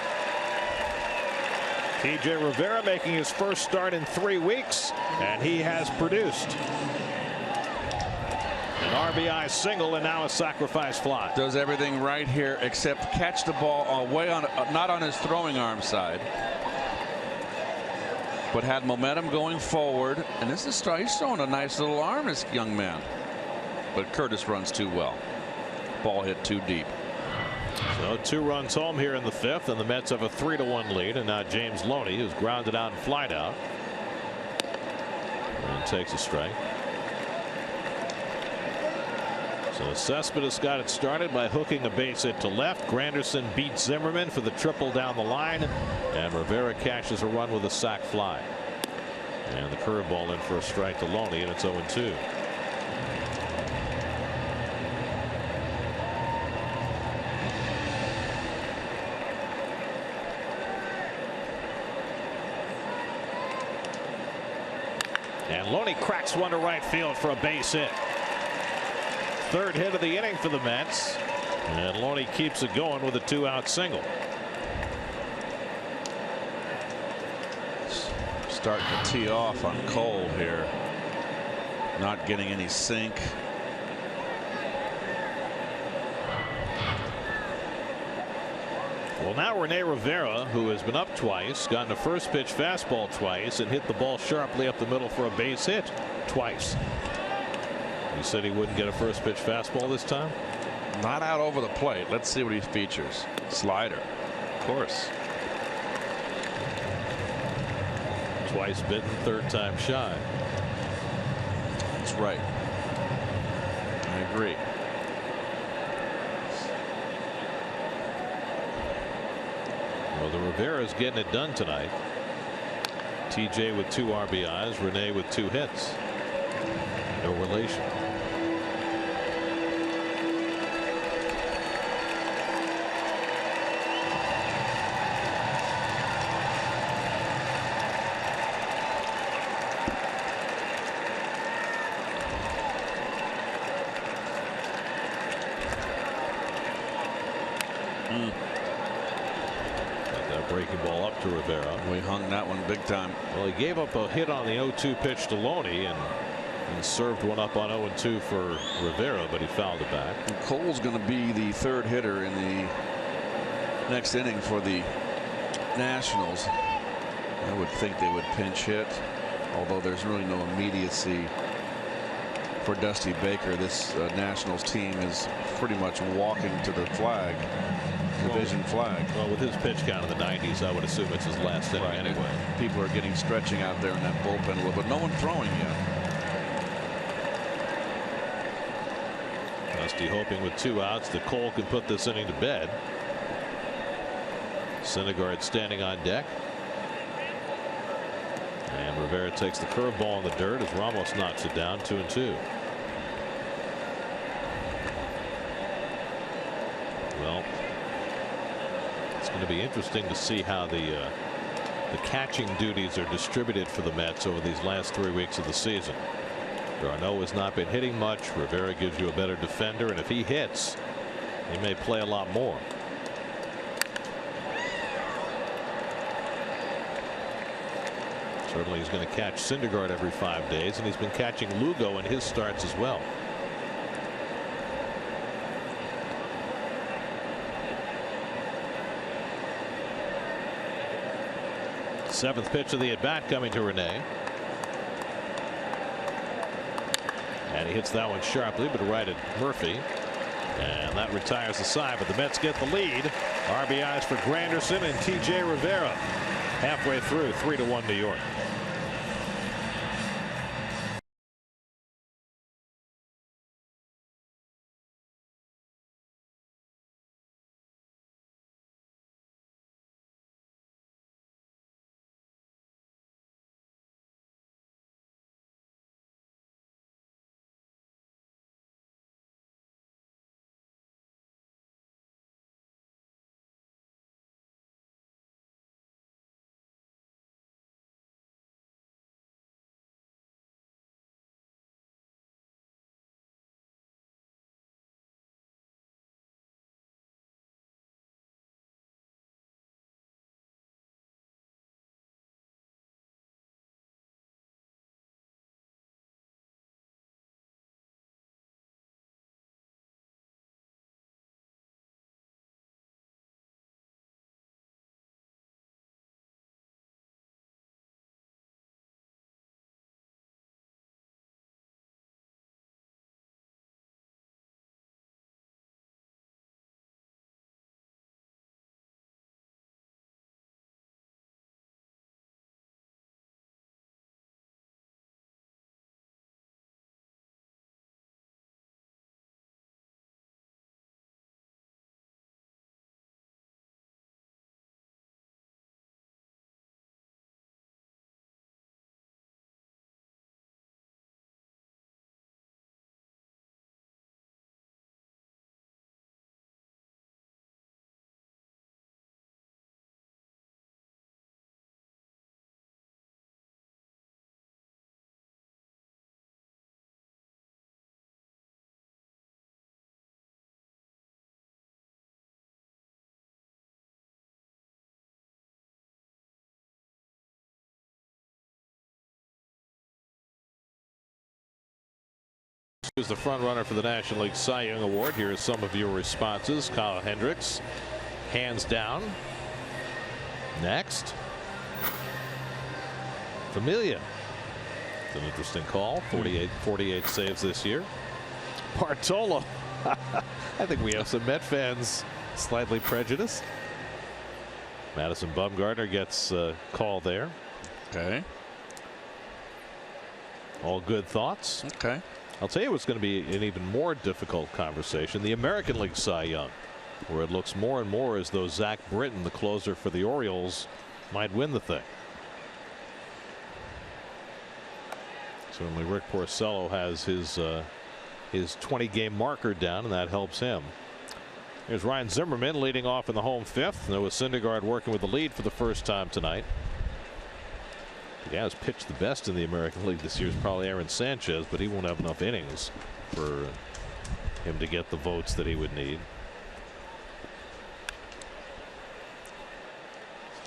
T.J. Rivera making his first start in 3 weeks, and he has produced. An RBI single and now a sacrifice fly. Does everything right here except catch the ball away on, not on his throwing arm side, but had momentum going forward. And this is he's throwing a nice little arm, this young man. But Curtis runs too well. Ball hit too deep. So 2 runs home here in the 5th, and the Mets have a 3-1 lead. And now James Loney, who's grounded out and flied out, and takes a strike. So Cespedes got it started by hooking a base hit to left. Granderson beats Zimmerman for the triple down the line, and Rivera cashes a run with a sac fly. And the curveball in for a strike to Loney, and it's 0-2. And Loney cracks one to right field for a base hit. 3rd hit of the inning for the Mets, and Loney keeps it going with a 2-out single. Starting to tee off on Cole here. Not getting any sink. Well, now Rene Rivera, who has been up twice, gotten a first pitch fastball twice, and hit the ball sharply up the middle for a base hit twice. He said he wouldn't get a first pitch fastball this time. Not out over the plate. Let's see what he features. Slider, of course. Twice bitten, third time shy. That's right. I agree. Well, the Rivera's getting it done tonight. TJ with 2 RBIs, Rene with 2 hits. No relation. Breaking ball up to Rivera. We hung that one big time. Well, he gave up a hit on the 0-2 pitch to Loney and served one up on 0-2 for Rivera, but he fouled it back. And Cole's going to be the third hitter in the next inning for the Nationals. I would think they would pinch hit, although there's really no immediacy for Dusty Baker. This Nationals team is pretty much walking to the flag. Division flag. Well, with his pitch count in the 90s, I would assume it's his last inning anyway. People are getting stretching out there in that bullpen a little bit. No one throwing yet. Dusty hoping with 2 outs that Cole can put this inning to bed. Syndergaard standing on deck. And Rivera takes the curveball in the dirt as Ramos knocks it down 2-2. Well, it's going to be interesting to see how the catching duties are distributed for the Mets over these last 3 weeks of the season. Darno has not been hitting much. Rivera gives you a better defender, and if he hits, he may play a lot more. Certainly he's going to catch Syndergaard every 5 days, and he's been catching Lugo in his starts as well. Seventh pitch of the at bat coming to Rene. And he hits that one sharply, but right at Murphy. And that retires the side, but the Mets get the lead. RBIs for Granderson and TJ Rivera. Halfway through, 3-1 New York. Who's the front runner for the National League Cy Young Award? Here are some of your responses. Kyle Hendricks, Hands down. Next. Familia. It's an interesting call. 48 saves this year. Bartolo. I think we have some Met fans slightly prejudiced. Madison Bumgarner gets a call there. Okay. All good thoughts. Okay. I'll tell you what's going to be an even more difficult conversation. The American League Cy Young, where it looks more and more as though Zach Britton, the closer for the Orioles, might win the thing. Certainly Rick Porcello has his 20-game marker down, and that helps him. Here's Ryan Zimmerman leading off in the home fifth. Noah Syndergaard working with the lead for the first time tonight. The guy who's pitched the best in the American League this year is probably Aaron Sanchez, but he won't have enough innings for him to get the votes that he would need.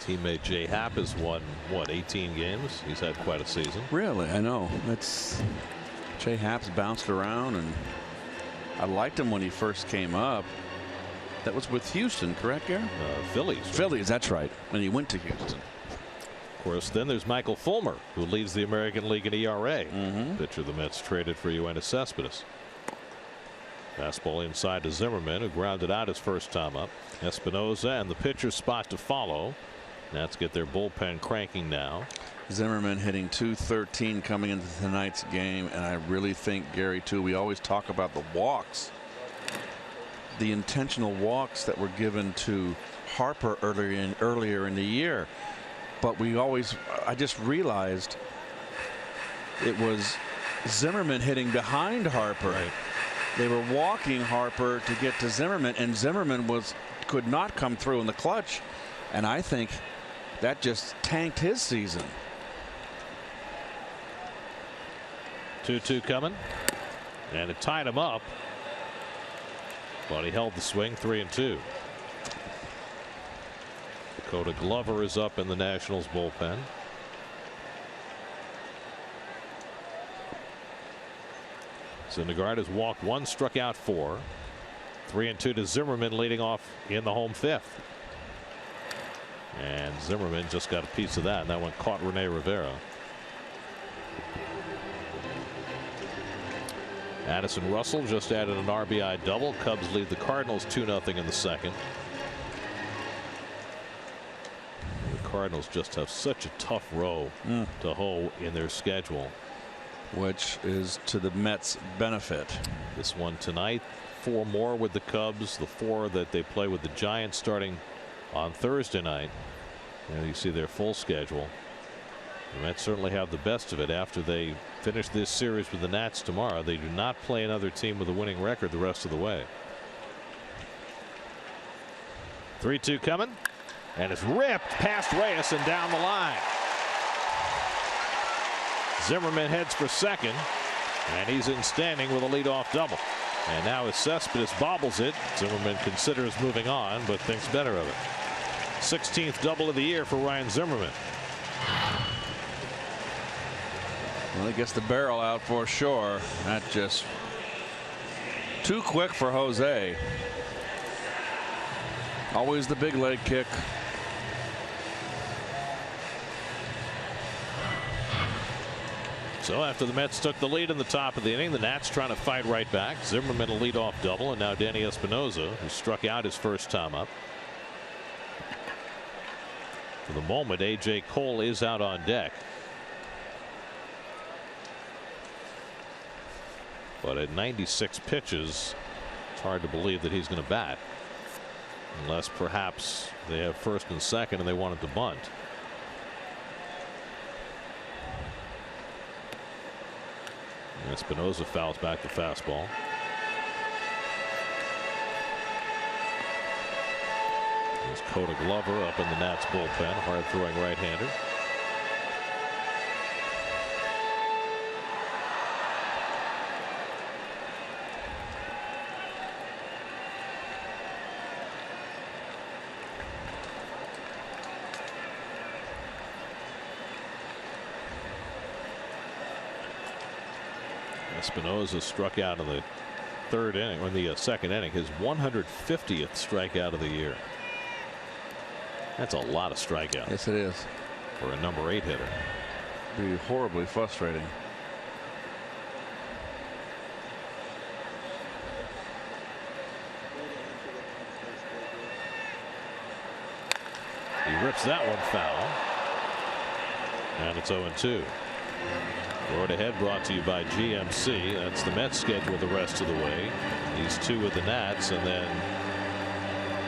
Teammate Jay Happ has won, what, 18 games? He's had quite a season. Really? I know. It's Jay Happ's bounced around, and I liked him when he first came up. That was with Houston, correct, Gary? Phillies. Phillies, that's right. When he went to Houston. Of course, then there's Michael Fulmer, who leads the American League in ERA. Pitcher the Mets traded for Yoenis Cespedes. Fastball inside to Zimmerman, who grounded out his first time up. Espinoza and the pitcher's spot to follow. Nats get their bullpen cranking now. Zimmerman hitting .213 coming into tonight's game, and I really think, Gary, too, we always talk about the walks. The intentional walks that were given to Harper earlier in the year. But I just realized it was Zimmerman hitting behind Harper. Right. They were walking Harper to get to Zimmerman, and Zimmerman could not come through in the clutch. And I think that just tanked his season. 2-2 coming, and it tied him up, but he held the swing. 3-2. Dakota Glover is up in the Nationals bullpen. Syndergaard has walked one, struck out 4. 3-2 to Zimmerman leading off in the home fifth. And Zimmerman just got a piece of that, and that one caught Rene Rivera. Addison Russell just added an RBI double. Cubs lead the Cardinals 2-0 in the second. The Cardinals just have such a tough row to hoe in their schedule, which is to the Mets' benefit. This one tonight, 4 more with the Cubs, the 4 that they play with the Giants starting on Thursday night. You see their full schedule. The Mets certainly have the best of it after they finish this series with the Nats tomorrow. They do not play another team with a winning record the rest of the way. 3-2 coming, and it's ripped past Reyes and down the line. Zimmerman heads for second, and he's in standing with a leadoff double. And now as Cespedes bobbles it, Zimmerman considers moving on, but thinks better of it. 16th double of the year for Ryan Zimmerman. Well, he gets the barrel out for sure. That just too quick for Jose. Always the big leg kick. So after the Mets took the lead in the top of the inning, the Nats trying to fight right back. Zimmerman a leadoff double, and now Danny Espinoza, who struck out his first time up. For the moment, A.J. Cole is out on deck. But at 96 pitches, it's hard to believe that he's going to bat. Unless perhaps they have first and second and they wanted to bunt. Espinoza fouls back the fastball. There's Dakota Glover up in the Nats bullpen, hard throwing right-hander. Espinoza struck out in the third inning, or in the second inning, his 150th strikeout of the year. That's a lot of strikeouts. Yes, it is. For a number 8 hitter. Be horribly frustrating. He rips that one foul. And it's 0-2. Road Ahead brought to you by GMC. That's the Mets schedule the rest of the way. These 2 with the Nats, and then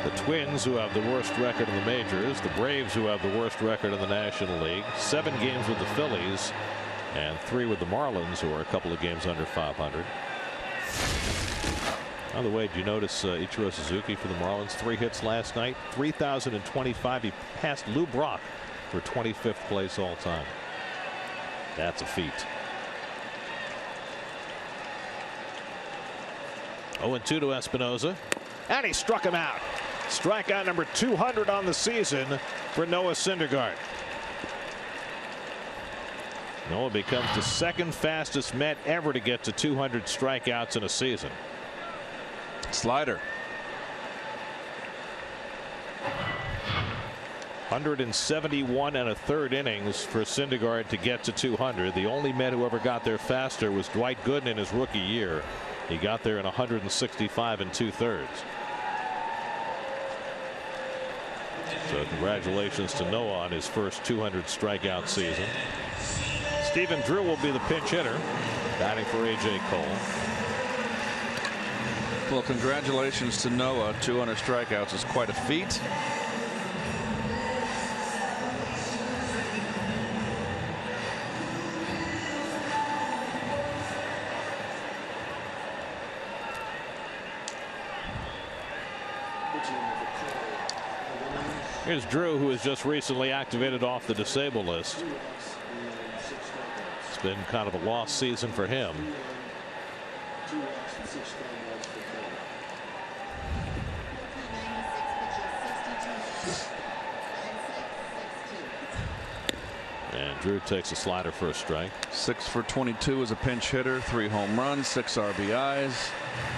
the Twins, who have the worst record in the majors, the Braves, who have the worst record in the National League, 7 games with the Phillies, and 3 with the Marlins, who are a couple of games under 500. By the way, did you notice Ichiro Suzuki for the Marlins? 3 hits last night, 3,025. He passed Lou Brock for 25th place all time. That's a feat. 0-2 to Espinoza, and he struck him out. Strikeout number 200 on the season for Noah Syndergaard. Noah becomes the 2nd fastest Met ever to get to 200 strikeouts in a season. Slider. 171 1/3 innings for Syndergaard to get to 200. The only Met who ever got there faster was Dwight Gooden in his rookie year. He got there in 165 2/3. So congratulations to Noah on his first 200 strikeout season. Stephen Drew will be the pinch hitter, batting for A.J. Cole. Well, congratulations to Noah. 200 strikeouts is quite a feat. Here's Drew, who was just recently activated off the disabled list. It's been kind of a lost season for him. And Drew takes a slider for a strike. 6 for 22 as a pinch hitter, 3 home runs, 6 RBIs.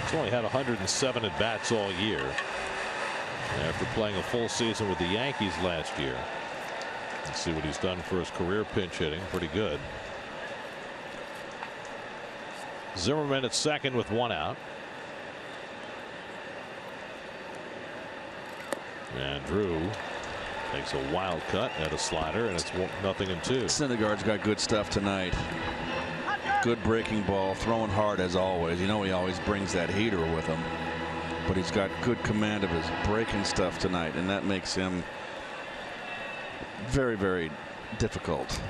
He's only had 107 at bats all year, after playing a full season with the Yankees last year. Let's see what he's done for his career pinch hitting. Pretty good. Zimmerman at second with 1 out. And Drew takes a wild cut at a slider, and it's 0-2. Syndergaard's got good stuff tonight. Good breaking ball, throwing hard as always. You know he always brings that heater with him. But he's got good command of his breaking stuff tonight, and that makes him very, very difficult.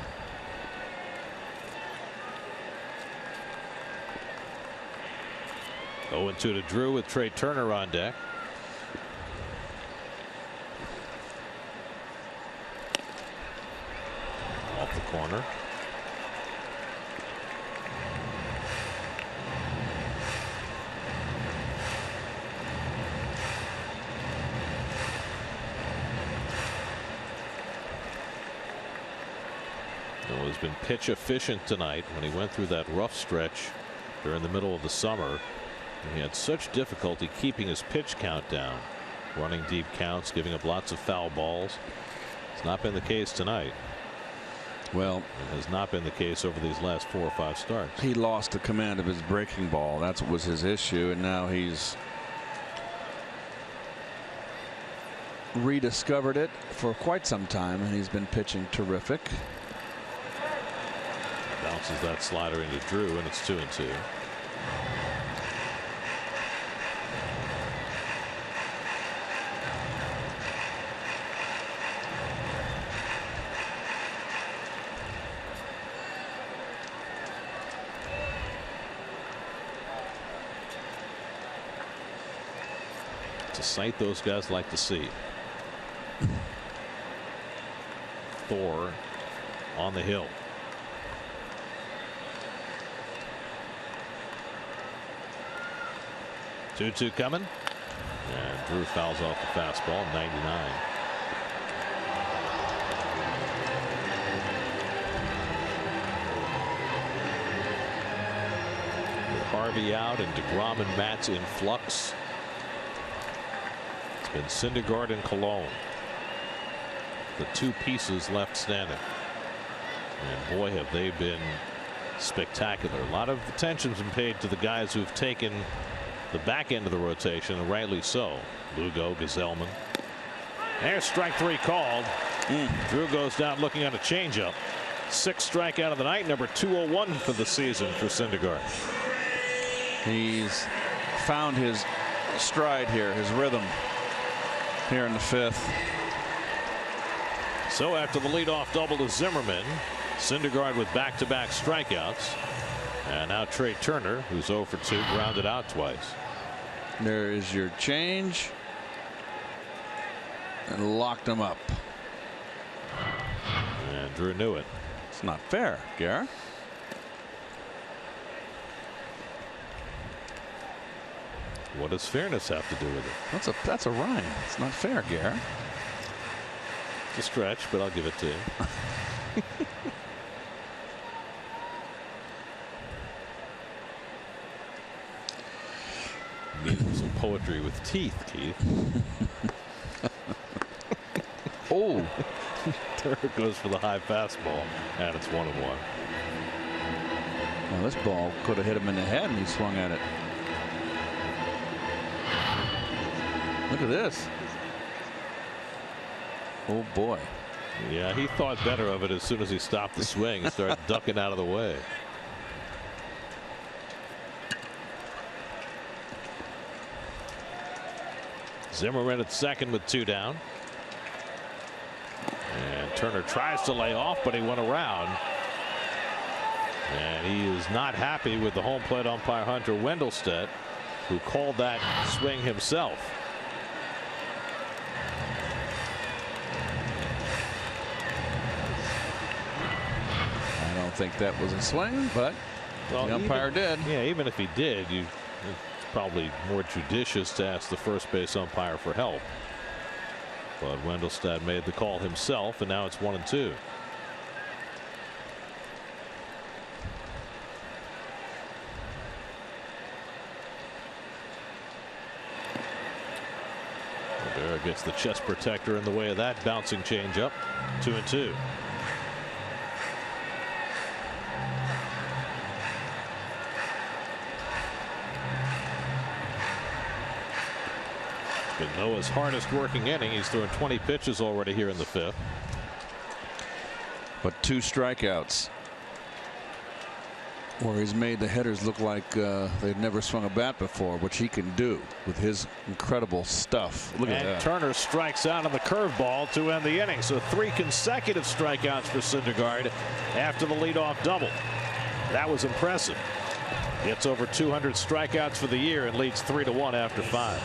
Oh, 0-2 to Drew with Trey Turner on deck. Off the corner. Noah's been pitch efficient tonight. When he went through that rough stretch during the middle of the summer, he had such difficulty keeping his pitch count down, running deep counts, giving up lots of foul balls. It's not been the case tonight. Well, it has not been the case over these last 4 or 5 starts. He lost the command of his breaking ball. That's what was his issue, and now he's rediscovered it for quite some time, and he's been pitching terrific. Bounces that slider into Drew, and it's 2-2. It's a sight those guys like to see. Thor on the hill. 2-2 coming, and Drew fouls off the fastball. 99. With Harvey out and DeGrom and Matz in flux, it's been Syndergaard and Cologne. the two pieces left standing. And boy, have they been spectacular. A lot of attention's been paid to the guys who've taken the back end of the rotation, and rightly so. Lugo, Gazelman. There's strike three called. Drew goes down looking at a changeup. 6th strikeout of the night, number 201 for the season for Syndergaard. He's found his stride here, his rhythm here in the 5th. So after the leadoff double to Zimmerman, Syndergaard with back-to-back strikeouts. And now Trey Turner, who's 0 for 2, grounded out twice. There is your change. And locked him up. And Drew knew it. It's not fair, Garrett. What does fairness have to do with it? That's a rhyme. It's not fair, Garrett. It's a stretch, but I'll give it to you. Need some poetry with teeth, Keith. Oh. Turner goes for the high fastball, and it's 1-1. Well, this ball could have hit him in the head, and he swung at it. Look at this. Oh boy. Yeah, he thought better of it as soon as he stopped the swing and started ducking out of the way. Zimmerman at second with 2 down. And Turner tries to lay off, but he went around. And he is not happy with the home plate umpire Hunter Wendelstedt, who called that swing himself. I don't think that was a swing, but the umpire did. Yeah, even if he did, it's probably more judicious to ask the first base umpire for help. But Wendelstedt made the call himself, and now it's 1-2. Rivera gets the chest protector in the way of that bouncing changeup. 2-2. Been Noah's hardest working inning. He's thrown 20 pitches already here in the 5th. But 2 strikeouts. Where he's made the hitters look like they've never swung a bat before, which he can do with his incredible stuff. Look at that. Turner strikes out on the curveball to end the inning. So 3 consecutive strikeouts for Syndergaard after the leadoff double. That was impressive. Gets over 200 strikeouts for the year and leads 3-1 after 5.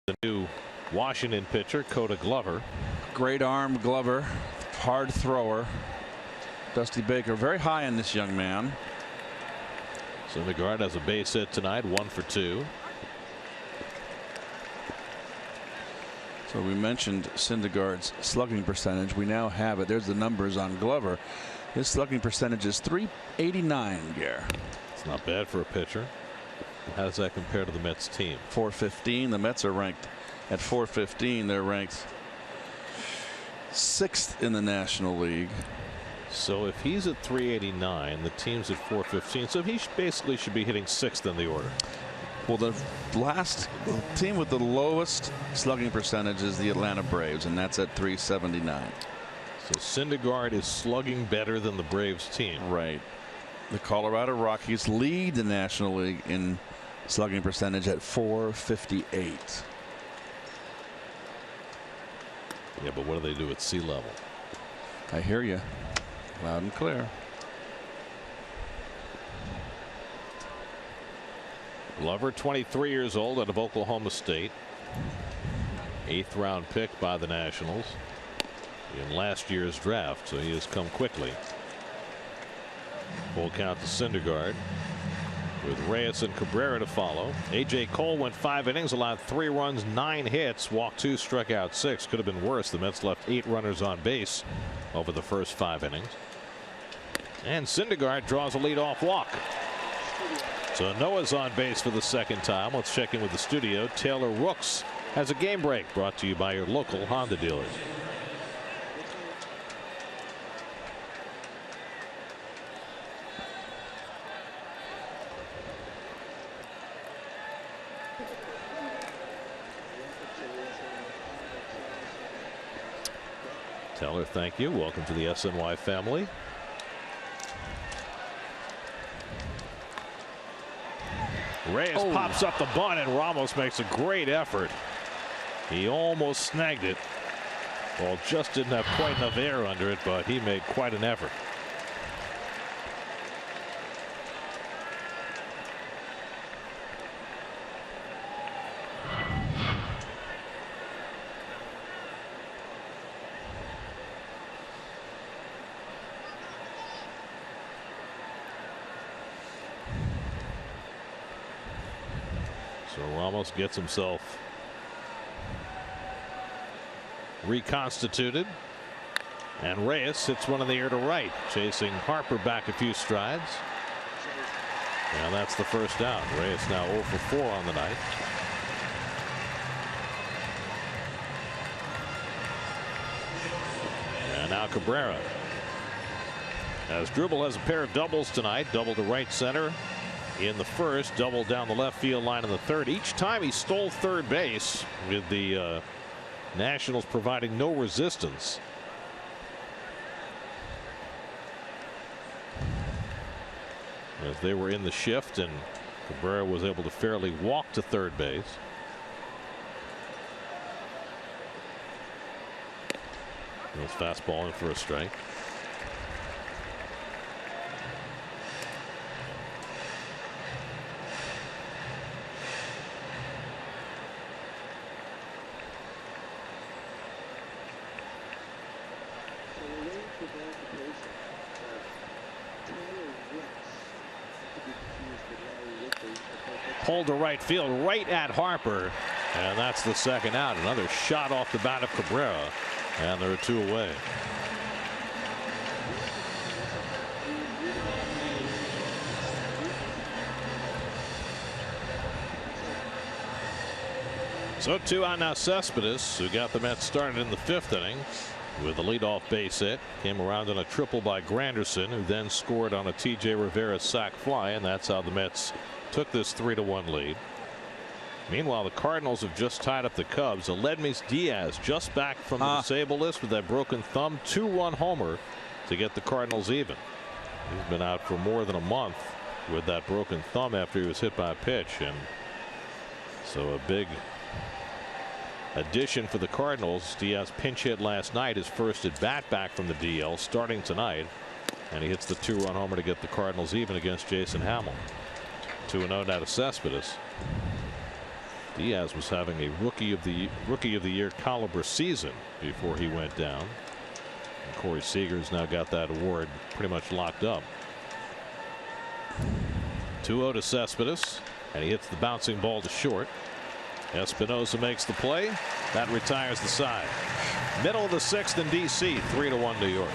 the new Washington pitcher, Coda Glover. Great arm, Glover. Hard thrower. Dusty Baker very high on this young man. Syndergaard has a base hit tonight, 1 for 2. So we mentioned Syndergaard's slugging percentage. We now have it. There's the numbers on Glover. His slugging percentage is .389, Gare. It's not bad for a pitcher. How does that compare to the Mets team? .415. The Mets are ranked at .415. They're ranked 6th in the National League. So if he's at .389, the team's at .415. So he basically should be hitting 6th in the order. Well, the last team with the lowest slugging percentage is the Atlanta Braves, and that's at .379. So Syndergaard is slugging better than the Braves team. Right. The Colorado Rockies lead the National League in slugging percentage at .458. Yeah, but what do they do at sea level? I hear you loud and clear. Glover, 23 years old, out of Oklahoma State. 8th round pick by the Nationals in last year's draft, so he has come quickly. Full count to Syndergaard with Reyes and Cabrera to follow. A.J. Cole went 5 innings, allowed 3 runs, 9 hits, walked 2, struck out 6. Could have been worse. The Mets left 8 runners on base over the first 5 innings. And Syndergaard draws a leadoff walk. So Noah's on base for the 2nd time. Let's check in with the studio. Taylor Rooks has a game break brought to you by your local Honda dealers. Taylor, thank you. Welcome to the SNY family. Reyes pops up the bunt, and Ramos makes a great effort. He almost snagged it. Well, just didn't have quite enough air under it, but he made quite an effort. So Ramos gets himself reconstituted, and Reyes hits one in the air to right, chasing Harper back a few strides. And that's the first out. Reyes now 0 for 4 on the night. And now Cabrera. As Dribble has a pair of doubles tonight, double to right center in the first, double down the left field line in the third. Each time he stole third base, with the Nationals providing no resistance. As they were in the shift, and Cabrera was able to fairly walk to third base. His fastball in for a strike. Pulled to right field, right at Harper, and that's the second out. Another shot off the bat of Cabrera, and there are 2 away. So 2 out now. Cespedes, who got the Mets started in the 5th inning with a leadoff base hit, came around on a triple by Granderson, who then scored on a T.J. Rivera sac fly, and that's how the Mets took this 3-1 lead. Meanwhile, the Cardinals have just tied up the Cubs. Aledmys Diaz just back from the disabled list with that broken thumb, 2-run homer to get the Cardinals even. He's been out for more than a month with that broken thumb after he was hit by a pitch, and so a big addition for the Cardinals. Diaz pinch hit last night, his first at bat back from the DL, starting tonight, and he hits the 2-run homer to get the Cardinals even against Jason Hamill. 2-0 now to Cespedes. Diaz was having a rookie of the year caliber season before he went down. And Corey Seager's now got that award pretty much locked up. 2-0 to Cespedes, and he hits the bouncing ball to short. Espinosa makes the play. That retires the side. Middle of the 6th in D.C. 3-1 New York.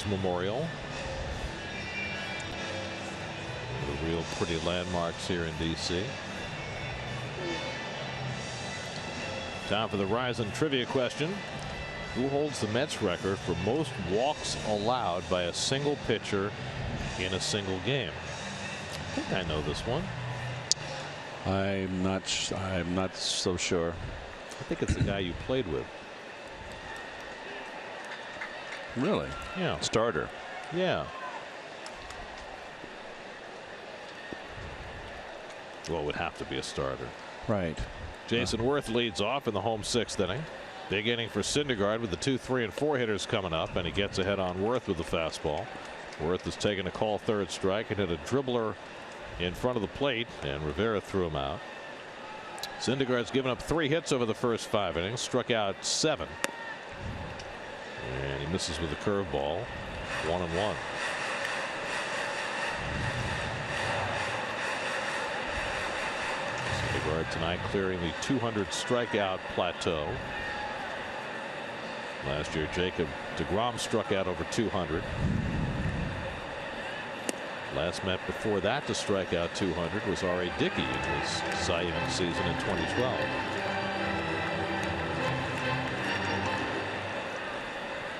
Memorial. The real pretty landmarks here in D.C. Time for the Ryzen trivia question. Who holds the Mets record for most walks allowed by a single pitcher in a single game? I think I know this one. I'm not so sure. I think it's the guy you played with. Really? Yeah. Starter. Yeah. Well, it would have to be a starter. Right. Jason Worth leads off in the home 6th inning. Big inning for Syndergaard with the 2, 3, and 4 hitters coming up, and he gets ahead on Worth with the fastball. Worth is taking a call third strike and hit a dribbler in front of the plate, and Rivera threw him out. Syndergaard's given up 3 hits over the first 5 innings, struck out 7. And he misses with a curveball. 1-1. Syndergaard tonight clearing the 200 strikeout plateau. Last year, Jacob deGrom struck out over 200. Last Met before that to strike out 200 was R.A. Dickey in his Cy Young season in 2012.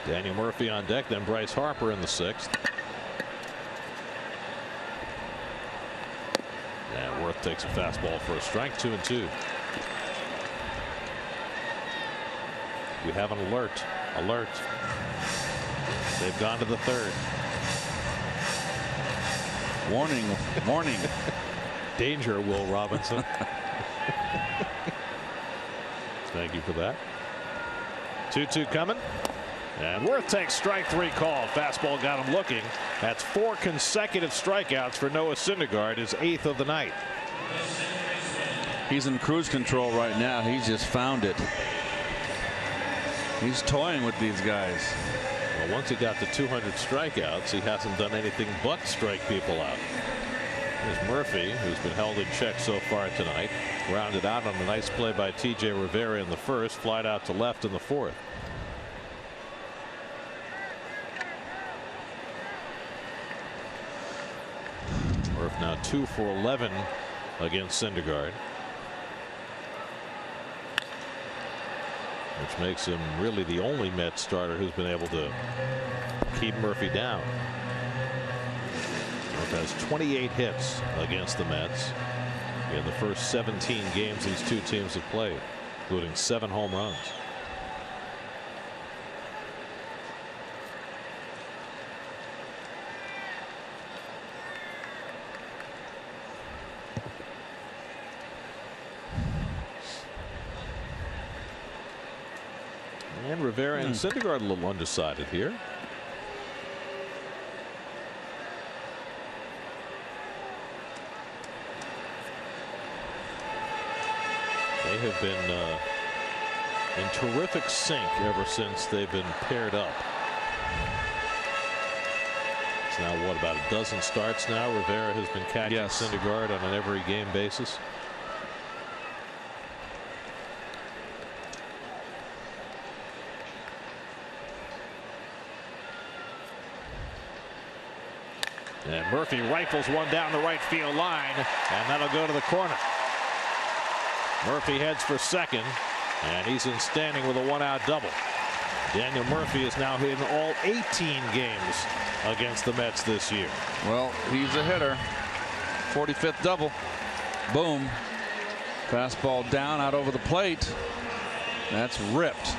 Daniel Murphy on deck, then Bryce Harper in the 6th. And Worth takes a fastball for a strike. 2-2. We have an alert. Alert. They've gone to the 3rd. Warning. Warning. Danger, Will Robinson. Thank you for that. 2-2 coming. And Worth takes strike 3 call. Fastball got him looking. That's 4 consecutive strikeouts for Noah Syndergaard, his 8th of the night. He's in cruise control right now. He's just found it. He's toying with these guys. Well, once he got to 200 strikeouts, he hasn't done anything but strike people out. There's Murphy, who's been held in check so far tonight. Rounded out on a nice play by T.J. Rivera in the 1st. Flied out to left in the 4th. Murph now 2 for 11 against Syndergaard, which makes him really the only Mets starter who's been able to keep Murphy down. Murph has 28 hits against the Mets in the first 17 games these two teams have played, including 7 home runs. And Rivera and Syndergaard a little undecided here. They have been in terrific sync ever since they've been paired up. It's now what, about a dozen starts now? Rivera has been catching Syndergaard on an every game basis. And Murphy rifles one down the right field line, and that'll go to the corner. Murphy heads for second, and he's in standing with a 1-out double. Daniel Murphy is now hitting all 18 games against the Mets this year. Well, he's a hitter. 45th double. Boom. Fastball down out over the plate. That's ripped.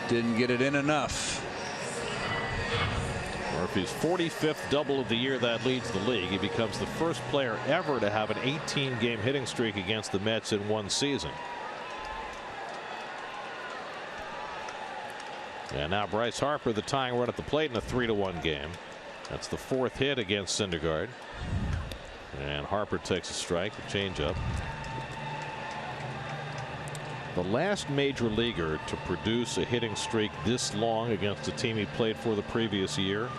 Didn't get it in enough. Murphy's 45th double of the year. That leads the league. He becomes the first player ever to have an 18-game hitting streak against the Mets in one season. And now Bryce Harper, the tying run at the plate in a 3-1 game. That's the 4th hit against Syndergaard. And Harper takes a strike, a changeup. The last major leaguer to produce a hitting streak this long against a team he played for the previous year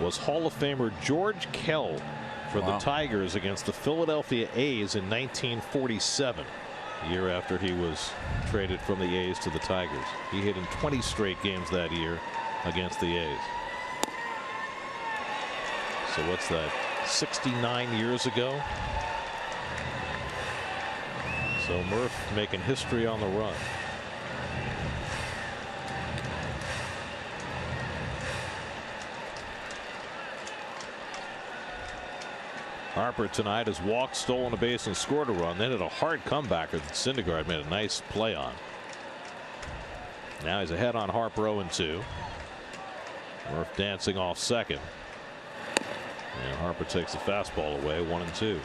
was Hall of Famer George Kell for the Tigers against the Philadelphia A's in 1947, a year after he was traded from the A's to the Tigers. He hit in 20 straight games that year against the A's. So what's that, 69 years ago? So Murph making history on the run. Harper tonight has walked, stolen a base, and scored a run. Then at a hard comebacker that Syndergaard made a nice play on. Now he's ahead on Harper 0-2. Murph dancing off second. And Harper takes the fastball away, 1-2.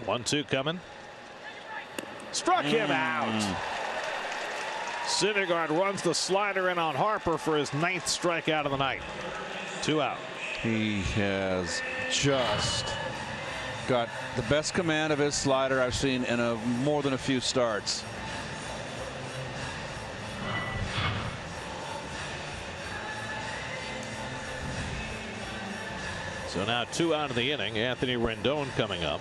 One-two coming. Struck him out. Syndergaard runs the slider in on Harper for his 9th strikeout of the night. 2 out. He has just got the best command of his slider I've seen in more than a few starts. So now 2 out of the inning. Anthony Rendon coming up.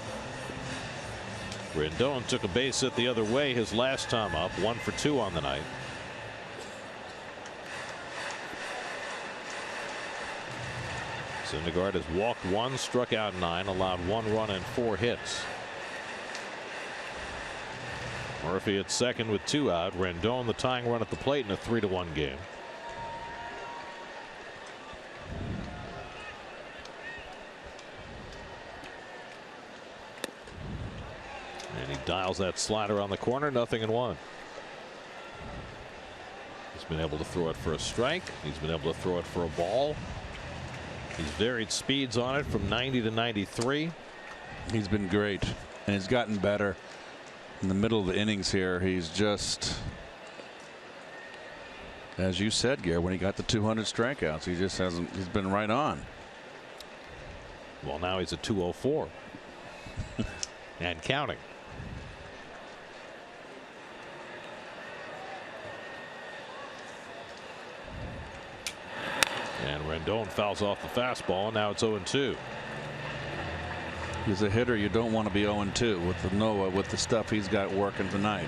Rendon took a base hit the other way his last time up, 1 for 2 on the night. Syndergaard has walked 1, struck out 9, allowed 1 run and 4 hits. Murphy at second with 2 out. Rendon the tying run at the plate in a 3-1 game. And he dials that slider on the corner, 0-1. He's been able to throw it for a strike. He's been able to throw it for a ball. He's varied speeds on it from 90 to 93. He's been great, and he's gotten better in the middle of the innings here. He's just As you said, Gary, when he got the 200 strikeouts, he just hasn't. He's been right on. Well, now he's at 204 and counting. And Rendon fouls off the fastball. Now it's 0-2. He's a hitter you don't want to be 0-2 with the Noah, with the stuff he's got working tonight.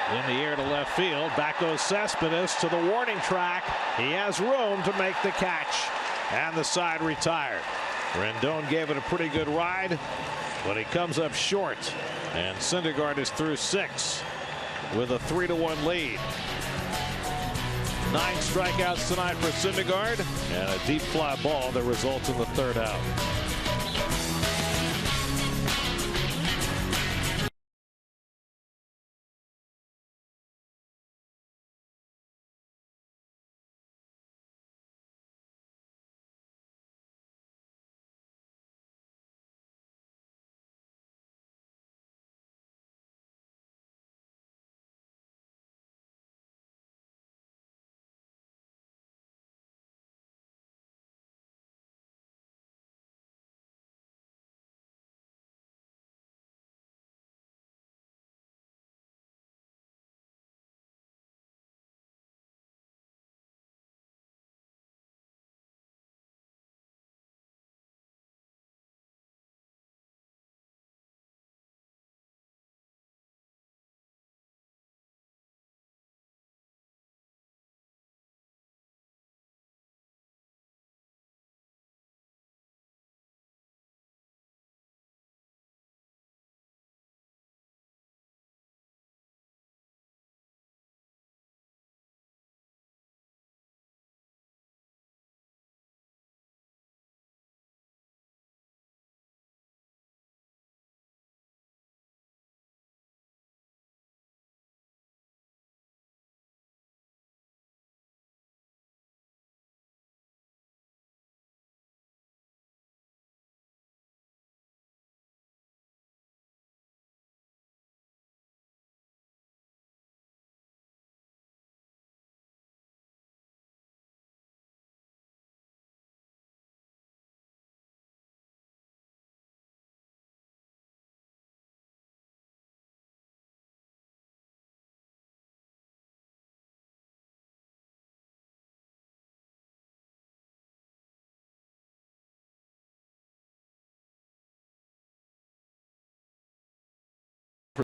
In the air to left field. Back goes Cespedes to the warning track. He has room to make the catch. And the side retired. Rendon gave it a pretty good ride, but he comes up short. And Syndergaard is through 6 with a 3-1 lead. 9 strikeouts tonight for Syndergaard and a deep fly ball that results in the 3rd out.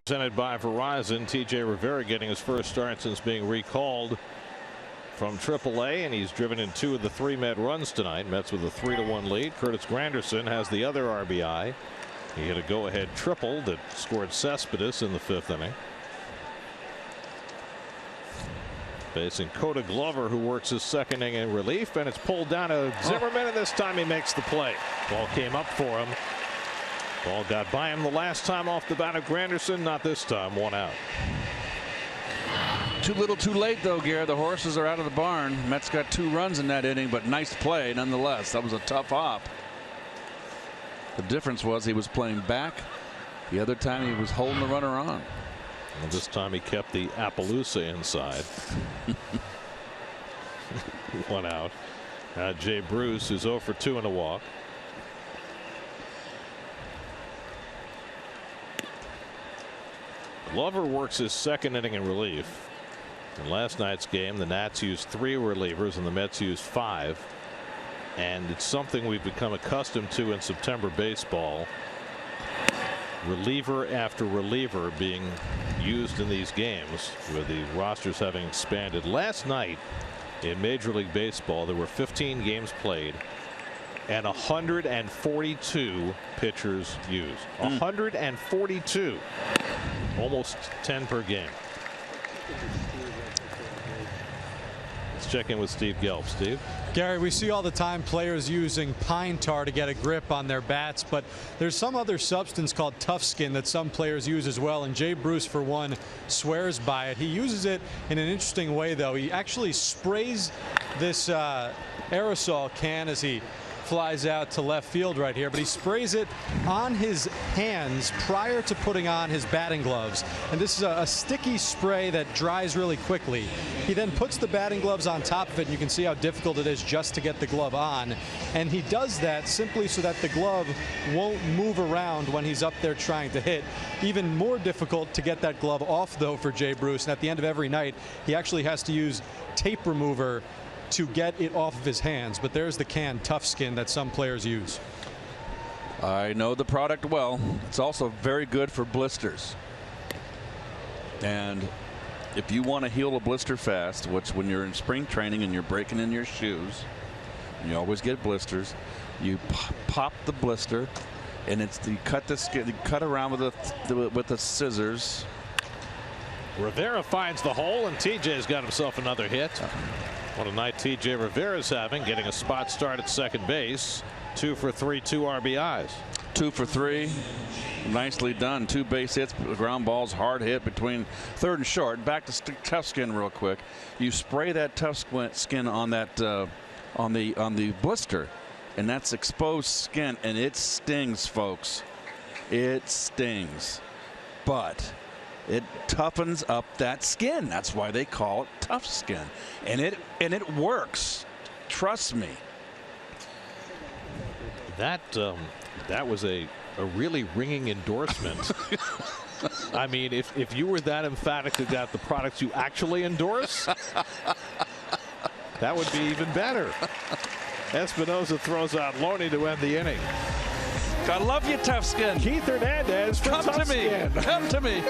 Presented by Verizon. TJ Rivera getting his first start since being recalled from AAA, and he's driven in 2 of the 3 Met runs tonight. Mets with a 3-1 lead. Curtis Granderson has the other RBI. He hit a go-ahead triple that scored Cespedes in the 5th inning. Facing Coda Glover, who works his 2nd inning in relief, and it's pulled down to Zimmerman, and this time he makes the play. Ball came up for him. Ball got by him the last time off the bat of Granderson. Not this time. 1 out. Too little too late though, Gary. The horses are out of the barn. Mets got 2 runs in that inning, but nice play nonetheless. That was a tough hop. The difference was he was playing back. The other time he was holding the runner on. And this time he kept the Appaloosa inside. 1 out. Jay Bruce, who's 0 for 2 in a walk. Glover works his 2nd inning in relief. In last night's game, the Nats used 3 relievers and the Mets used 5. And it's something we've become accustomed to in September baseball. Reliever after reliever being used in these games, with the rosters having expanded. Last night in Major League Baseball, there were 15 games played and 142 pitchers used. 142. Almost 10 per game. It's check in with Steve Gelb. Steve? Gary, we see all the time players using pine tar to get a grip on their bats, but there's some other substance called tough skin that some players use as well, and Jay Bruce, for one, swears by it. He uses it in an interesting way, though. He actually sprays this aerosol can as he flies out to left field right here, but he sprays it on his hands prior to putting on his batting gloves. And this is a sticky spray that dries really quickly. He then puts the batting gloves on top of it, and you can see how difficult it is just to get the glove on. And he does that simply so that the glove won't move around when he's up there trying to hit. Even more difficult to get that glove off, though, for Jay Bruce. And at the end of every night, he actually has to use tape remover to get it off of his hands. But there's the can, tough skin, that some players use. I know the product well. It's also very good for blisters. And if you want to heal a blister fast, which when you're in spring training and you're breaking in your shoes, and you always get blisters, you pop the blister, and you cut the skin, you cut around with the scissors. Rivera finds the hole, and TJ's got himself another hit. What a night TJ Rivera's having, getting a spot start at second base. 2 for 3, 2 RBIs. 2 for 3. Nicely done. 2 base hits, ground balls, hard hit between third and short. Back to tough skin real quick. You spray that tough skin on that on the blister, and that's exposed skin, and it stings, folks. It stings, but it toughens up that skin. That's why they call it tough skin, and it works. Trust me. That was a really ringing endorsement. I mean, if you were that emphatic about the products you actually endorse, that would be even better. Espinosa throws out Loney to end the inning. I love you, tough skin. Keith Hernandez for Come tough to me. skin. Come to me.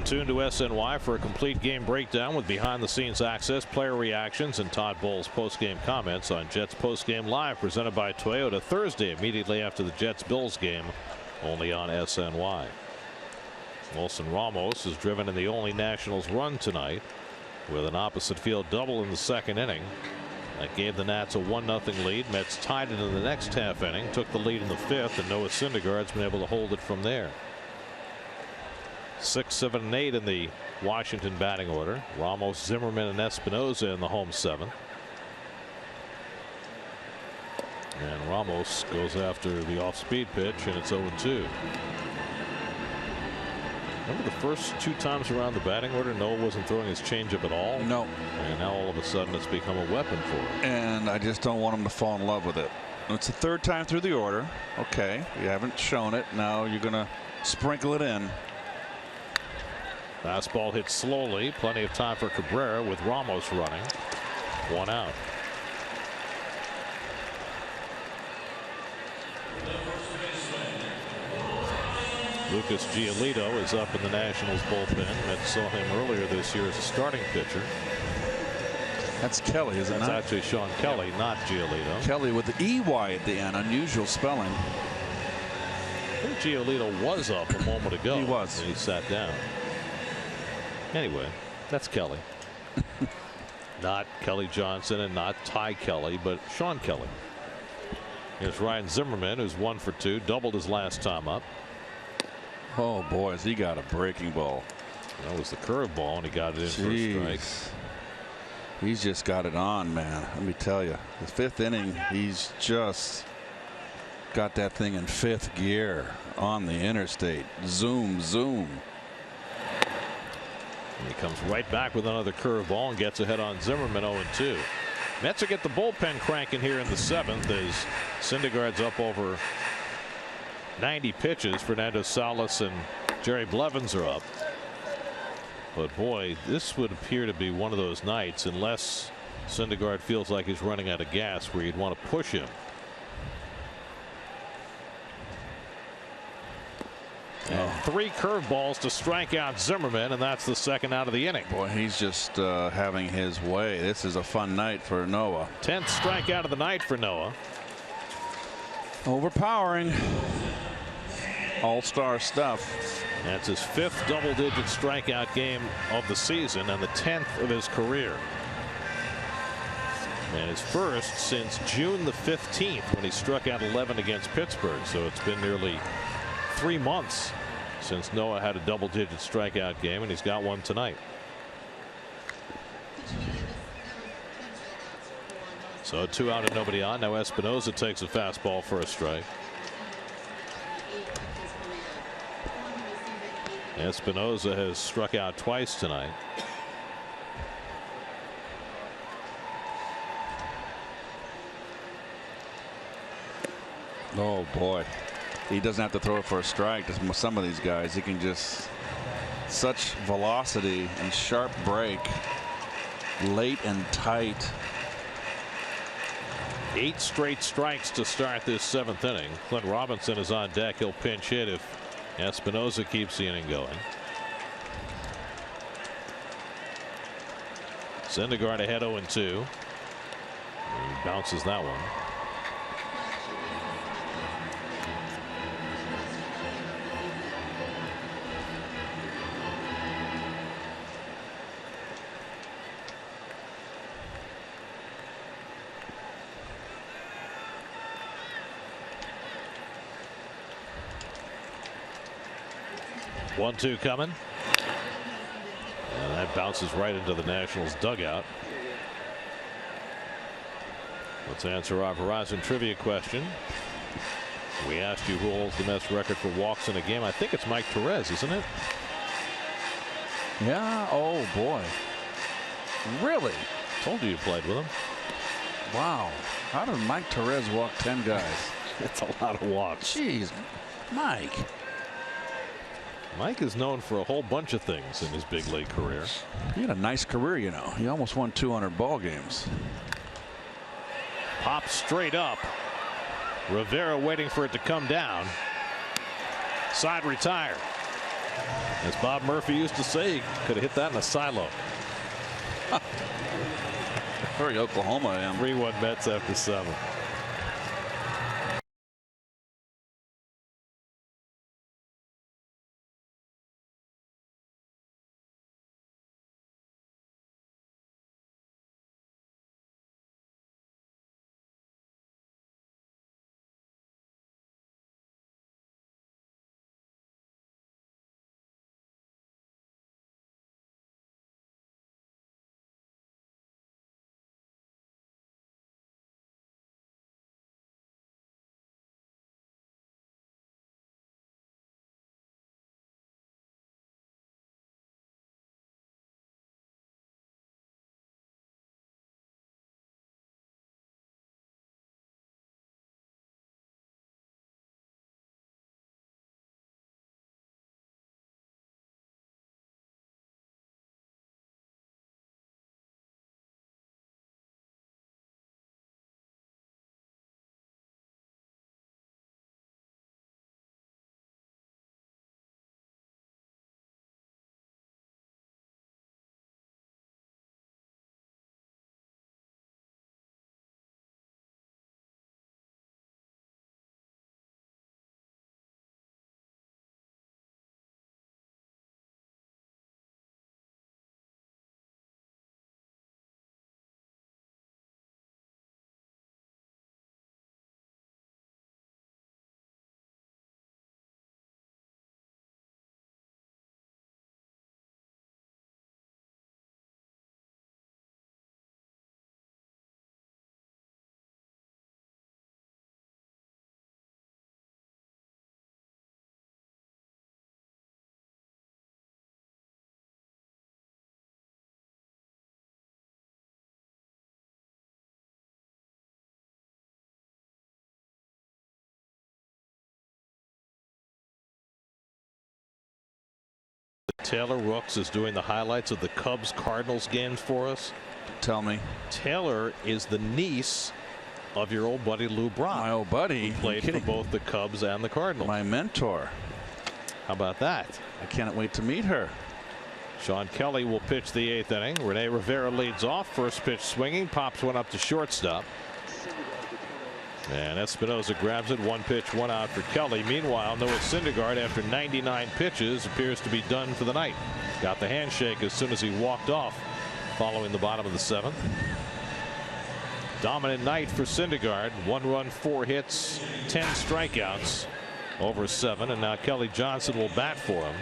Tuned to SNY for a complete game breakdown with behind-the-scenes access, player reactions, and Todd Bowles' post-game comments on Jets Post-Game Live, presented by Toyota, Thursday immediately after the Jets-Bills game, only on SNY. Wilson Ramos is driven in the only Nationals run tonight with an opposite field double in the second inning. That gave the Nats a 1-0 lead. Mets tied it in the next half inning, took the lead in the fifth, and Noah Syndergaard's been able to hold it from there. 6, 7, and 8 in the Washington batting order. Ramos, Zimmerman, and Espinosa in the home 7. And Ramos goes after the off-speed pitch, and it's 0-2. Remember the first 2 times around the batting order, Noah wasn't throwing his changeup at all? No. And now all of a sudden it's become a weapon for him. And I just don't want him to fall in love with it. It's the 3rd time through the order. Okay, you haven't shown it. Now you're going to sprinkle it in. Fastball hit slowly. Plenty of time for Cabrera with Ramos running. 1 out. Lucas Giolito is up in the Nationals bullpen. Mets saw him earlier this year as a starting pitcher. That's Kelly, isn't it? That's actually Sean Kelly, not Giolito. Kelly with the EY at the end. Unusual spelling. I think Giolito was up a moment ago. He was. And he sat down. Anyway, that's Kelly. Not Kelly Johnson and not Ty Kelly, but Sean Kelly. Here's Ryan Zimmerman, who's 1 for 2, doubled his last time up. Oh, boys, he got a breaking ball. That was the curveball, and he got it in for a strike. He's just got it on, man. Let me tell you, the 5th inning, he's just got that thing in 5th gear on the interstate. Zoom, zoom. And he comes right back with another curveball and gets ahead on Zimmerman. 0-2. Mets will get the bullpen cranking here in the 7th as Syndergaard's up over 90 pitches. Fernando Salas and Jerry Blevins are up. But boy, this would appear to be one of those nights, unless Syndergaard feels like he's running out of gas, where you'd want to push him. And 3 curveballs to strike out Zimmerman, and that's the 2nd out of the inning. Boy, he's just having his way. This is a fun night for Noah. 10th strikeout of the night for Noah. Overpowering. All-star stuff. That's his 5th double-digit strikeout game of the season and the 10th of his career. And his first since June the 15th, when he struck out 11 against Pittsburgh. So it's been nearly 3 months since Noah had a double-digit strikeout game, and he's got one tonight. So 2 out and nobody on. Now Espinosa takes a fastball for a strike. Espinosa has struck out twice tonight. Oh boy, he doesn't have to throw it for a strike. Some of these guys, he can just, such velocity and sharp break, late and tight. 8 straight strikes to start this 7th inning. Clint Robinson is on deck. He'll pinch hit if Espinosa keeps the inning going. Syndergaard ahead 0-2. He bounces that one. One-two coming. And that bounces right into the Nationals dugout. Let's answer our Verizon trivia question. We asked you who holds the Mets record for walks in a game. I think it's Mike Torres, isn't it? Yeah. Oh boy. Really? Told you played with him. Wow. How did Mike Torres walk 10 guys? That's a lot of walks. Jeez, Mike. Mike is known for a whole bunch of things in his big league career. He had a nice career, you know. He almost won 200 ball games. Pop straight up. Rivera waiting for it to come down. Side retire. As Bob Murphy used to say, he could have hit that in a silo. Very Oklahoma, I am. 3-1 Mets after 7. Taylor Rooks is doing the highlights of the Cubs-Cardinals games for us. Tell me. Taylor is the niece of your old buddy Lou Brock. My old buddy. Who played for both the Cubs and the Cardinals. My mentor. How about that? I can't wait to meet her. Sean Kelly will pitch the 8th inning. Rene Rivera leads off. First pitch swinging. Pops one up to shortstop. And Espinosa grabs it. 1 pitch, 1 out for Kelly. Meanwhile, Noah Syndergaard, after 99 pitches, appears to be done for the night. Got the handshake as soon as he walked off following the bottom of the 7th. Dominant night for Syndergaard. 1 run, 4 hits, 10 strikeouts over 7. And now Kelly Johnson will bat for him.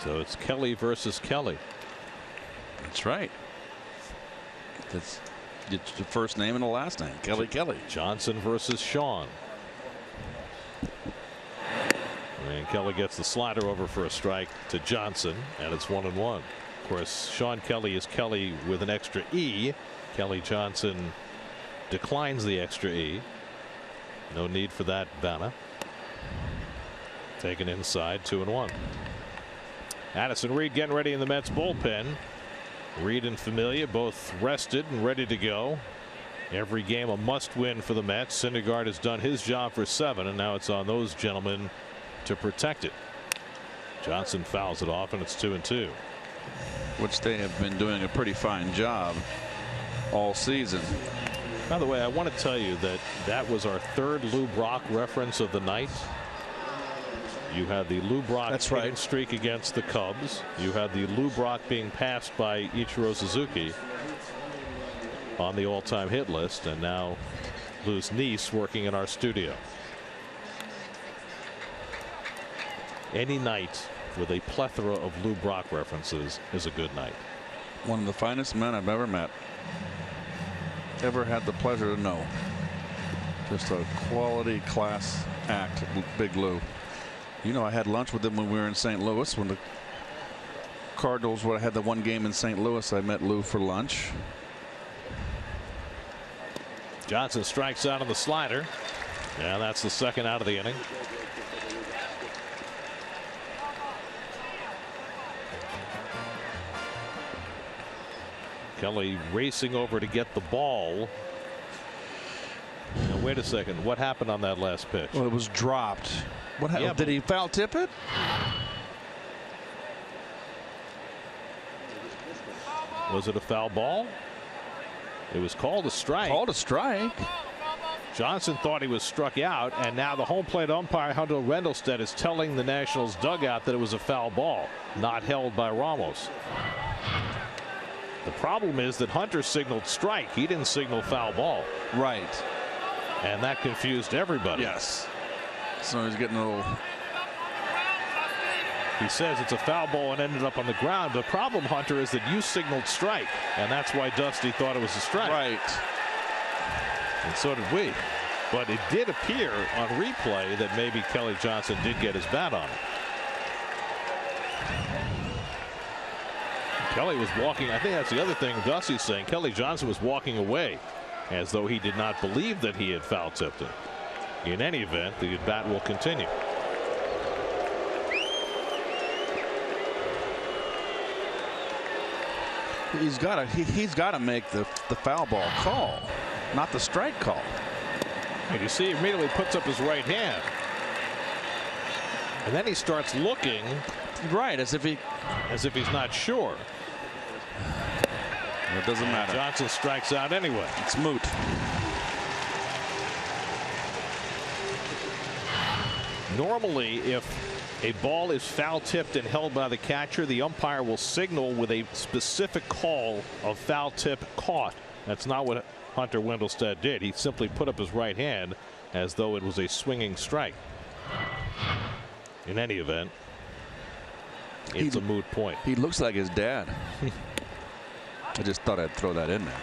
So it's Kelly versus Kelly. That's right. That's it's the first name and the last name. Kelly. Johnson versus Sean. And Kelly gets the slider over for a strike to Johnson, and it's 1-1. Of course, Sean Kelly is Kelly with an extra E. Kelly Johnson declines the extra E. No need for that, Vanna. Taken inside, 2-1. Addison Reed getting ready in the Mets bullpen. Reed and Familia both rested and ready to go. Every game a must win for the Mets. Syndergaard has done his job for 7, and now it's on those gentlemen to protect it. Johnson fouls it off, and it's 2-2. Which they have been doing a pretty fine job all season. By the way, I want to tell you that that was our 3rd Lou Brock reference of the night. You had the Lou Brock streak against the Cubs. You had the Lou Brock being passed by Ichiro Suzuki on the all-time hit list, and now Lou's niece working in our studio. Any night with a plethora of Lou Brock references is a good night. One of the finest men I've ever met. Ever had the pleasure to know. Just a quality class act, Big Lou. You know, I had lunch with him when we were in St. Louis. When the Cardinals had the 1 game in St. Louis, I met Lou for lunch. Johnson strikes out on the slider. And that's the 2nd out of the inning. Kelly racing over to get the ball. Now, wait a second. What happened on that last pitch? Well, it was dropped. What happened? Yeah, did he foul tip it? Was it a foul ball? It was called a strike. Called a strike. Johnson thought he was struck out, and now the home plate umpire Hunter Wendelstedt is telling the Nationals dugout that it was a foul ball, not held by Ramos. The problem is that Hunter signaled strike. He didn't signal foul ball. Right. And that confused everybody. Yes. So he's getting a little. He says it's a foul ball and ended up on the ground. The problem, Hunter, is that you signaled strike, and that's why Dusty thought it was a strike. Right. And so did we. But it did appear on replay that maybe Kelly Johnson did get his bat on it. Kelly was walking. I think that's the other thing Dusty's saying. Kelly Johnson was walking away as though he did not believe that he had foul tipped it. In any event, the at-bat will continue. He's got to make the foul ball call, not the strike call. And you see, he immediately puts up his right hand, and then he starts looking, right, as if he's not sure. It doesn't matter. Johnson strikes out anyway. It's moot. Normally, if a ball is foul tipped and held by the catcher, the umpire will signal with a specific call of foul tip caught. That's not what Hunter Wendelstedt did. He simply put up his right hand as though it was a swinging strike. In any event, it's a moot point. He looks like his dad. I just thought I'd throw that in there.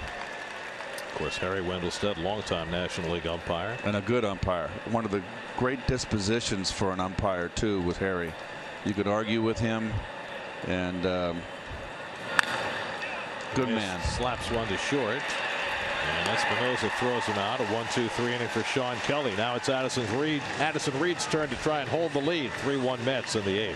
Of course, Harry Wendelstedt, longtime National League umpire. And a good umpire. One of the great dispositions for an umpire, too, with Harry. You could argue with him, and good man. Slaps one to short. And Espinosa throws him out. A 1-2-3 inning for Sean Kelly. Now it's Addison Reed's turn to try and hold the lead. 3-1 Mets in the 8th.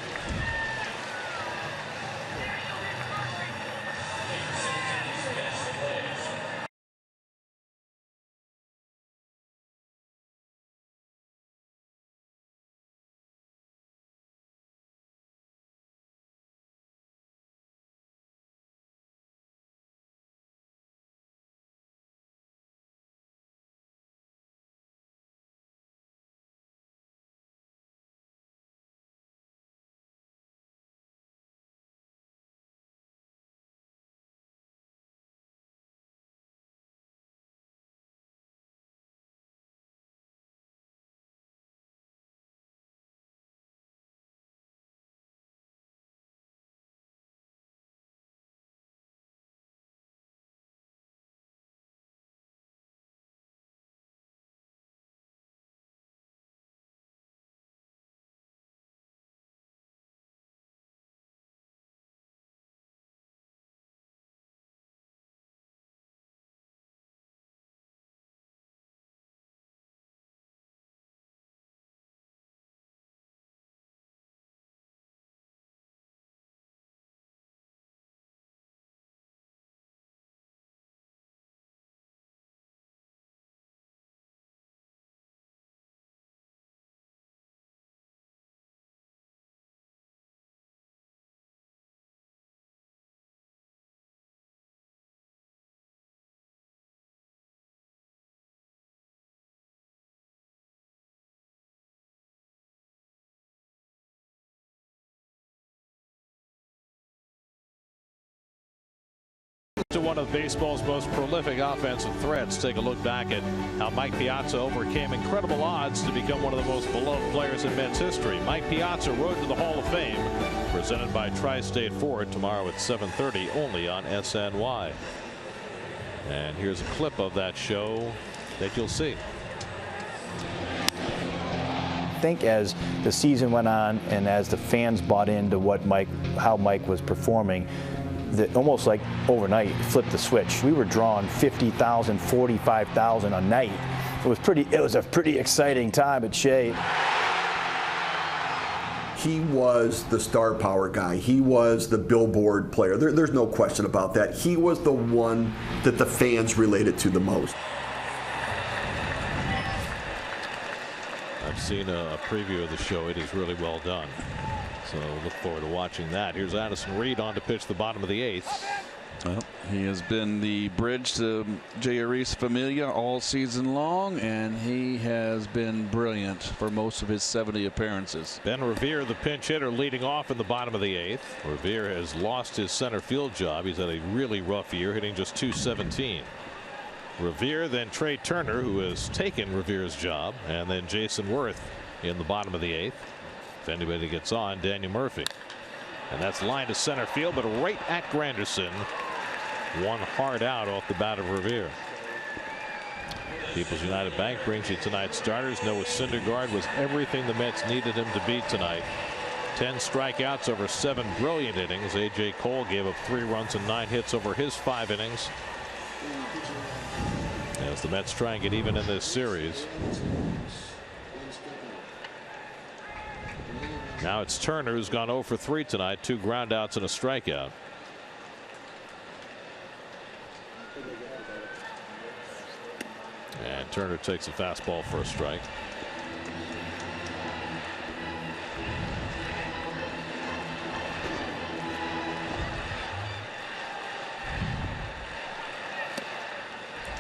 To one of baseball's most prolific offensive threats. Take a look back at how Mike Piazza overcame incredible odds to become one of the most beloved players in Mets history. Mike Piazza, Road to the Hall of Fame, presented by Tri-State Ford, tomorrow at 7:30 only on SNY. And here's a clip of that show that you'll see. I think as the season went on and as the fans bought into how Mike was performing, that almost like overnight flipped the switch. We were drawing 50,000, 45,000 a night. It was a pretty exciting time at Shea. He was the star power guy. He was the billboard player. There's no question about that. He was the one that the fans related to the most. I've seen a preview of the show. It is really well done. So look forward to watching that. Here's Addison Reed on to pitch the bottom of the 8th. Well, he has been the bridge to Jeurys Familia all season long, and he has been brilliant for most of his 70 appearances. Ben Revere, the pinch hitter, leading off in the bottom of the 8th. Revere has lost his center field job. He's had a really rough year, hitting just .217. Revere, then Trey Turner, who has taken Revere's job, and then Jason Worth in the bottom of the 8th. If anybody gets on, Daniel Murphy. And that's line to center field, but right at Granderson. One hard out off the bat of Revere. People's United Bank brings you tonight's starters. Noah Syndergaard was everything the Mets needed him to be tonight. 10 strikeouts over 7 brilliant innings. A.J. Cole gave up 3 runs and 9 hits over his 5 innings. As the Mets try and get even in this series. Now it's Turner, who's gone 0 for 3 tonight. 2 groundouts and a strikeout. And Turner takes a fastball for a strike.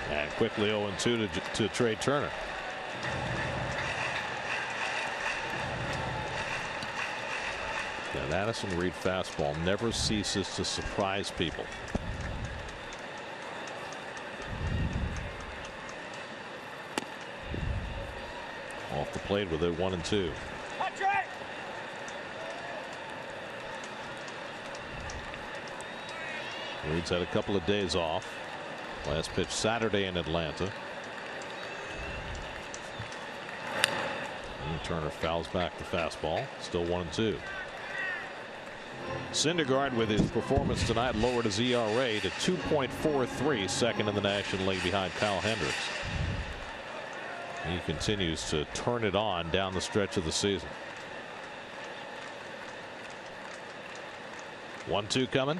And quickly 0-2 to Trey Turner. That Addison Reed fastball never ceases to surprise people. Off the plate with it 1-2. Reed's had a couple of days off. Last pitch Saturday in Atlanta. And Turner fouls back the fastball. Still 1-2. Syndergaard, with his performance tonight, lowered his ERA to 2.43, second in the National League behind Kyle Hendricks. He continues to turn it on down the stretch of the season. 1-2 coming.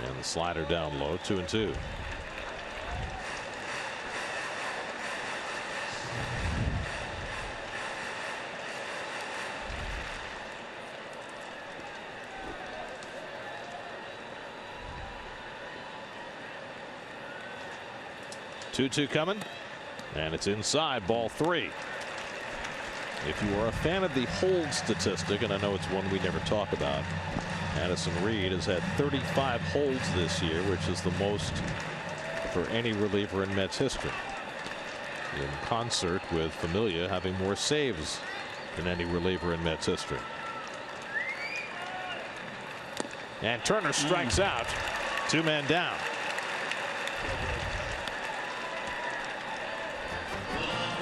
And the slider down low, 2-2. Two coming, and it's inside, ball 3. If you are a fan of the hold statistic, and I know it's one we never talk about, Addison Reed has had 35 holds this year, which is the most for any reliever in Mets history, in concert with Familia having more saves than any reliever in Mets history. And Turner strikes out, 2 men down.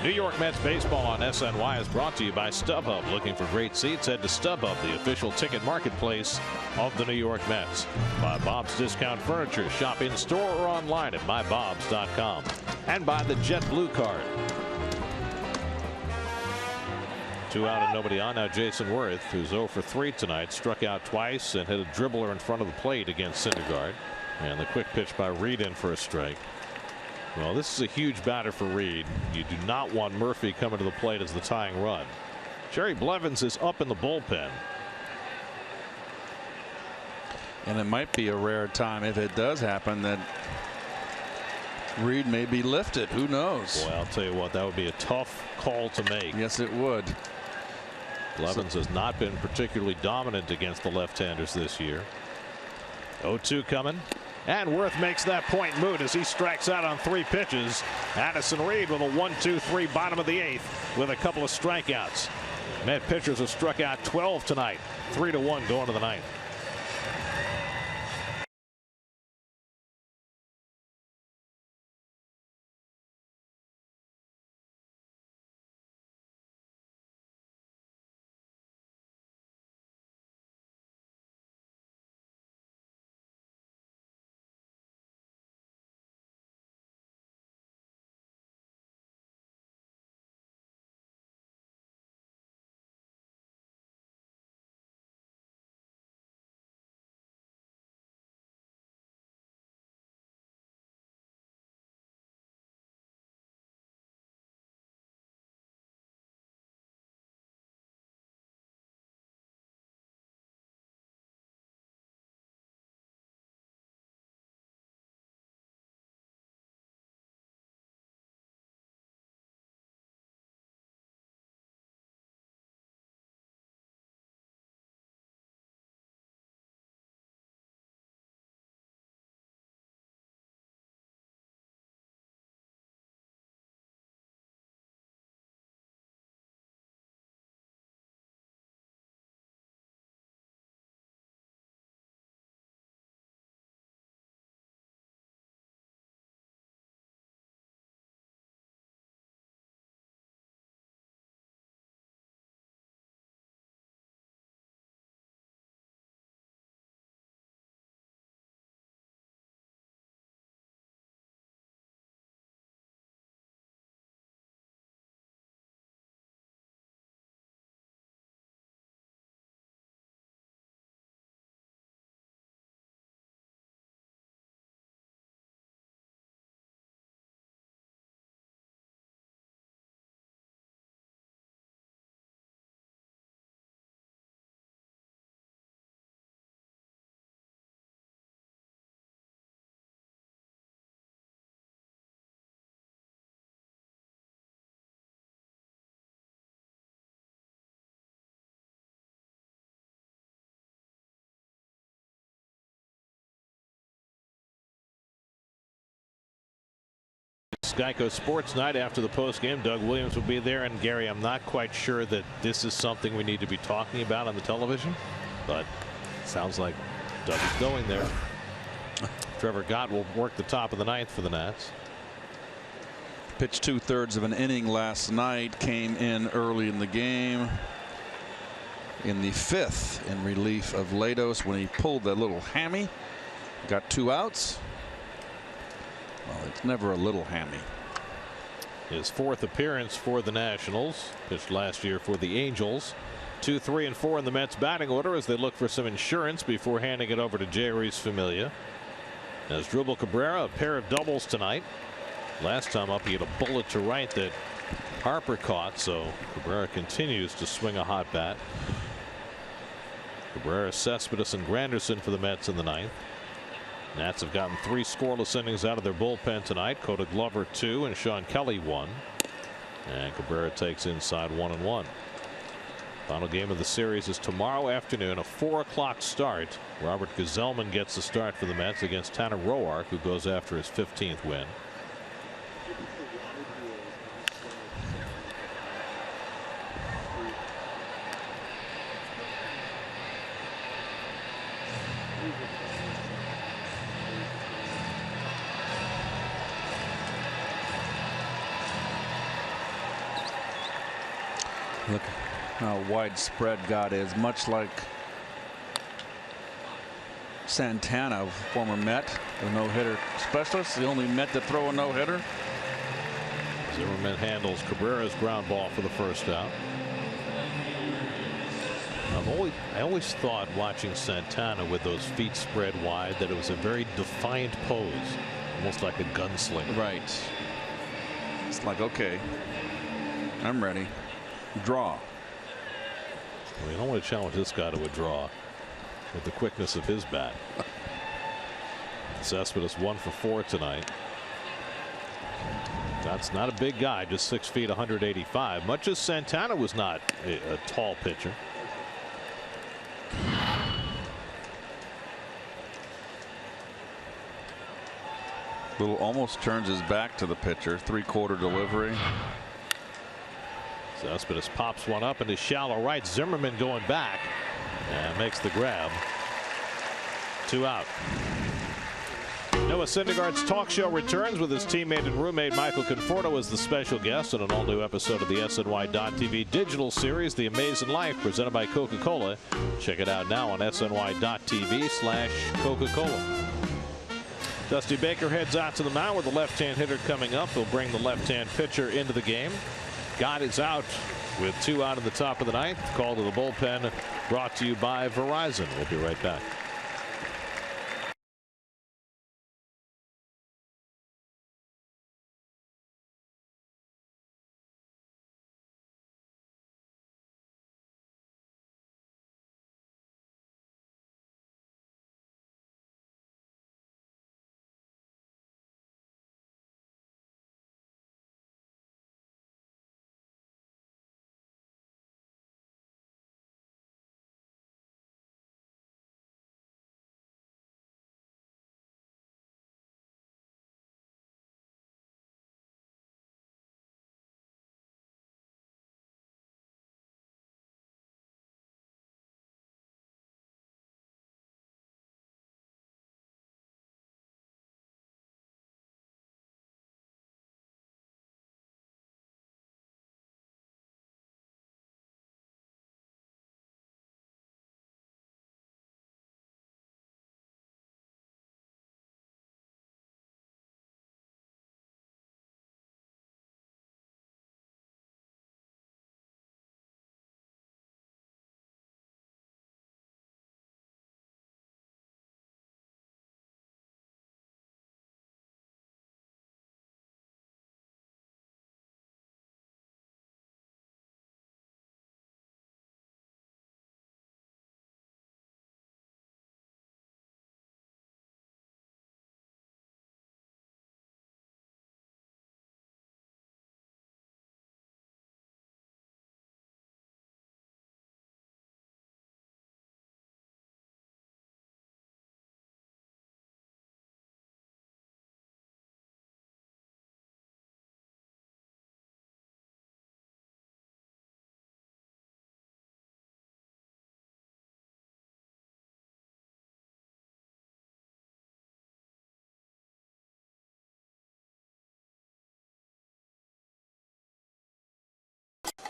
New York Mets baseball on SNY is brought to you by StubHub. Looking for great seats? Head to StubHub, the official ticket marketplace of the New York Mets. By Bob's Discount Furniture. Shop in store or online at mybobs.com. And by the JetBlue Card. 2 out and nobody on. Now Jason Worth, who's 0 for 3 tonight, struck out twice and hit a dribbler in front of the plate against Syndergaard. And the quick pitch by Reed in for a strike. Well, this is a huge batter for Reed. You do not want Murphy coming to the plate as the tying run. Jerry Blevins is up in the bullpen. And it might be a rare time, if it does happen, that Reed may be lifted. Who knows? Boy, I'll tell you what, that would be a tough call to make. Yes, it would. Blevins has not been particularly dominant against the left-handers this year. 0-2 coming. And Worth makes that point moot as he strikes out on 3 pitches. Addison Reed with a 1-2-3 bottom of the 8th with a couple of strikeouts. Met pitchers have struck out 12 tonight. 3-1 going to the 9th. Geico Sports Night after the post game. Doug Williams will be there, and Gary, I'm not quite sure that this is something we need to be talking about on the television, but it sounds like Doug is going there. Trevor Gott will work the top of the 9th for the Nats. Pitched 2/3 of an inning last night, came in early in the game. in the 5th in relief of Lados when he pulled that little hammy. Got 2 outs. Well, it's never a little hammy. His 4th appearance for the Nationals. Pitched last year for the Angels. 2, 3, and 4 in the Mets batting order as they look for some insurance before handing it over to Jeurys Familia. As Drupal Cabrera, a pair of doubles tonight. Last time up, he had a bullet to right that Harper caught, so Cabrera continues to swing a hot bat. Cabrera, Cespedes, and Granderson for the Mets in the 9th. Nats have gotten 3 scoreless innings out of their bullpen tonight. Coda Glover 2 and Sean Kelly 1. And Cabrera takes inside 1-1. Final game of the series is tomorrow afternoon, a 4 o'clock start. Robert Gazelman gets the start for the Mets against Tanner Roark, who goes after his 15th win. Look how widespread God is, much like Santana, former Met, a no-hitter specialist, the only Met to throw a no-hitter. Zimmerman handles Cabrera's ground ball for the first out. I always thought watching Santana with those feet spread wide that it was a very defiant pose, almost like a gunslinger. Right. It's like, okay, I'm ready. Draw. Well, you don't want to challenge this guy to a draw with the quickness of his bat. Cespedes 1 for 4 tonight. That's not a big guy, just 6 feet 185, much as Santana was not a tall pitcher. Little almost turns his back to the pitcher. 3/4 delivery. Cespedes pops one up into shallow right. Zimmerman going back and makes the grab. 2 out. Noah Syndergaard's talk show returns with his teammate and roommate Michael Conforto as the special guest on an all-new episode of the SNY.TV digital series, The Amazing Life, presented by Coca-Cola. Check it out now on SNY.TV/Coca-Cola. Dusty Baker heads out to the mound with the left-hand hitter coming up. He'll bring the left-hand pitcher into the game. God is out with 2 out in the top of the 9th. Call to the bullpen brought to you by Verizon. We'll be right back.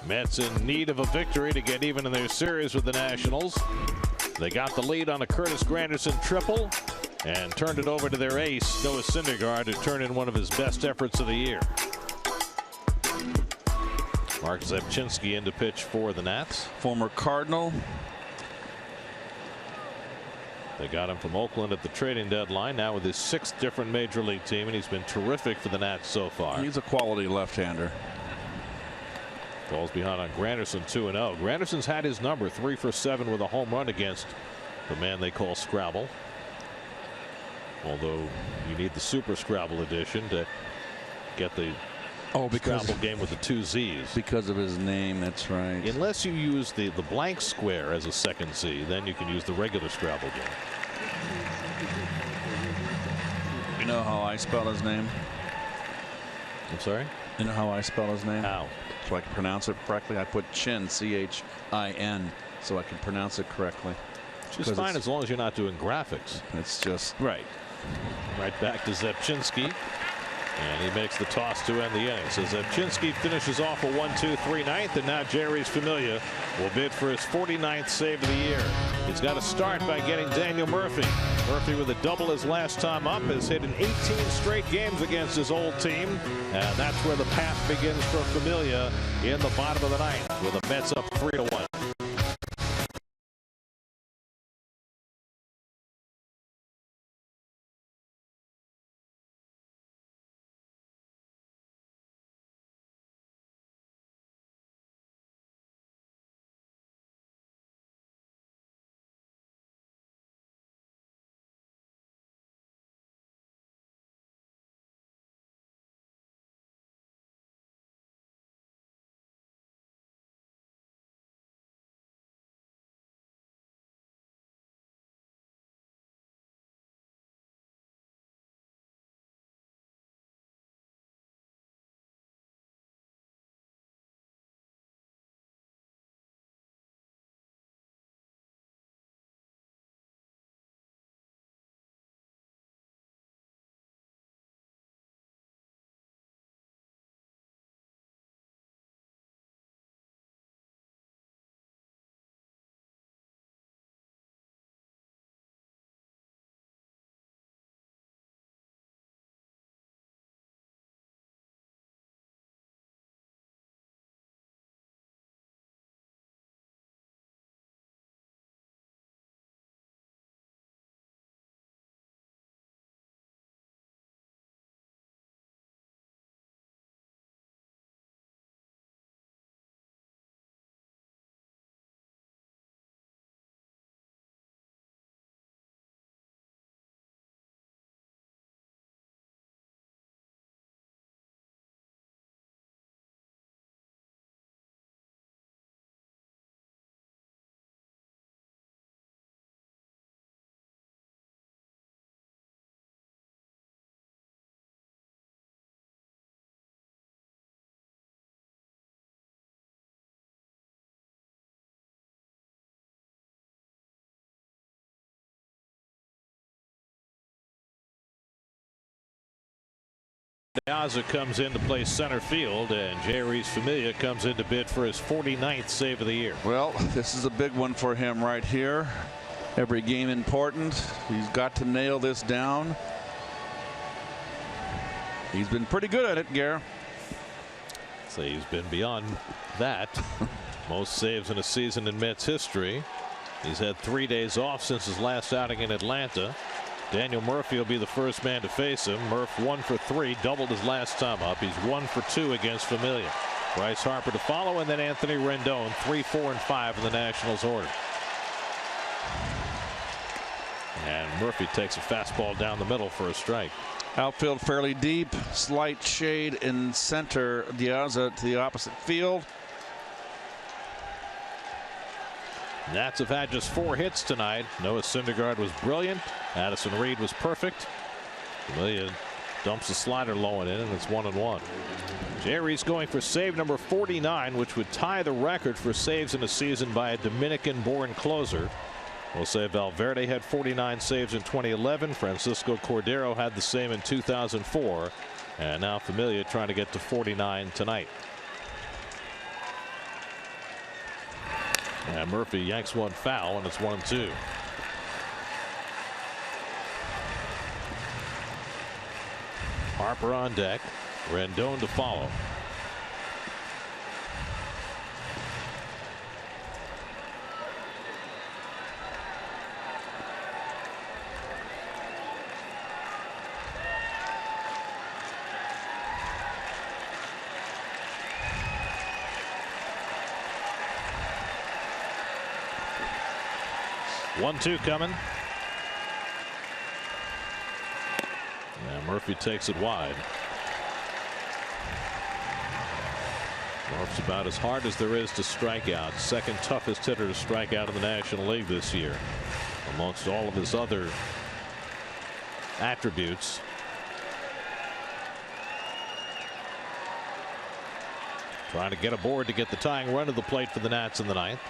Mets in need of a victory to get even in their series with the Nationals. They got the lead on a Curtis Granderson triple and turned it over to their ace, Noah Syndergaard, to turn in one of his best efforts of the year. Mark Zepchinski in to pitch for the Nats. Former Cardinal. They got him from Oakland at the trading deadline, now with his 6th different major league team, and he's been terrific for the Nats so far. He's a quality left-hander. Falls behind on Granderson 2-0. Granderson's had his number, 3 for 7 with a home run against the man they call Scrabble. Although you need the Super Scrabble edition to get the Scrabble game with the 2 Z's. Because of his name, that's right. Unless you use the blank square as a second Z, then you can use the regular Scrabble game. You know how I spell his name? I'm sorry? You know how I spell his name? How? So I can pronounce it correctly. I put Chin, C-H-I-N, so I can pronounce it correctly. Just fine as long as you're not doing graphics. It's just right. Right back to Zepchinski. And he makes the toss to end the inning. So Zepchinski finishes off a 1-2-3 ninth, and now Jerry's Familia will bid for his 49th save of the year. He's got to start by getting Daniel Murphy. Murphy, with a double his last time up, has hit in 18 straight games against his old team, and that's where the path begins for Familia in the bottom of the ninth, with the Mets up 3-1. Piazza comes in to play center field, and Jerry's Familia comes in to bid for his 49th save of the year. Well, this is a big one for him right here. Every game important. He's got to nail this down. He's been pretty good at it, Gare. So he's been beyond that. Most saves in a season in Mets history. He's had 3 days off since his last outing in Atlanta. Daniel Murphy will be the first man to face him. Murph 1 for 3, doubled his last time up. He's 1 for 2 against Familia. Bryce Harper to follow, and then Anthony Rendon, 3, 4, and 5 in the Nationals order. And Murphy takes a fastball down the middle for a strike. Outfield fairly deep, slight shade in center. Diaz to the opposite field. Nats have had just 4 hits tonight. Noah Syndergaard was brilliant. Addison Reed was perfect. Familia dumps the slider low and in, and it's 1-1. Jerry's going for save number 49, which would tie the record for saves in a season by a Dominican-born closer. Jose Valverde had 49 saves in 2011. Francisco Cordero had the same in 2004. And now Familia trying to get to 49 tonight. And Murphy yanks one foul, and it's 1-2. Harper on deck. Rendon to follow. One-two coming. Murphy takes it wide. Murph's about as hard as there is to strike out. Second toughest hitter to strike out in the National League this year, amongst all of his other attributes. Trying to get aboard to get the tying run to the plate for the Nats in the ninth.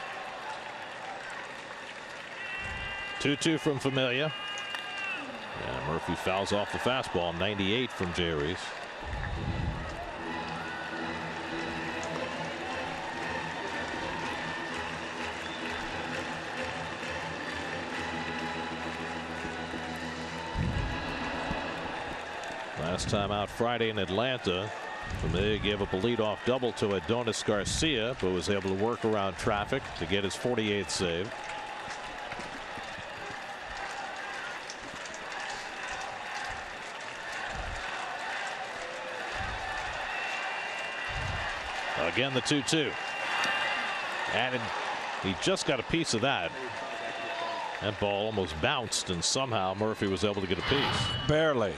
2-2 from Familia. And Murphy fouls off the fastball. 98 from Jay Reese. Last time out Friday in Atlanta, Familia gave up a leadoff double to Adonis Garcia, but was able to work around traffic to get his 48th save. Again, the 2-2. And he just got a piece of that. That ball almost bounced, and somehow Murphy was able to get a piece. Barely.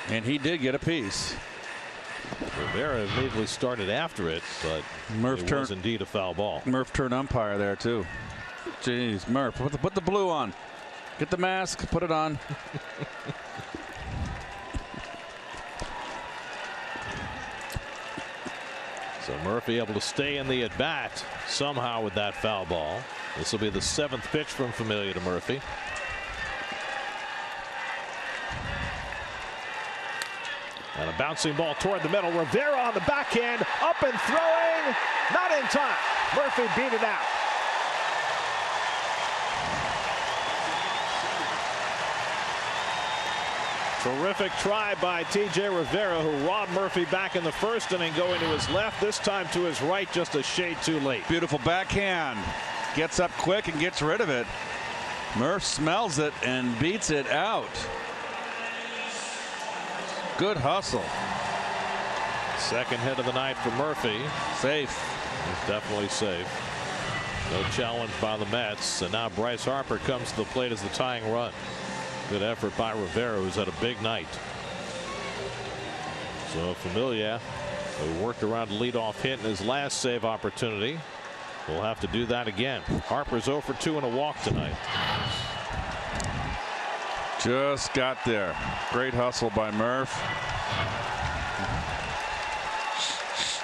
And he did get a piece. Rivera immediately started after it, but it was indeed a foul ball. Murph turned umpire there, too. Jeez, Murph, put the blue on. Get the mask, put it on. So Murphy able to stay in the at bat somehow with that foul ball. This will be the 7th pitch from Familia to Murphy. And a bouncing ball toward the middle. Rivera on the backhand, up and throwing, not in time. Murphy beat it out. Terrific try by T.J. Rivera, who robbed Murphy back in the first inning, going to his left, this time to his right, just a shade too late. Beautiful backhand. Gets up quick and gets rid of it. Murph smells it and beats it out. Good hustle. Second hit of the night for Murphy. Safe. He's definitely safe. No challenge by the Mets. And now Bryce Harper comes to the plate as the tying run. Good effort by Rivera, who's had a big night. So Familia, who worked around a leadoff hit in his last save opportunity, will have to do that again. Harper's 0 for 2 and a walk tonight. Just got there. Great hustle by Murph.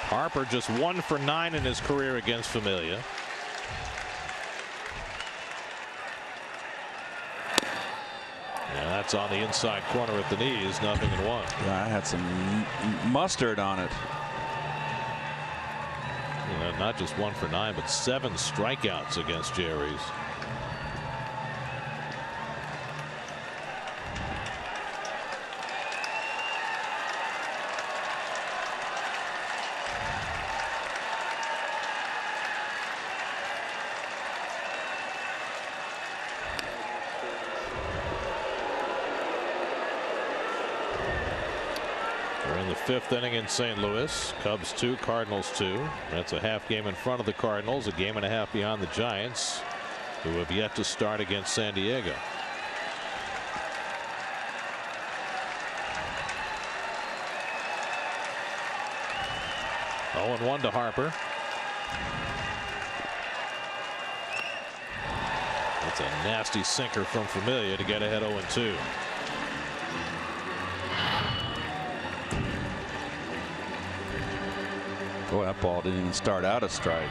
Harper just 1 for 9 in his career against Familia. And that's on the inside corner at the knees, 0-1. Yeah, I had some mustard on it. You know, not just 1 for 9, but 7 strikeouts against Jerry's. Fifth inning in St. Louis. Cubs 2, Cardinals 2. That's a half game in front of the Cardinals, a game and a half behind the Giants, who have yet to start against San Diego. Oh, 0-1 to Harper. That's a nasty sinker from Familia to get ahead 0-2. Boy, that ball didn't even start out a strike.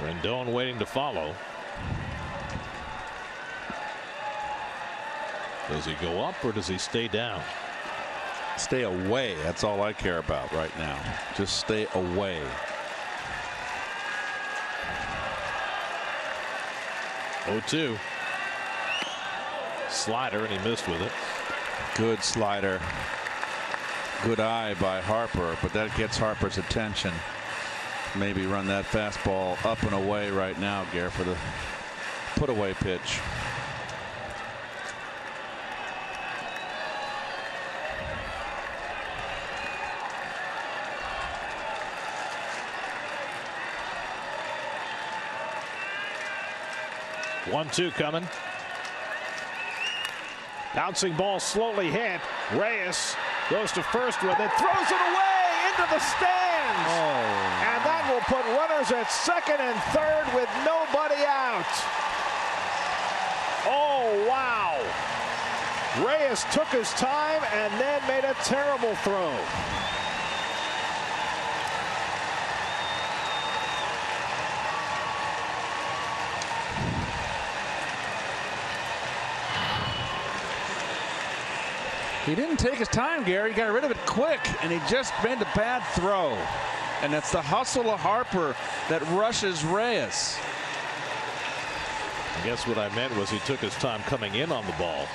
Rendon waiting to follow. Does he go up or does he stay down? Stay away. That's all I care about right now. Just stay away. Oh, 2. Slider, and he missed with it. Good slider. Good eye by Harper, but that gets Harper's attention. Maybe run that fastball up and away right now, Gare, for the put away pitch. One, 2 coming. Bouncing ball slowly hit. Reyes goes to first with it, throws it away into the stands. Oh. And that will put runners at second and third with nobody out. Oh, wow. Reyes took his time and then made a terrible throw. He didn't take his time, Gary. He got rid of it quick, and he just made a bad throw. And it's the hustle of Harper that rushes Reyes. I guess what I meant was he took his time coming in on the ball,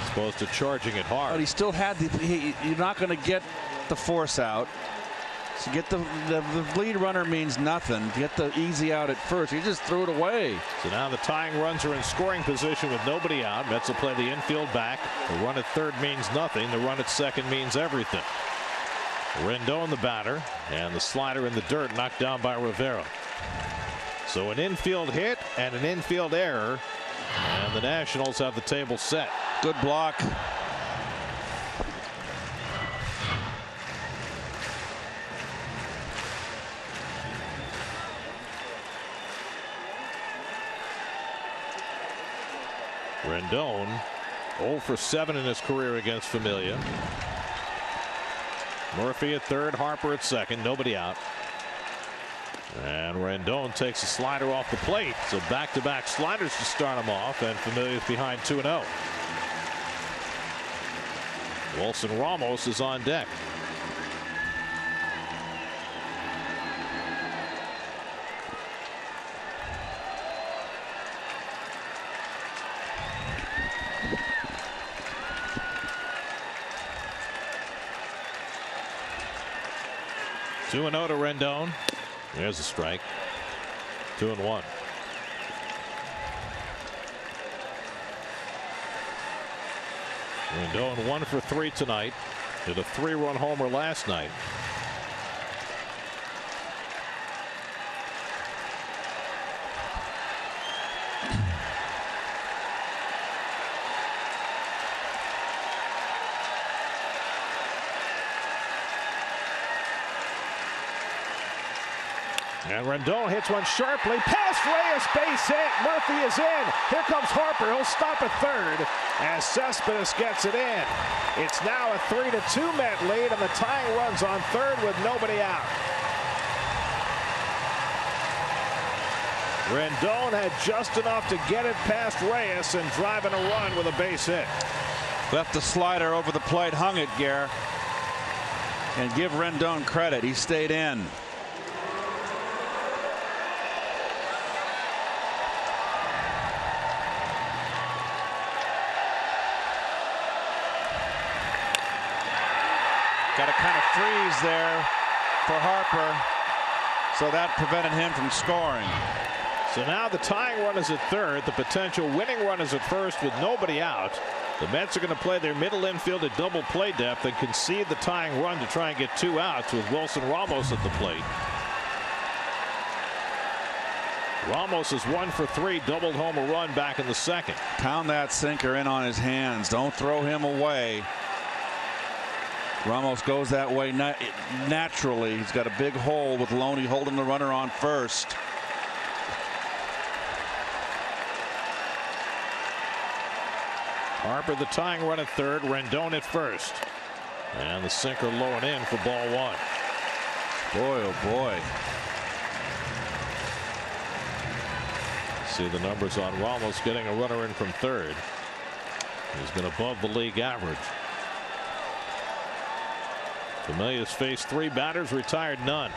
as opposed to charging it hard. But he still had you're not going to get the force out. So get the lead runner means nothing. Get the easy out at first. He just threw it away. So now the tying runs are in scoring position with nobody out. Mets will play the infield back. The run at third means nothing. The run at second means everything. Rendon the batter, and the slider in the dirt knocked down by Rivera. So an infield hit and an infield error, and the Nationals have the table set. Good block. Rendon 0 for 7 in his career against Familia. Murphy at third, Harper at second, nobody out. And Rendon takes a slider off the plate. So back-to-back sliders to start him off, and Familia's behind 2-0. Wilson Ramos is on deck. Two and 0 to Rendon. There's a strike. 2-1. Rendon 1 for 3 tonight. Hit a 3-run homer last night. And Rendon hits one sharply past Reyes, base hit. Murphy is in. Here comes Harper. He'll stop at third as Cespedes gets it in. It's now a 3-2 Met lead, and the tying runs on third with nobody out. Rendon had just enough to get it past Reyes and drive in a run with a base hit. Left the slider over the plate, hung it, Gare. And give Rendon credit. He stayed in. Got to kind of freeze there for Harper, so that prevented him from scoring. So now the tying run is at third. The potential winning run is at first with nobody out. The Mets are going to play their middle infield at double play depth and concede the tying run to try and get 2 outs with Wilson Ramos at the plate. Ramos is 1 for 3, doubled home a run back in the second. Pound that sinker in on his hands. Don't throw him away. Ramos goes that way naturally. He's got a big hole with Loney holding the runner on first. Harper the tying run at third, Rendon at first. And the sinker low and in for ball 1. Boy, oh boy. See the numbers on Ramos getting a runner in from third. He's been above the league average. Familia's faced 3 batters, retired none.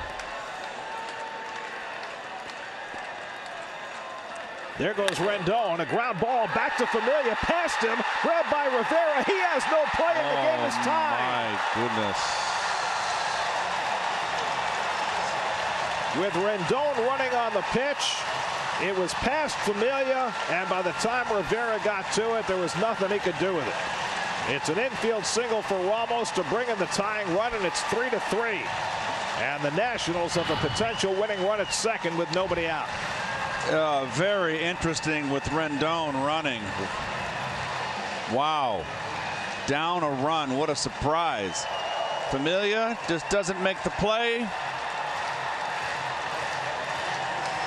There goes Rendon, a ground ball back to Familia, past him, grabbed by Rivera. He has no play, and the game is tied. My goodness. With Rendon running on the pitch, it was past Familia, and by the time Rivera got to it, there was nothing he could do with it. It's an infield single for Ramos to bring in the tying run, and it's 3-3. And the Nationals have a potential winning run at second with nobody out. Very interesting with Rendon running. Wow. Down a run. What a surprise. Familia just doesn't make the play.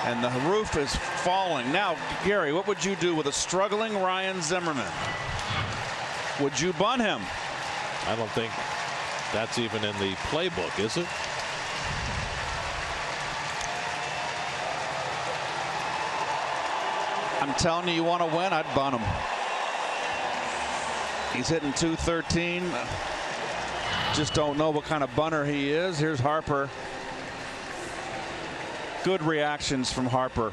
And the roof is falling. Now, Gary, what would you do with a struggling Ryan Zimmerman? Would you bunt him? I don't think that's even in the playbook, is it? I'm telling you, you want to win, I'd bunt him. He's hitting .213. Just don't know what kind of bunter he is. Here's Harper. Good reactions from Harper.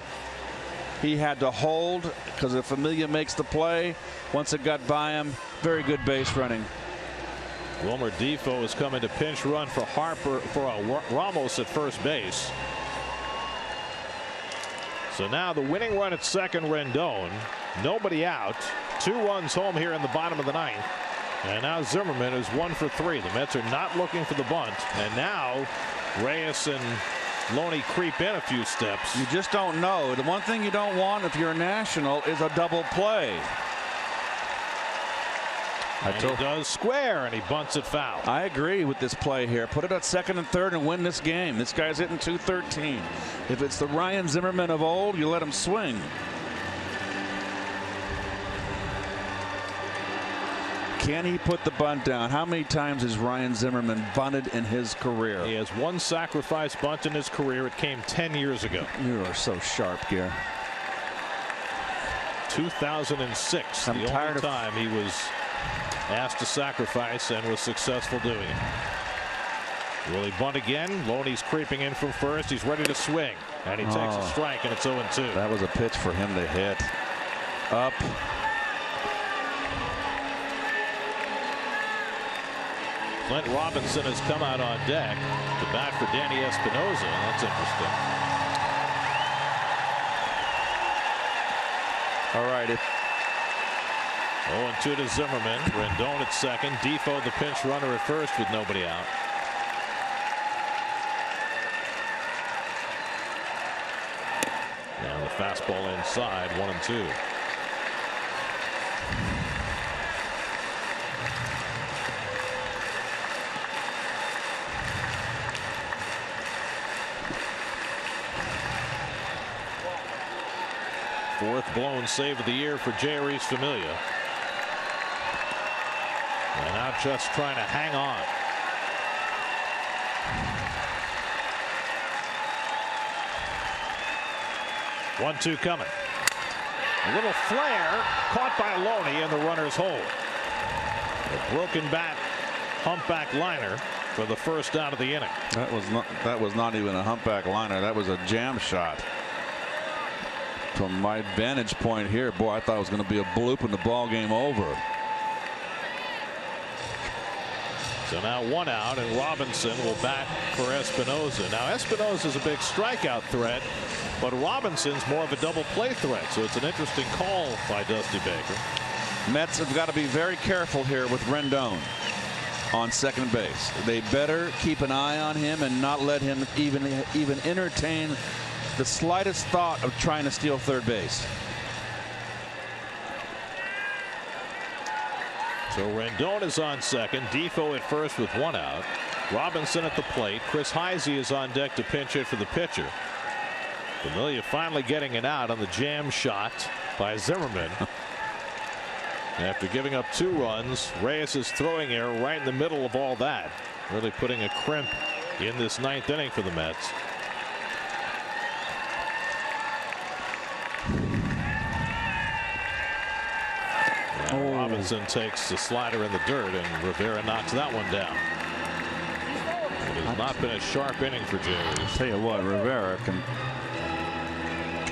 He had to hold because if Familia makes the play, once it got by him, very good base running. Wilmer Defoe is coming to pinch run for Harper for Ramos at first base. So now the winning run at second, Rendon. Nobody out. 2 runs home here in the bottom of the 9th. And now Zimmerman is 1 for 3. The Mets are not looking for the bunt. And now Reyes and Loney creep in a few steps. You just don't know. The one thing you don't want if you're a National is a double play. And he does square, and he bunts it foul. I agree with this play here. Put it at second and third and win this game. This guy's hitting .213. If it's the Ryan Zimmerman of old, you let him swing. Can he put the bunt down? How many times has Ryan Zimmerman bunted in his career? He has 1 sacrifice bunt in his career. It came 10 years ago. You are so sharp, Gary. 2006, the only time he was asked to sacrifice and was successful doing it. Will he bunt again? Loney's creeping in from first. He's ready to swing, and he takes a strike, and it's 0-2. That was a pitch for him to hit. Up. Clint Robinson has come out on deck to bat for Danny Espinosa. That's interesting. All right. 0-2 to Zimmerman. Rendon at second. Defoe the pinch runner at first with nobody out. Now the fastball inside, 1-2. Fourth blown save of the year for Jeurys Familia. And now just trying to hang on. One-two coming. A little flare caught by Loney and the runner's hold. A broken bat humpback liner for the first out of the inning. That was not even a humpback liner. That was a jam shot. From my vantage point here, boy, I thought it was going to be a bloop and the ball game over. So now 1 out, and Robinson will bat for Espinosa. Now Espinosa is a big strikeout threat, but Robinson's more of a double play threat. So it's an interesting call by Dusty Baker. Mets have got to be very careful here with Rendon on second base. They better keep an eye on him and not let him even entertain the slightest thought of trying to steal third base. So Rendon is on second. Defoe at first with 1 out. Robinson at the plate. Chris Heisey is on deck to pinch hit for the pitcher. Familia finally getting it out on the jam shot by Zimmerman. After giving up 2 runs, Reyes' throwing error right in the middle of all that, really putting a crimp in this 9th inning for the Mets. Robinson takes the slider in the dirt, and Rivera knocks that one down. Not been a sharp inning for Jerry. Tell you what, Rivera can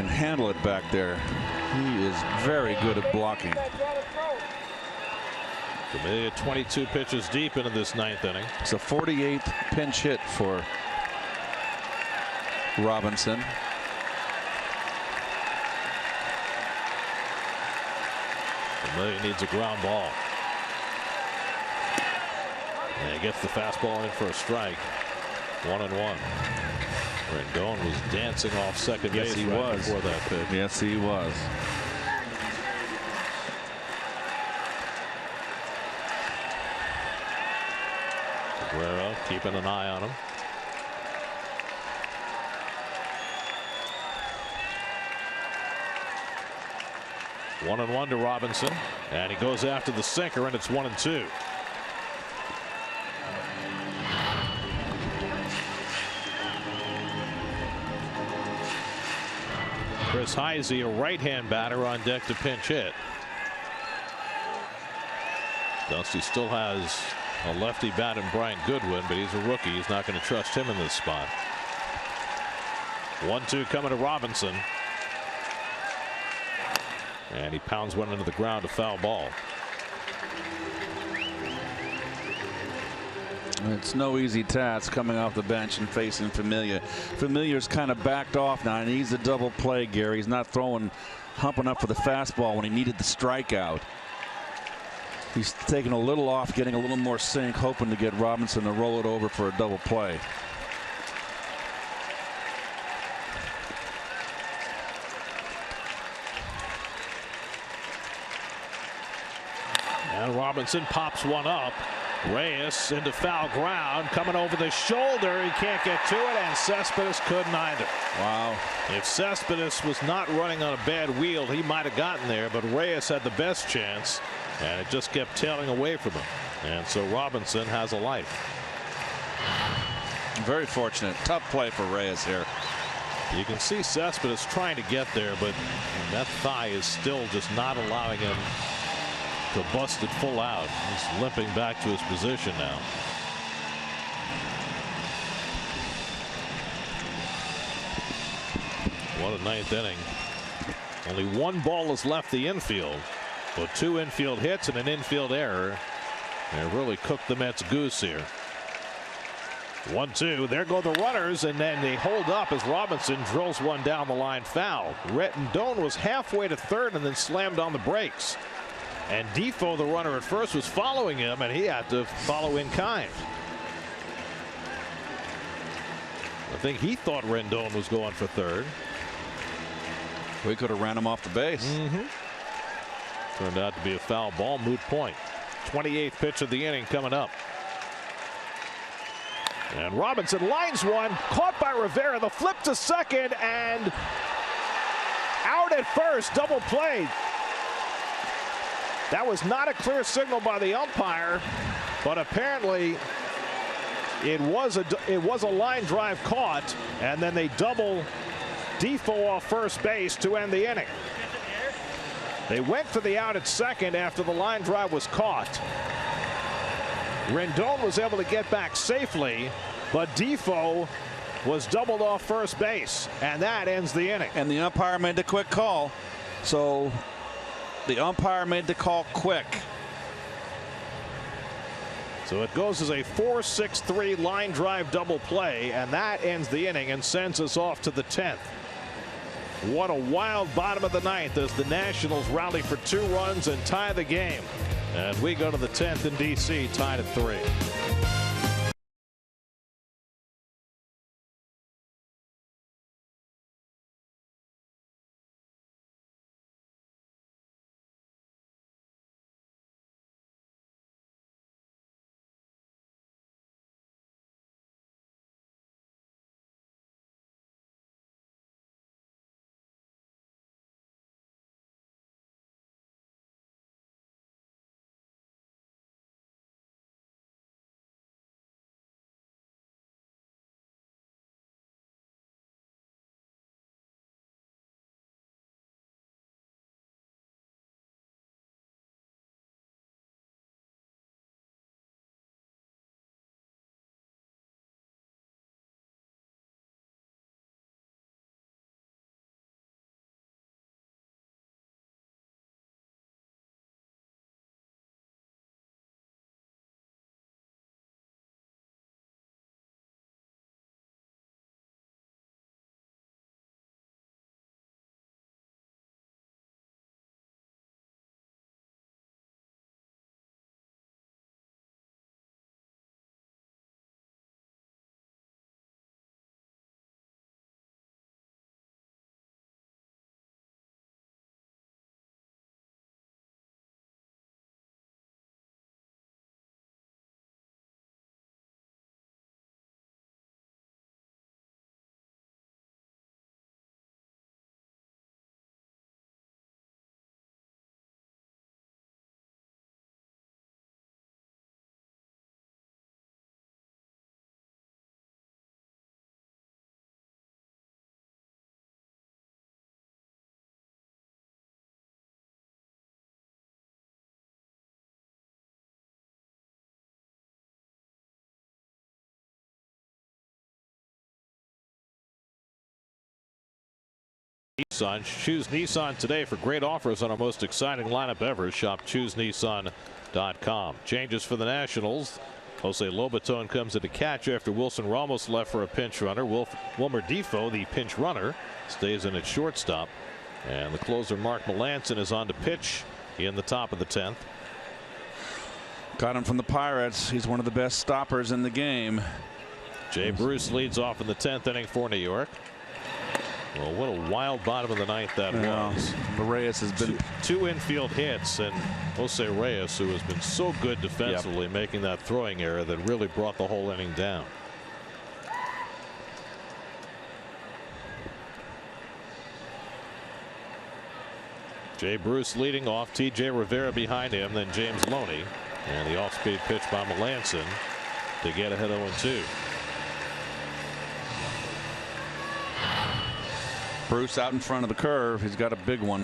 handle it back there. He is very good at blocking. Familia 22 pitches deep into this 9th inning. It's a 48th pinch hit for Robinson. Familia needs a ground ball. And he gets the fastball in for a strike. 1-1. Rendon was dancing off second base. Yes, he right was before that pitch. Yes, he was. Guerrero keeping an eye on him. One and one to Robinson, and he goes after the sinker, and it's 1-2. Chris Heisey, a right-hand batter, on deck to pinch hit. Dusty still has a lefty bat in Brian Goodwin, but he's a rookie. He's not going to trust him in this spot. 1-2 coming to Robinson. And he pounds one into the ground, a foul ball. It's no easy task coming off the bench and facing Familia. Familia's kind of backed off now. He needs a double play, Gary. He's not humping up for the fastball when he needed the strikeout. He's taking a little off, getting a little more sink, hoping to get Robinson to roll it over for a double play. And Robinson pops one up. Reyes into foul ground, coming over the shoulder. He can't get to it, and Cespedes couldn't either. Wow. If Cespedes was not running on a bad wheel, he might have gotten there, but Reyes had the best chance, and it just kept tailing away from him. And so Robinson has a life. Very fortunate. Tough play for Reyes here. You can see Cespedes trying to get there, but that thigh is still just not allowing him to bust it full out. He's limping back to his position now. What a 9th inning. Only one ball is left the infield, but 2 infield hits and an infield error. They really cooked the Mets goose here. 1-2. There go the runners, and then they hold up as Robinson drills one down the line foul. Rendon was halfway to third and then slammed on the brakes. And Defoe, the runner at first, was following him, and he had to follow in kind. I think he thought Rendon was going for third. We could have ran him off the base. Turned out to be a foul ball. Moot point. 28th pitch of the inning coming up. And Robinson lines one, caught by Rivera. The flip to second, and out at first. Double play. That was not a clear signal by the umpire, but apparently it was a line drive caught, and then they double Defoe off first base to end the inning. They went for the out at second after the line drive was caught. Rendon was able to get back safely, but Defoe was doubled off first base, and that ends the inning. And the umpire made the quick call. So the umpire made the call quick. So it goes as a 4-6-3 line drive double play, and that ends the inning and sends us off to the 10th. What a wild bottom of the 9th as the Nationals rally for 2 runs and tie the game. And we go to the 10th in D.C. tied at 3. Nissan. Choose Nissan today for great offers on our most exciting lineup ever. Shop ChooseNissan.com. Changes for the Nationals. Jose Lobaton comes in to catch after Wilson Ramos left for a pinch runner. Wilmer Difo, the pinch runner, stays in at shortstop. And the closer Mark Melancon is on to pitch in the top of the 10th. Got him from the Pirates. He's one of the best stoppers in the game. Jay Bruce leads off in the 10th inning for New York. Well, what a wild bottom of the 9th that was. Reyes has been two infield hits, and Jose Reyes, who has been so good defensively, making that throwing error that really brought the whole inning down. Jay Bruce leading off, T.J. Rivera behind him, then James Loney, and the off-speed pitch by Melancon to get ahead 0-2. Bruce out in front of the curve. He's got a big one.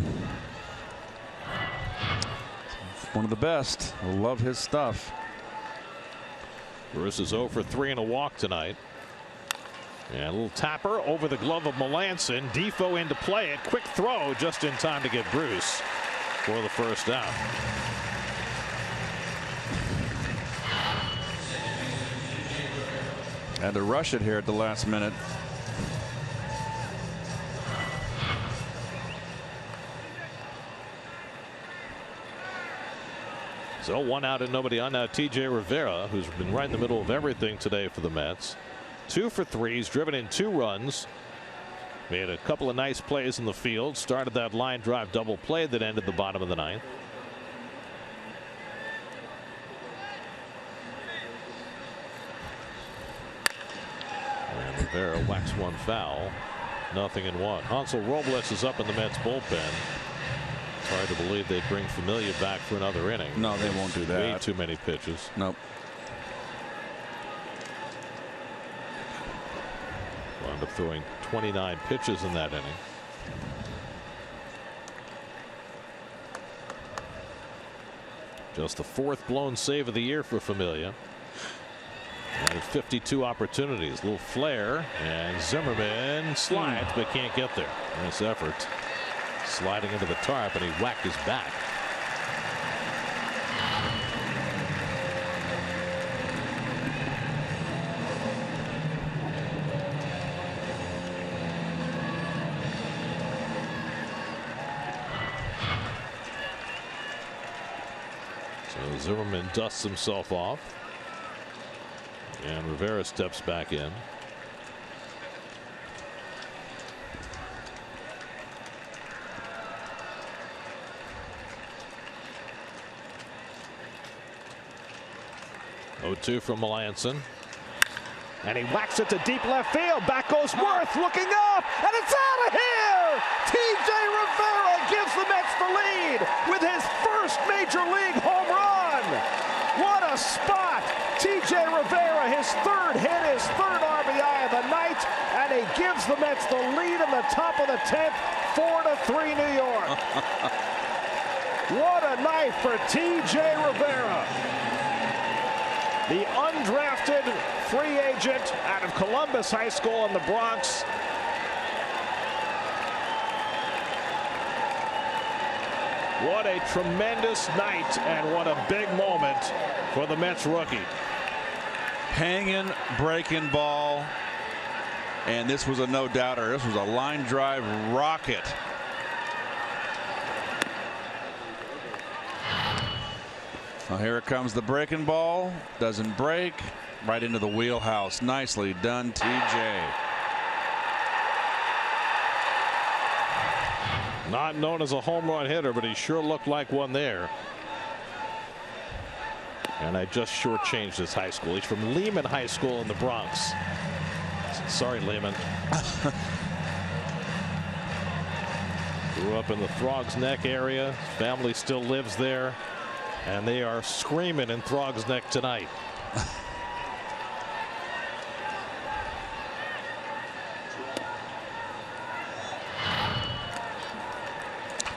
One of the best. I love his stuff. Bruce is 0 for 3 and a walk tonight. And a little tapper over the glove of Melancon. Difo in to play it. Quick throw just in time to get Bruce for the first out. Had to rush it here at the last minute. So 1 out and nobody on. Now T.J. Rivera, who's been right in the middle of everything today for the Mets. 2 for 3. He's driven in 2 runs. Made a couple of nice plays in the field. Started that line drive double play that ended the bottom of the 9th. And Rivera whacks one foul. 0-1. Hansel Robles is up in the Mets bullpen. Hard to believe they'd bring Familia back for another inning. No, they won't do that. Way too many pitches. Nope. Wound up throwing 29 pitches in that inning. Just the 4th blown save of the year for Familia. And 52 opportunities. Little flare, and Zimmerman slides but can't get there. Nice effort. Sliding into the tarp, and he whacked his back. So Zimmerman dusts himself off, and Rivera steps back in. Oh-2 from Melancon. And he whacks it to deep left field. Back goes Worth, looking up, and it's out of here! T.J. Rivera gives the Mets the lead with his first major league home run. What a spot! T.J. Rivera, his 3rd hit, his 3rd RBI of the night, and he gives the Mets the lead in the top of the 10th, 4-3 New York. What a night for T.J. Rivera. The undrafted free agent out of Columbus High School in the Bronx. What a tremendous night, and what a big moment for the Mets rookie. Hanging, breaking ball, and this was a no-doubter. This was a line drive rocket. Well, here it comes, the breaking ball. Doesn't break. Right into the wheelhouse. Nicely done, TJ. Not known as a home run hitter, but he sure looked like one there. And I just shortchanged his high school. He's from Lehman High School in the Bronx. Sorry, Lehman. Grew up in the Throgs Neck area. His family still lives there. And they are screaming in Throgs Neck tonight.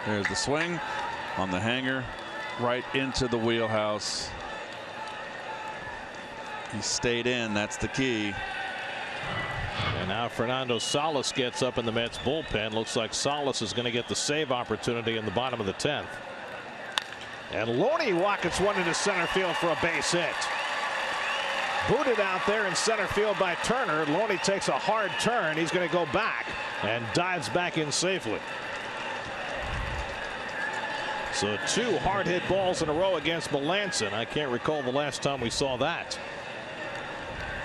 There's the swing on the hanger, right into the wheelhouse. He stayed in. That's the key. And now Fernando Salas gets up in the Mets bullpen. Looks like Salas is going to get the save opportunity in the bottom of the 10th. And Loney rockets one into center field for a base hit. Booted out there in center field by Turner. Loney takes a hard turn. He's going to go back and dives back in safely. So 2 hard hit balls in a row against Melanson. I can't recall the last time we saw that.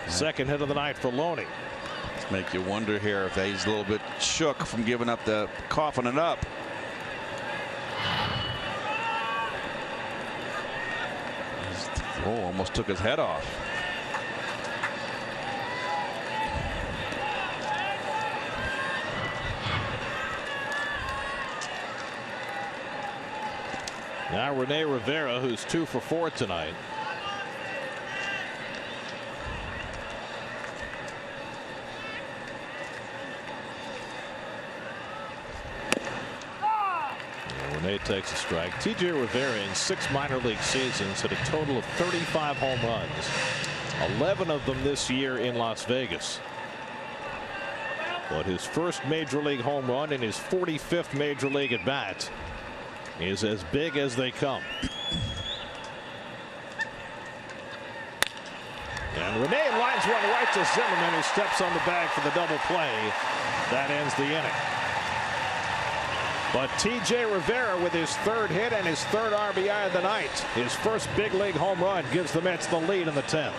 Second hit of the night for Loney. Make you wonder here if he's a little bit shook from giving up the coughing it up. Oh, almost took his head off. Now Rene Rivera, who's 2 for 4 tonight. Rene takes a strike. TJ Rivera in 6 minor league seasons hit a total of 35 home runs, 11 of them this year in Las Vegas. But his first major league home run in his 45th major league at bat is as big as they come. And Rene lines one right to Zimmerman, who steps on the bag for the double play. That ends the inning. But TJ Rivera with his 3rd hit and his 3rd RBI of the night. His first big league home run gives the Mets the lead in the 10th.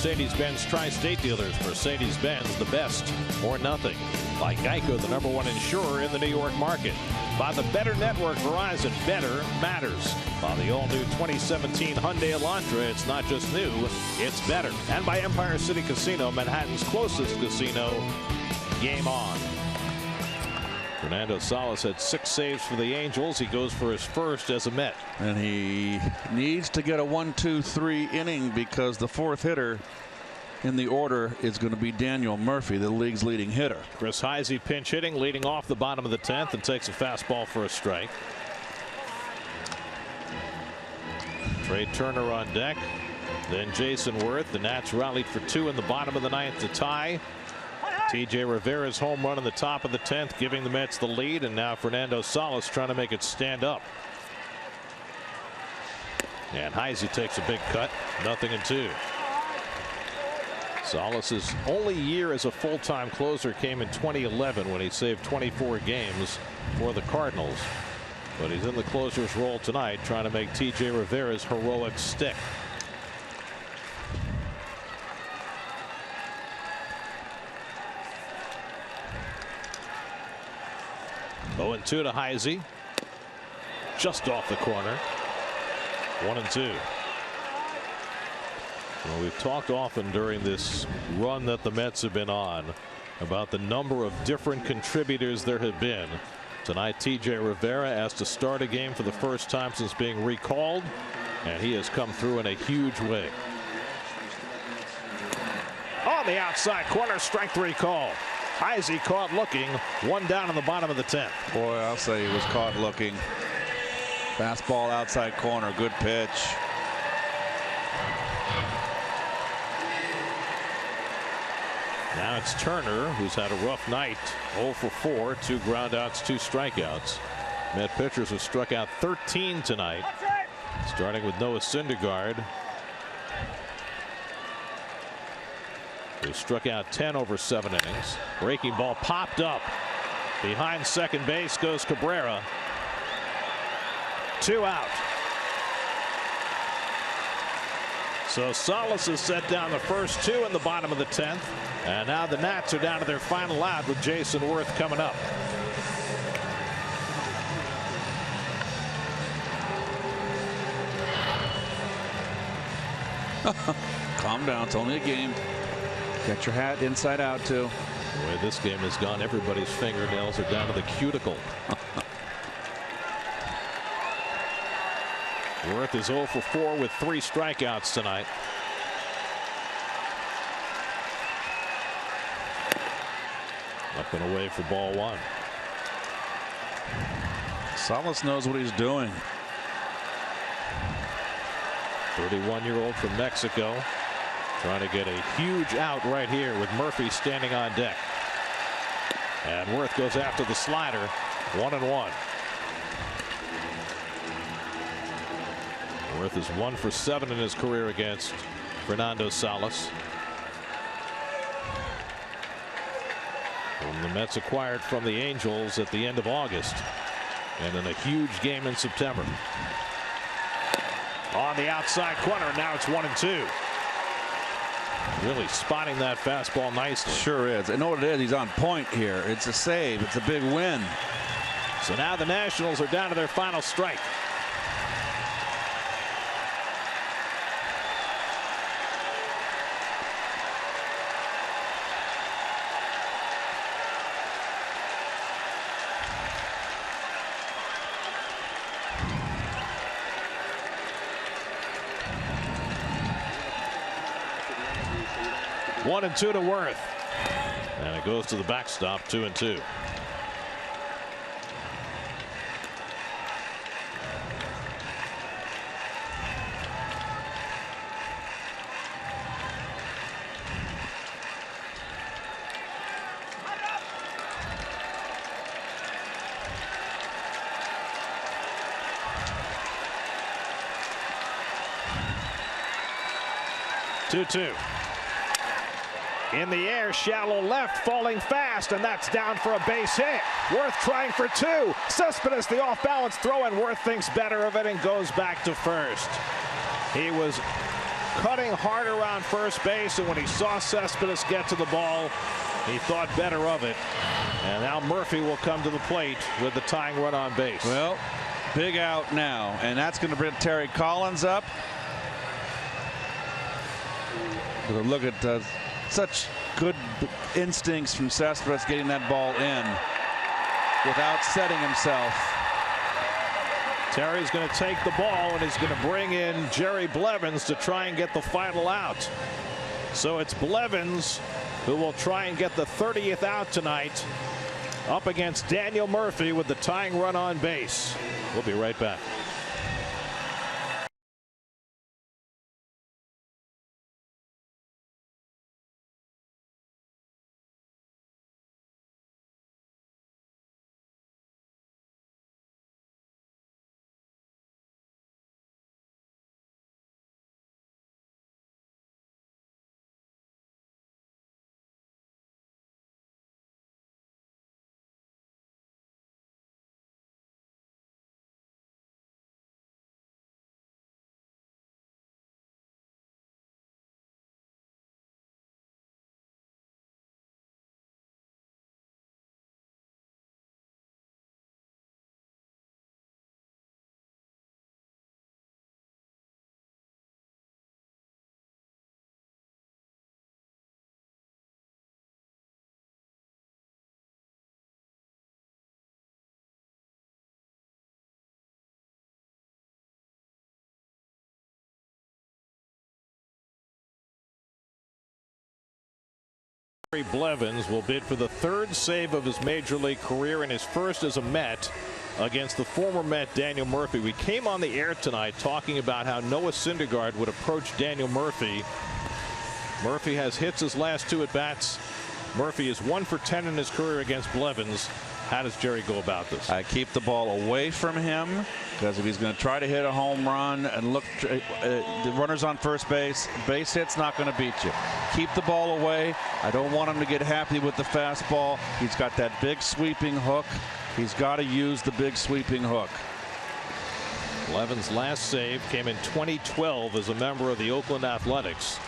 Mercedes-Benz Tri-State dealers. Mercedes-Benz, the best or nothing. By Geico, the #1 insurer in the New York market. By the Better Network, Verizon, better matters. By the all-new 2017 Hyundai Elantra, it's not just new, it's better. And by Empire City Casino, Manhattan's closest casino. Game on. Fernando Salas had 6 saves for the Angels. He goes for his first as a Met. And he needs to get a 1-2-3 inning because the 4th hitter in the order is going to be Daniel Murphy, the league's leading hitter. Chris Heisey pinch hitting, leading off the bottom of the 10th, and takes a fastball for a strike. Trey Turner on deck. Then Jason Worth. The Nats rallied for 2 in the bottom of the 9th to tie. TJ Rivera's home run in the top of the 10th, giving the Mets the lead, and now Fernando Salas trying to make it stand up. And Heisey takes a big cut. 0-2. Salas's only year as a full-time closer came in 2011 when he saved 24 games for the Cardinals. But he's in the closer's role tonight, trying to make T.J. Rivera's heroic stick. Oh, 0-2 to Heisey. Just off the corner. 1-2. Well, we've talked often during this run that the Mets have been on about the number of different contributors there have been. Tonight, T.J. Rivera asked to start a game for the first time since being recalled, and he has come through in a huge way. On the outside corner, strike 3 call. Heisey caught looking, 1 down in the bottom of the 10th. Boy, I'll say he was caught looking. Fastball outside corner, good pitch. Now it's Turner, who's had a rough night. 0 for 4, 2 groundouts, 2 strikeouts. Met pitchers have struck out 13 tonight, starting with Noah Syndergaard, who struck out 10 over 7 innings. Breaking ball popped up. Behind second base goes Cabrera. 2 out. So Salas has set down the first 2 in the bottom of the 10th. And now the Nats are down to their final out with Jason Worth coming up. Calm down. It's only a game. Get your hat inside out, too. The way this game has gone, everybody's fingernails are down to the cuticle. Worth is 0 for 4 with 3 strikeouts tonight. Up and away for ball 1. Salas knows what he's doing. 31-year-old from Mexico trying to get a huge out right here with Murphy standing on deck. And Worth goes after the slider. 1-1. Worth is 1 for 7 in his career against Fernando Salas. And the Mets acquired from the Angels at the end of August, and in a huge game in September. On the outside corner, now it's 1-2. Really spotting that fastball nicely. Sure is. I know what it is. He's on point here. It's a save. It's a big win. So now the Nationals are down to their final strike. One and 2 to Worth, and it goes to the backstop. 2-2. In the air, shallow left, falling fast, and that's down for a base hit. Worth trying for 2. Cespedes, the off-balance throw, and Worth thinks better of it and goes back to first. He was cutting hard around first base, and when he saw Cespedes get to the ball, he thought better of it. And now Murphy will come to the plate with the tying run on base. Well, big out now, and that's going to bring Terry Collins up. Look at such good instincts from Cespedes getting that ball in without setting himself. Terry's going to take the ball, and he's going to bring in Jerry Blevins to try and get the final out. So it's Blevins who will try and get the 30th out tonight, up against Daniel Murphy with the tying run on base. We'll be right back. Blevins will bid for the third save of his major league career and his first as a Met against the former Met Daniel Murphy. We came on the air tonight talking about how Noah Syndergaard would approach Daniel Murphy. Murphy has hits his last 2 at bats. Murphy is 1 for 10 in his career against Blevins. How does Jerry go about this? I keep the ball away from him, because if he's going to try to hit a home run and look, the runner's on first base hit's not going to beat you. Keep the ball away. I don't want him to get happy with the fastball. He's got that big sweeping hook. He's got to use the big sweeping hook. Blevins' last save came in 2012 as a member of the Oakland Athletics.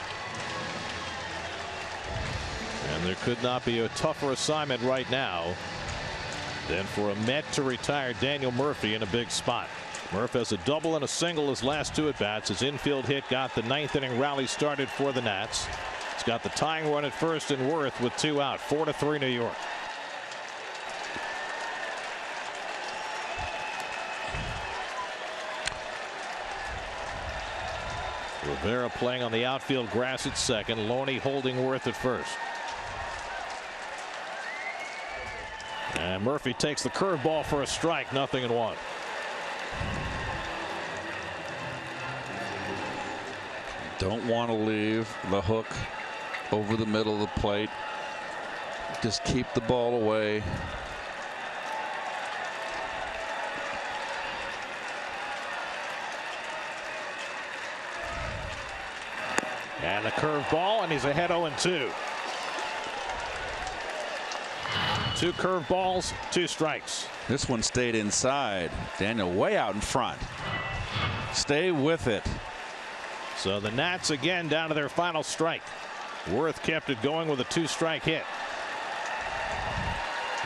And there could not be a tougher assignment right now than for a Met to retire Daniel Murphy in a big spot. Murphy has a double and a single his last 2 at bats. His infield hit got the 9th inning rally started for the Nats. He's got the tying run at first and Worth with 2 out. 4-3 New York. Rivera playing on the outfield grass at second. Loney holding Worth at first. And Murphy takes the curveball for a strike. 0-1. Don't want to leave the hook over the middle of the plate. Just keep the ball away. And a curveball, and he's ahead 0-2. 2 curveballs, 2 strikes. This one stayed inside. Daniel way out in front. Stay with it. So the Nats again down to their final strike. Worth kept it going with a 2-strike hit.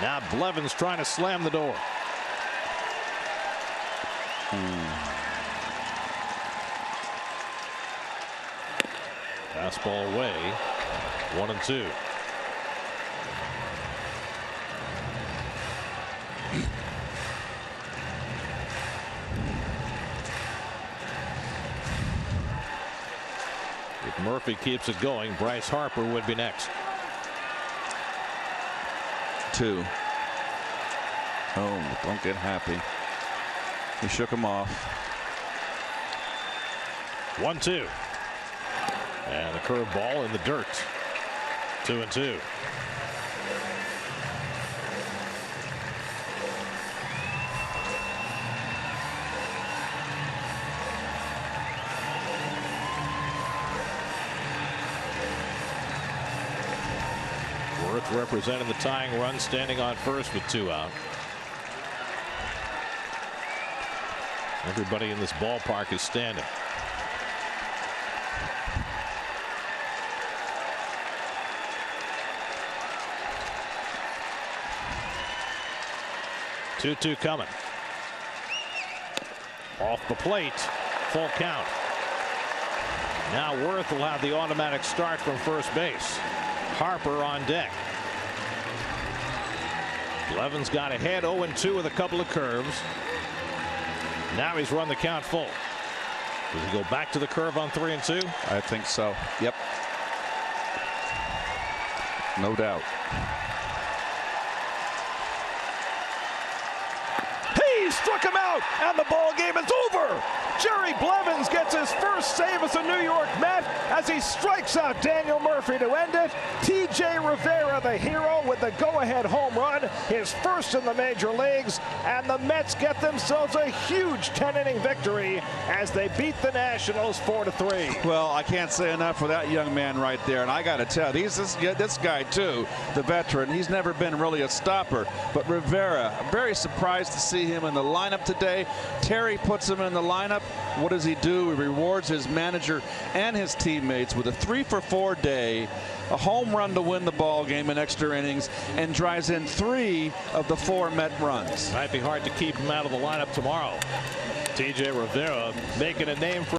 Now Blevins trying to slam the door. Fastball away. 1-2. If Murphy keeps it going, Bryce Harper would be next. 2. Oh, don't get happy. He shook him off. 1-2. And a curveball in the dirt. 2-2. Worth representing the tying run, standing on first with 2 out. Everybody in this ballpark is standing. Two coming. Off the plate. Full count. Now Worth will have the automatic start from first base. Harper on deck. Blevins got ahead 0-2 with a couple of curves. Now he's run the count full. Does he go back to the curve on 3-2? I think so. Yep. No doubt. He struck him out, and the ball game is over. Jerry Blevins gets his first save as a New York Met as he strikes out Daniel Murphy to end it. T.J. Rivera, the hero, with the go-ahead home run, his first in the major leagues, and the Mets get themselves a huge 10-inning victory as they beat the Nationals 4-3. Well, I can't say enough for that young man right there, and I got to tell you, this guy too, the veteran. He's never been really a stopper, but Rivera, I'm very surprised to see him in the lineup today. Terry puts him in the lineup. What does he do? He rewards his manager and his teammates with a 3-for-4 day, a home run to win the ball game in extra innings, and drives in 3 of the 4 Met runs. Might be hard to keep him out of the lineup tomorrow. T.J. Rivera making a name for